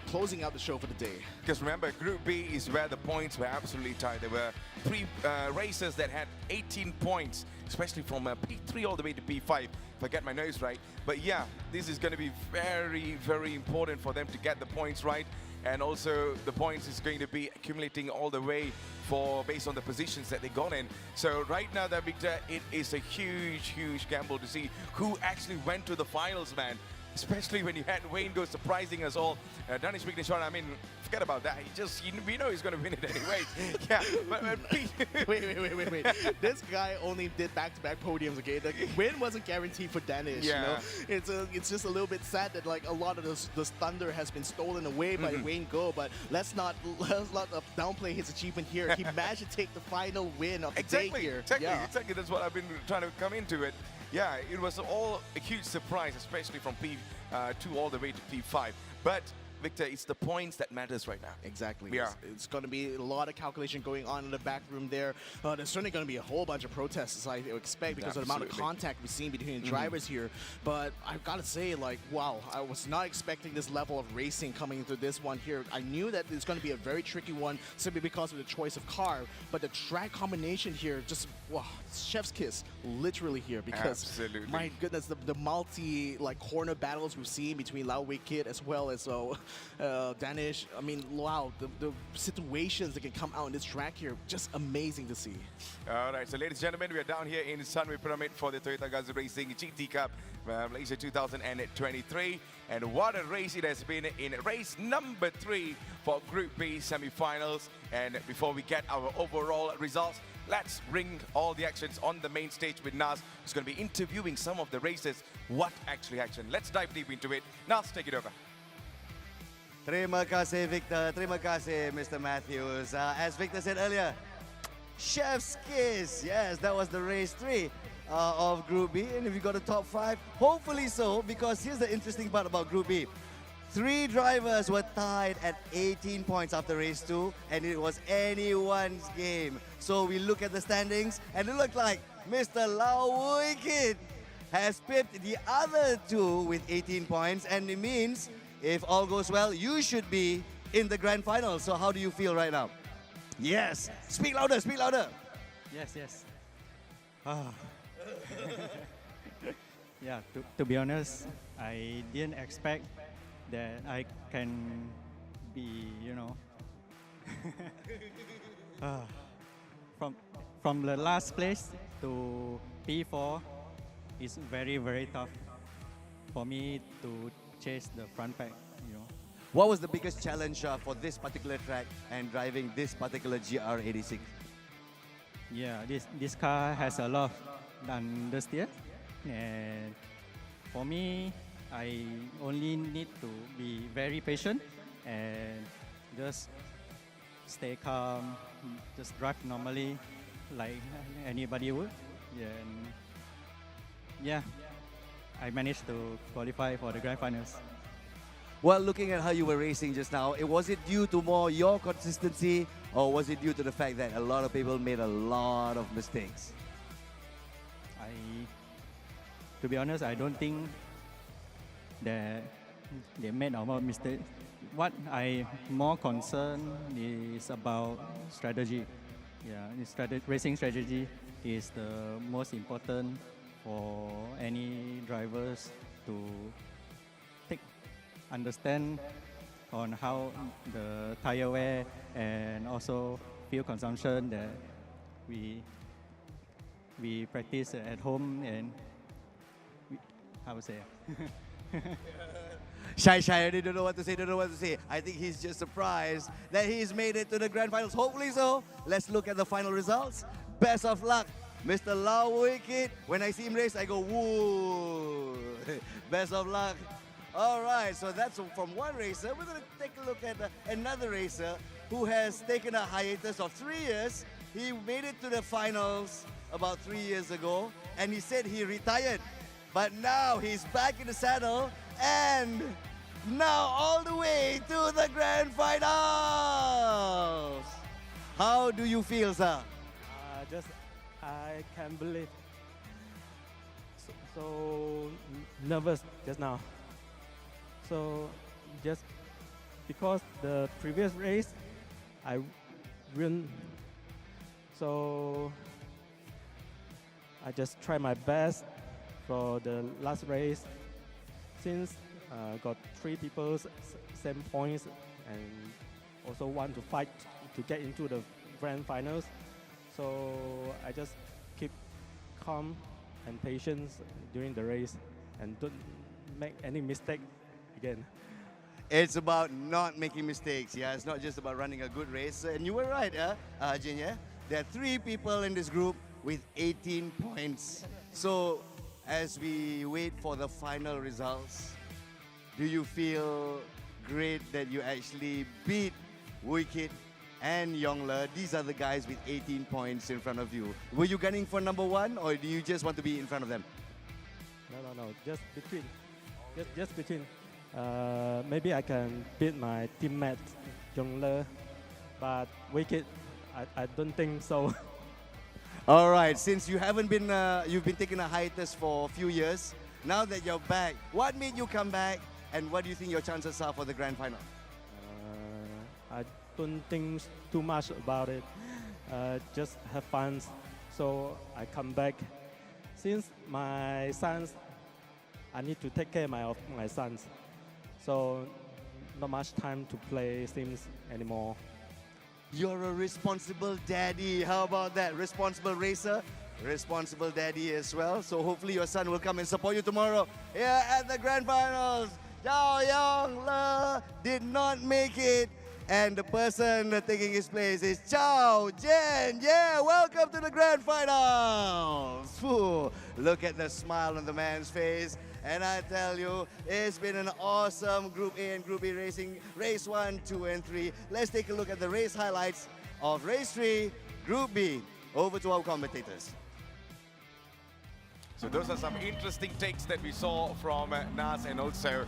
closing out the show for the day. Because remember, Group B is where the points were absolutely tight. There were three racers that had 18 points, especially from P3 all the way to P5, if I get my nose right. But yeah, this is going to be very, very important for them to get the points right. And also the points is going to be accumulating all the way based on the positions that they got in. So right now, that Victor, it is a huge, huge gamble to see who actually went to the finals, man. Especially when you had Wayne go surprising us all. Danish Vignesh, I mean, forget about that. We know he's going to win it anyway. Yeah, but wait. This guy only did back-to-back podiums, okay? The win wasn't guaranteed for Danish, you know? It's just a little bit sad that like a lot of this thunder has been stolen away by Wayne Go, but let's not downplay his achievement here. He managed to take the final win of the day here. Exactly. That's what I've been trying to come into it. Yeah, it was all a huge surprise, especially from P2 all the way to P5. But Victor, it's the points that matters right now. Exactly. Yeah. It's going to be a lot of calculation going on in the back room there. There's certainly going to be a whole bunch of protests, as I expect, because of the amount of contact we've seen between the drivers here. But I've got to say, like, wow, I was not expecting this level of racing coming into this one here. I knew that it's going to be a very tricky one simply because of the choice of car. But the track combination here, just, wow, chef's kiss, literally here. Because, my goodness, the multi, like, corner battles we've seen between Lao Wei Kit as well as Danish. I mean, wow, the situations that can come out in this track here, just amazing to see. All right, so ladies and gentlemen, we are down here in Sunway Pyramid for the Toyota Gazoo Racing GT Cup Malaysia 2023. And what a race it has been in race number 3 for Group B semi-finals. And before we get our overall results, let's bring all the actions on the main stage with Nas, who's going to be interviewing some of the racers. What actually action? Let's dive deep into it. Nas, take it over. Terima kasih, Victor. Terima kasih, Mr. Matthews. As Victor said earlier, chef's kiss. Yes, that was the race 3 of Group B. And if you got a top 5, hopefully so, because here's the interesting part about Group B. 3 drivers were tied at 18 points after race 2, and it was anyone's game. So we look at the standings, and it looked like Mr. Lao Wei Kit has pipped the other 2 with 18 points, and it means if all goes well, you should be in the grand final. So how do you feel right now? Yes. Speak louder, speak louder. Yes. Yeah, to be honest, I didn't expect that I can be, you know, from the last place to P4 is very, very tough for me to chase the front pack, you know. What was the biggest challenge for this particular track and driving this particular GR86? Yeah, this car has a lot of understeer, and for me, I only need to be very patient and just stay calm, just drive normally like anybody would. And yeah, I managed to qualify for the grand finals. Well, looking at how you were racing just now, was it due to more your consistency, or was it due to the fact that a lot of people made a lot of mistakes? To be honest, I don't think that they made a lot of mistakes. What I'm more concerned is about strategy. Yeah, racing strategy is the most important for any drivers to understand on how the tire wear and also fuel consumption that we practice at home, and how to say Shy, I don't know what to say. I think he's just surprised that he's made it to the grand finals. Hopefully so. Let's look at the final results. Best of luck, Mr. Lao Wei Kit. When I see him race, I go, woo. Best of luck. All right, so that's from one racer. We're going to take a look at another racer who has taken a hiatus of 3 years. He made it to the finals about 3 years ago, and he said he retired. But now he's back in the saddle, and now all the way to the grand finals. How do you feel, sir? I can't believe. So nervous just now. So just because the previous race, I win So I just try my best for the last race. Since got 3 people same points and also want to fight to get into the grand finals. So I just keep calm and patience during the race and don't make any mistake again. It's about not making mistakes. Yeah, it's not just about running a good race. And you were right, Jin, yeah? There are 3 people in this group with 18 points. So as we wait for the final results, do you feel great that you actually beat Wicked and Yongler? These are the guys with 18 points in front of you. Were you gunning for number 1 or do you just want to be in front of them? No, just between. Just between. Maybe I can beat my teammate Yongler, but Wicked, I don't think so. All right, since you haven't been, you've been taking a hiatus for a few years, now that you're back, what made you come back and what do you think your chances are for the grand final? I don't think too much about it. Just have fun. So I come back. Since my sons, I need to take care of my sons. So not much time to play Sims anymore. You're a responsible daddy. How about that? Responsible racer, responsible daddy as well. So hopefully your son will come and support you tomorrow here at the grand finals. Zhao Yongler did not make it. And the person taking his place is Chao Jen. Yeah, welcome to the grand finals. Phew, look at the smile on the man's face. And I tell you, it's been an awesome Group A and Group B racing, race 1, 2, and 3. Let's take a look at the race highlights of race 3, Group B. Over to our commentators. So those are some interesting takes that we saw from Nas and also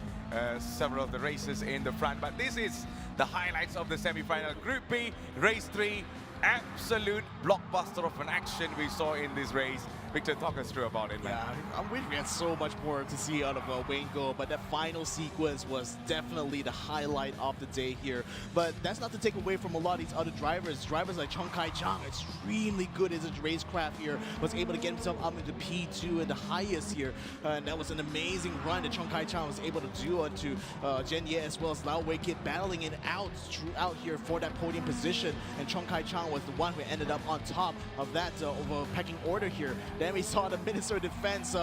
several of the races in the front. But this is the highlights of the semi-final. Group B, race 3, absolute blockbuster of an action we saw in this race. Victor, talk us through about it, man. Yeah, I'm waiting for so much more to see out of Wayne Go, but that final sequence was definitely the highlight of the day here. But that's not to take away from a lot of these other drivers. Drivers like Chung Kai Chang, extremely good as a racecraft here, was able to get himself up into P2 and the highest here. And that was an amazing run that Chung Kai Chang was able to do onto Jen Ye as well as Lao Wei Kit, battling it out throughout here for that podium position. And Chung Kai Chang was the one who ended up on top of that pecking order here. Then we saw the Minister of Defense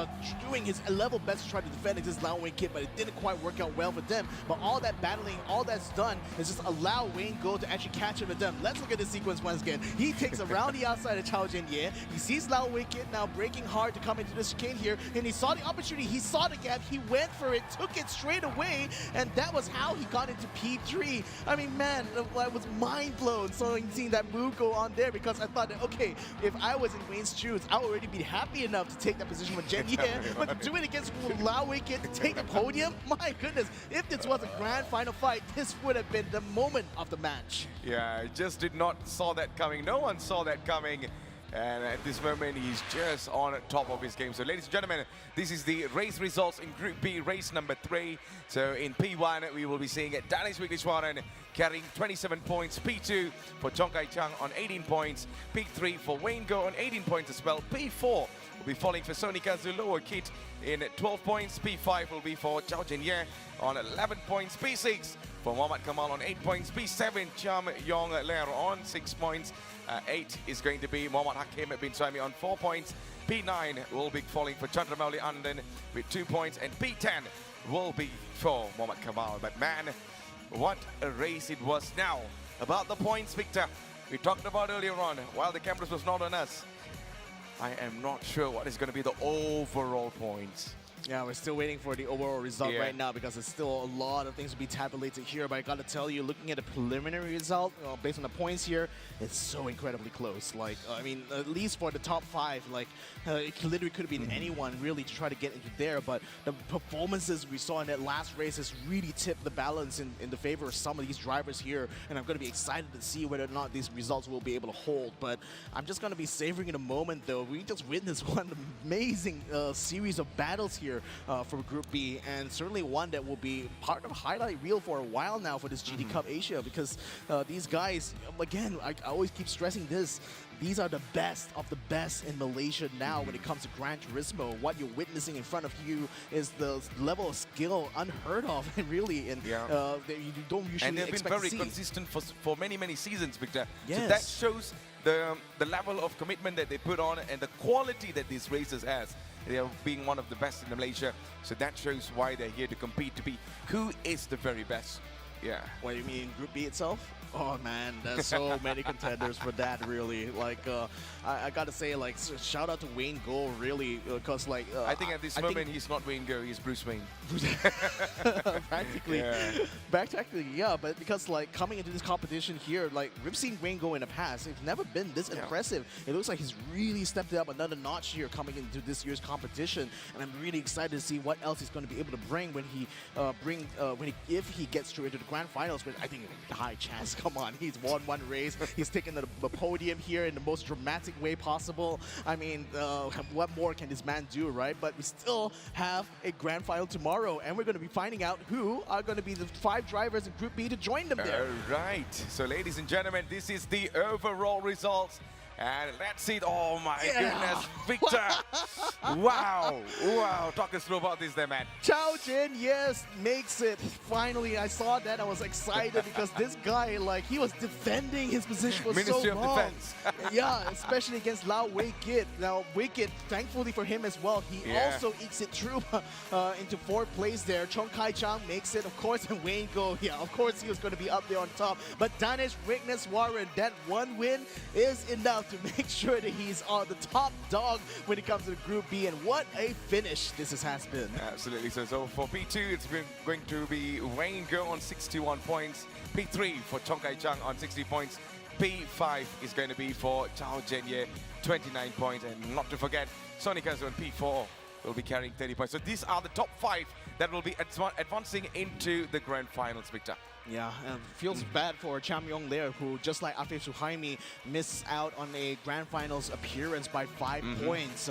doing his level best to try to defend against Lao Wayne Kit, but it didn't quite work out well for them. But all that battling, all that's done is just allow Wayne Go to actually catch up with them. Let's look at the sequence once again. He takes around the outside of Chao Jin Ye. He sees Lao Wayne Kit now breaking hard to come into the chicane here, and he saw the opportunity, he saw the gap, he went for it, took it straight away, and that was how he got into P3. I mean, man, I was mind blown seeing that move go on there, because I thought that, okay, if I was in Wayne's shoes, I would already be happy enough to take that position with Jen Ye, but to do it against Lao Wei Kit to take the podium, my goodness, if this was a grand final fight, this would have been the moment of the match. Yeah, just did not saw that coming. No one saw that coming. And at this moment, he's just on top of his game. So, ladies and gentlemen, this is the race results in Group B, race number 3. So, in P1, we will be seeing Danish Wiglishwaran carrying 27 points. P2 for Chong Kai Chang on 18 points. P3 for Wayne Go on 18 points as well. P4 will be falling for Sony Gazoo Kit in 12 points. P5 will be for Chao Jin Ye on 11 points. P6 for Mohammad Kamal on 8 points. P7, Cham Yong Ler on 6 points. 8 is going to be Mohammad Hakim bin Saimi on 4 points. P9 will be falling for Chandramauli Andan with 2 points. And P10 will be for Mohammad Kamal. But man, what a race it was. Now, about the points, Victor, we talked about earlier on, while the cameras was not on us, I am not sure what is going to be the overall points. Yeah, we're still waiting for the overall result right now, because there's still a lot of things to be tabulated here. But I gotta tell you, looking at the preliminary result, based on the points here, it's so incredibly close. Like, I mean, at least for the top 5, like, it literally could have been anyone really to try to get into there. But the performances we saw in that last race has really tipped the balance in the favor of some of these drivers here. And I'm gonna be excited to see whether or not these results will be able to hold. But I'm just gonna be savoring in a moment, though. We just witnessed one amazing series of battles here. here for Group B, and certainly one that will be part of a highlight reel for a while now for this GT Cup Asia, because these guys, again, I always keep stressing this, these are the best of the best in Malaysia now when it comes to Gran Turismo. What you're witnessing in front of you is the level of skill unheard of, really, and that you don't usually And they've been expect very to see. consistent for many, many seasons, Victor. So Yes. that shows the level of commitment that they put on and the quality that these racers has. They are being one of the best in Malaysia. So that shows why they're here to compete, to be who is the very best. Yeah. What do you mean, Group B itself? Oh man, there's so many contenders for that, really. Like, I gotta say, like, shout out to Wayne Goh, really, because like I think at this moment he's not Wayne Go, he's Bruce Wayne. practically, yeah. But because like coming into this competition here, like we've seen Wayne Goh in the past, it's never been this impressive. It looks like he's really stepped it up another notch here coming into this year's competition, and I'm really excited to see what else he's going to be able to bring when he if he gets through into the grand finals. But I think a high chance. Come on, he's won one race. He's taken the podium here in the most dramatic way possible. I mean, what more can this man do, right? But we still have a grand final tomorrow, and we're going to be finding out who are going to be the 5 drivers in Group B to join them there. All right. So, ladies and gentlemen, this is the overall results. And let's see. Oh my goodness, Victor! Wow, talk us through about this, there, man. Chao Jin, yes, makes it. Finally, I saw that. I was excited because this guy, like, he was defending his position for Ministry so of long. Defense. Yeah, especially against Lau Wei Kit. Now, Wei Kit, thankfully for him as well, he also ekes it through into 4th place there. Chong Kai Chang makes it, of course, and Wayne Goh, yeah, of course he was going to be up there on top. But Danish Witness Warren, that one win is enough to make sure that he's on the top dog when it comes to Group B, and what a finish this has been. Absolutely. So for P2, it's going to be Wayne Goh on 61 points. P3 for Chong Kai Chang on 60 points. P5 is going to be for Chao Jianye, 29 points. And not to forget, Sonic Gazoo on P4 will be carrying 30 points. So these are the top 5 that will be advancing into the grand finals, Victor. Yeah, and feels bad for Cham Yong there, who, just like Afe Suhaimi, missed out on a grand finals appearance by 5 points.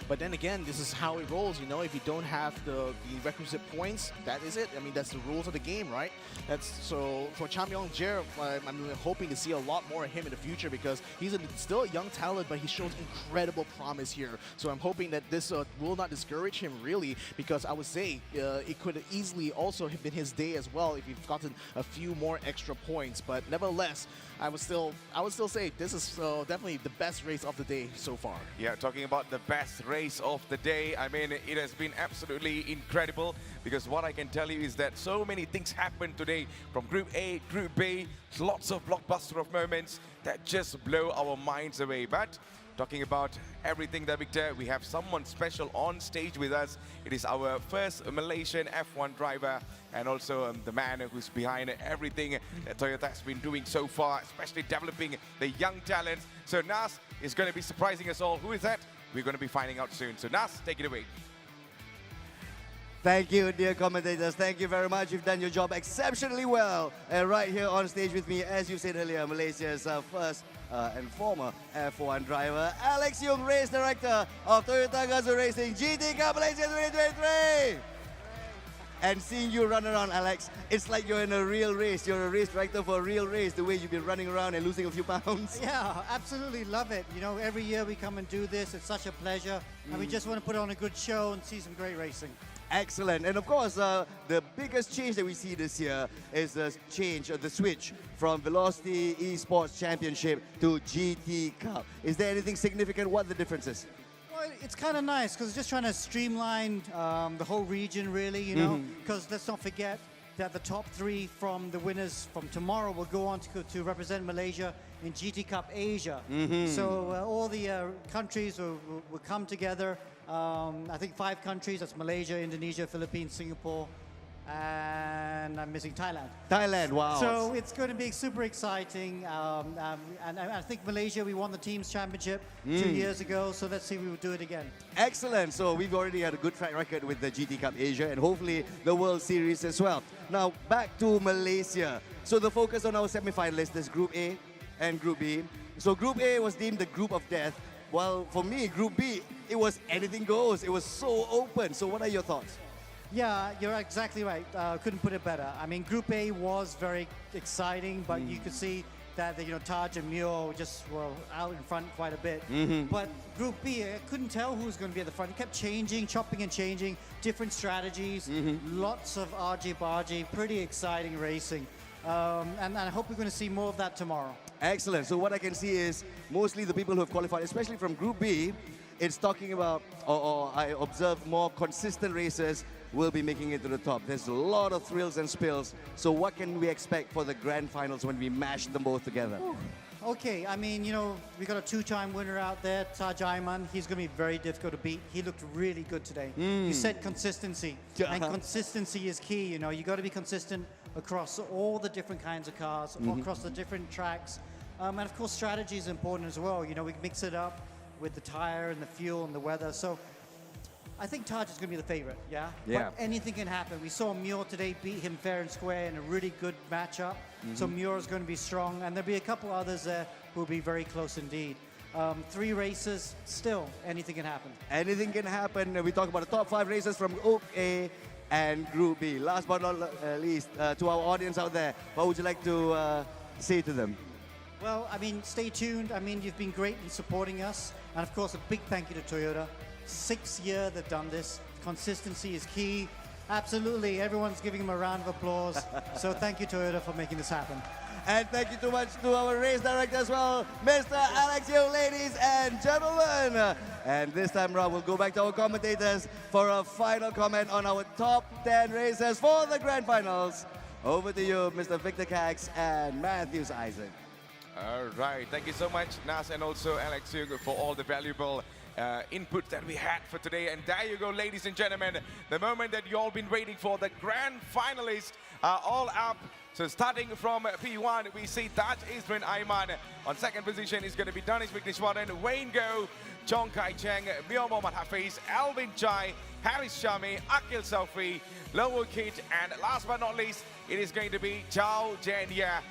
But then again, this is how it rolls, you know. If you don't have the requisite points, that is it. I mean, that's the rules of the game, right? So for Cham Yong Jer, I'm hoping to see a lot more of him in the future, because he's still a young talent, but he shows incredible promise here. So I'm hoping that this will not discourage him, really, because I would say it could easily also have been his day as well if he'd gotten a few more extra points. But nevertheless, I would still say this is definitely the best race of the day so far. Yeah, talking about the best race of the day, I mean, it has been absolutely incredible, because what I can tell you is that so many things happened today from Group A, Group B, lots of blockbuster of moments that just blow our minds away. But talking about everything there, Victor, we have someone special on stage with us. It is our first Malaysian F1 driver, and also the man who's behind everything that Toyota has been doing so far, especially developing the young talents. So Nas is going to be surprising us all. Who is that? We're going to be finding out soon. So Nas, take it away. Thank you, dear commentators. Thank you very much. You've done your job exceptionally well. And right here on stage with me, as you said earlier, Malaysia's first and former F1 driver, Alex Yung, race director of Toyota Gazoo Racing GT Cup Malaysia 2023. And seeing you run around, Alex, it's like you're in a real race. You're a race director for a real race, the way you've been running around and losing a few pounds. Yeah, absolutely love it. You know, every year we come and do this. It's such a pleasure. And we just want to put on a good show and see some great racing. Excellent. And of course, the biggest change that we see this year is the change, the switch from Velocity Esports Championship to GT Cup. Is there anything significant? What are the differences? Well, it's kind of nice because it's just trying to streamline the whole region, really, you know, because let's not forget that the top 3 from the winners from tomorrow will go on to represent Malaysia in GT Cup Asia. So all the countries will come together. I think 5 countries, that's Malaysia, Indonesia, Philippines, Singapore, and I'm missing Thailand. Thailand, wow. So it's going to be super exciting. And I think Malaysia, we won the team's championship 2 years ago, so let's see if we will do it again. Excellent. So we've already had a good track record with the GT Cup Asia and hopefully the World Series as well. Now back to Malaysia. So the focus on our semi-finalists is Group A and Group B. So Group A was deemed the group of death while for me, Group B, it was anything goes. It was so open. So what are your thoughts? Yeah, you're exactly right. Couldn't put it better. I mean, Group A was very exciting, but you could see that Taj and Mio just were out in front quite a bit. But Group B, I couldn't tell who was going to be at the front. It kept changing, chopping and changing, different strategies, lots of argy-bargy, pretty exciting racing. And I hope we're going to see more of that tomorrow. Excellent. So what I can see is mostly the people who have qualified, especially from Group B, it's talking about, or I observe more consistent racers will be making it to the top. There's a lot of thrills and spills. So what can we expect for the grand finals when we mash them both together? Okay, I mean, we got a two-time winner out there, Taj Ayman. He's going to be very difficult to beat. He looked really good today. You said consistency, and consistency is key. You got to be consistent across all the different kinds of cars, across the different tracks. And of course, strategy is important as well. We mix it up with the tire and the fuel and the weather. So I think Taj is going to be the favorite, yeah? But anything can happen. We saw Muir today beat him fair and square in a really good matchup. So Muir is going to be strong. And there'll be a couple others there who will be very close indeed. 3 races, still, anything can happen. Anything can happen. We talk about the top 5 racers from Group A and Group B. Last but not least, to our audience out there, what would you like to say to them? Well, I mean, stay tuned. I mean, you've been great in supporting us. And of course, a big thank you to Toyota. 6th year they've done this. Consistency is key. Absolutely, everyone's giving them a round of applause. So thank you, Toyota, for making this happen. And thank you too much to our race director as well, Mr. Alex Yeo, ladies and gentlemen. And this time around, we'll go back to our commentators for a final comment on our top 10 racers for the grand finals. Over to you, Mr. Victor Cax and Matthews Isaac. All right, thank you so much, Nas, and also Alex Hugo, for all the valuable input that we had for today. And there you go, ladies and gentlemen, the moment that you all been waiting for. The grand finalists are all up. So starting from P1, we see Taj Isrin Ayman. On 2nd position is going to be Danish Vigneswaran, Wayne Go, Chong Kai Cheng, Mio Mohammad Hafiz, Alvin Chai, Harris Shami, Akil Selfie, Lowo Kit, and last but not least, it is going to be Chao Jenya.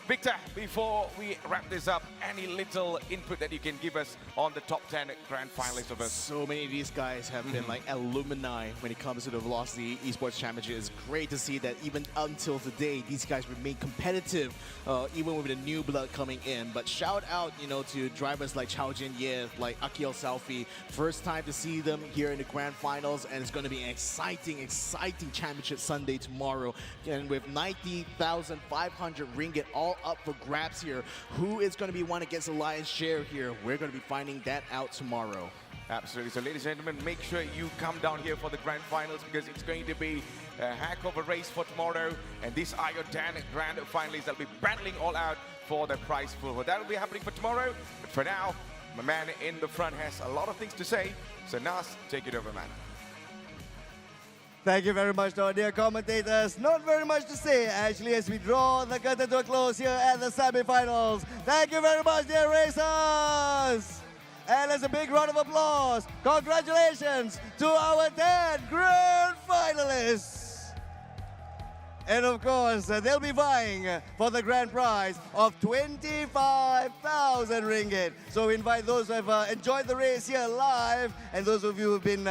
Victor, before we wrap this up, any little input that you can give us on the top 10 grand finalists of us? So many of these guys have been like alumni when it comes to the Velocity Esports Championship. It's great to see that even until today, these guys remain competitive, even with the new blood coming in. But shout out, to drivers like Chao Jin Ye, like Akil Selfie. First time to see them here in the grand finals, and it's going to be an exciting, exciting championship Sunday tomorrow. And with 90,500 ringgit all up for grabs here. Who is going to be one against the lion's share here? We're going to be finding that out tomorrow. Absolutely. So, ladies and gentlemen, make sure you come down here for the grand finals, because it's going to be a heck of a race for tomorrow. And these are your 10 grand finalists that will be battling all out for the prize pool. But that will be happening for tomorrow. But for now, my man in the front has a lot of things to say. So, Nas, take it over, man. Thank you very much to our dear commentators. Not very much to say, actually, as we draw the curtain to a close here at the semi-finals. Thank you very much, dear racers! And as a big round of applause, congratulations to our 10 grand finalists! And of course, they'll be vying for the grand prize of 25,000 ringgit. So we invite those who have enjoyed the race here live, and those of you who have been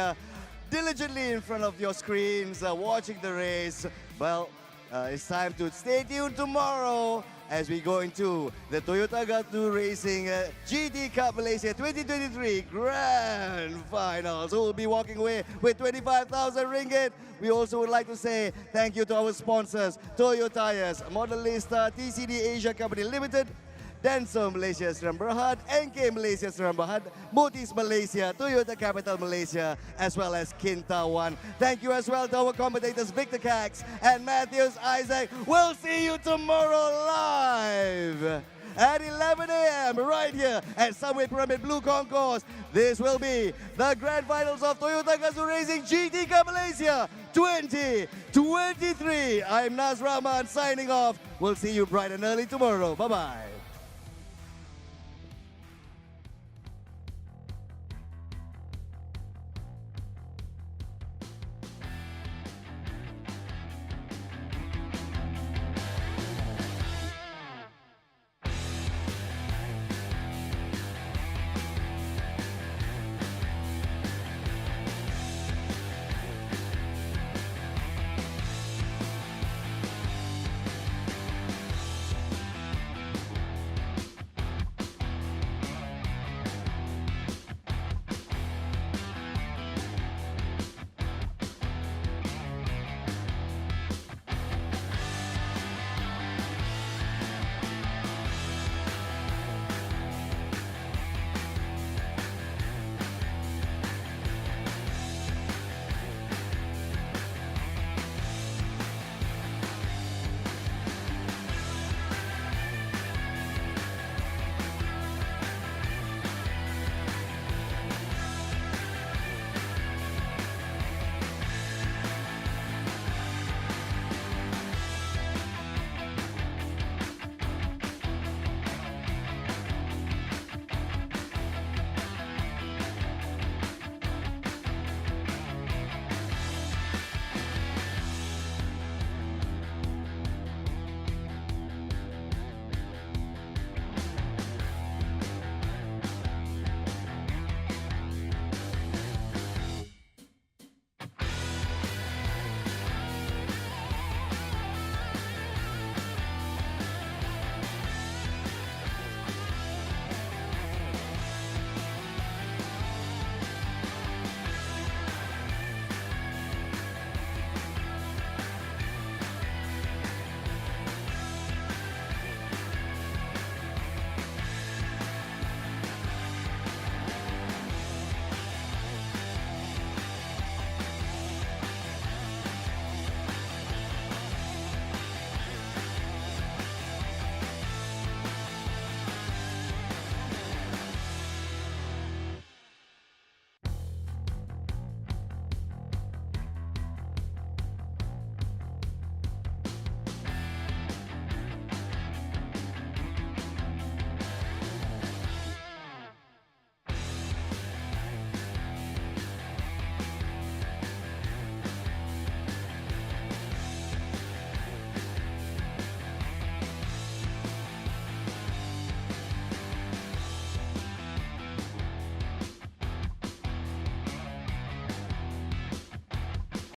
diligently in front of your screens, watching the race. Well, it's time to stay tuned tomorrow as we go into the Toyota Gazoo Racing GT Cup Malaysia 2023 Grand Finals. Who will be walking away with 25,000 ringgit. We also would like to say thank you to our sponsors, Toyo Tires, Modelista, TCD Asia Company Limited, Denso Malaysia Sdn Bhd, NK Malaysia Sdn Bhd, Motis Malaysia, Toyota Capital Malaysia, as well as Kintawan. Thank you as well to our commentators Victor Cax and Matthews Isaac. We'll see you tomorrow live at 11 a.m. right here at Sunway Pyramid Blue Concourse. This will be the grand finals of Toyota Gazoo Racing GT Cup Malaysia 2023. I'm Nas Rahman signing off. We'll see you bright and early tomorrow. Bye-bye.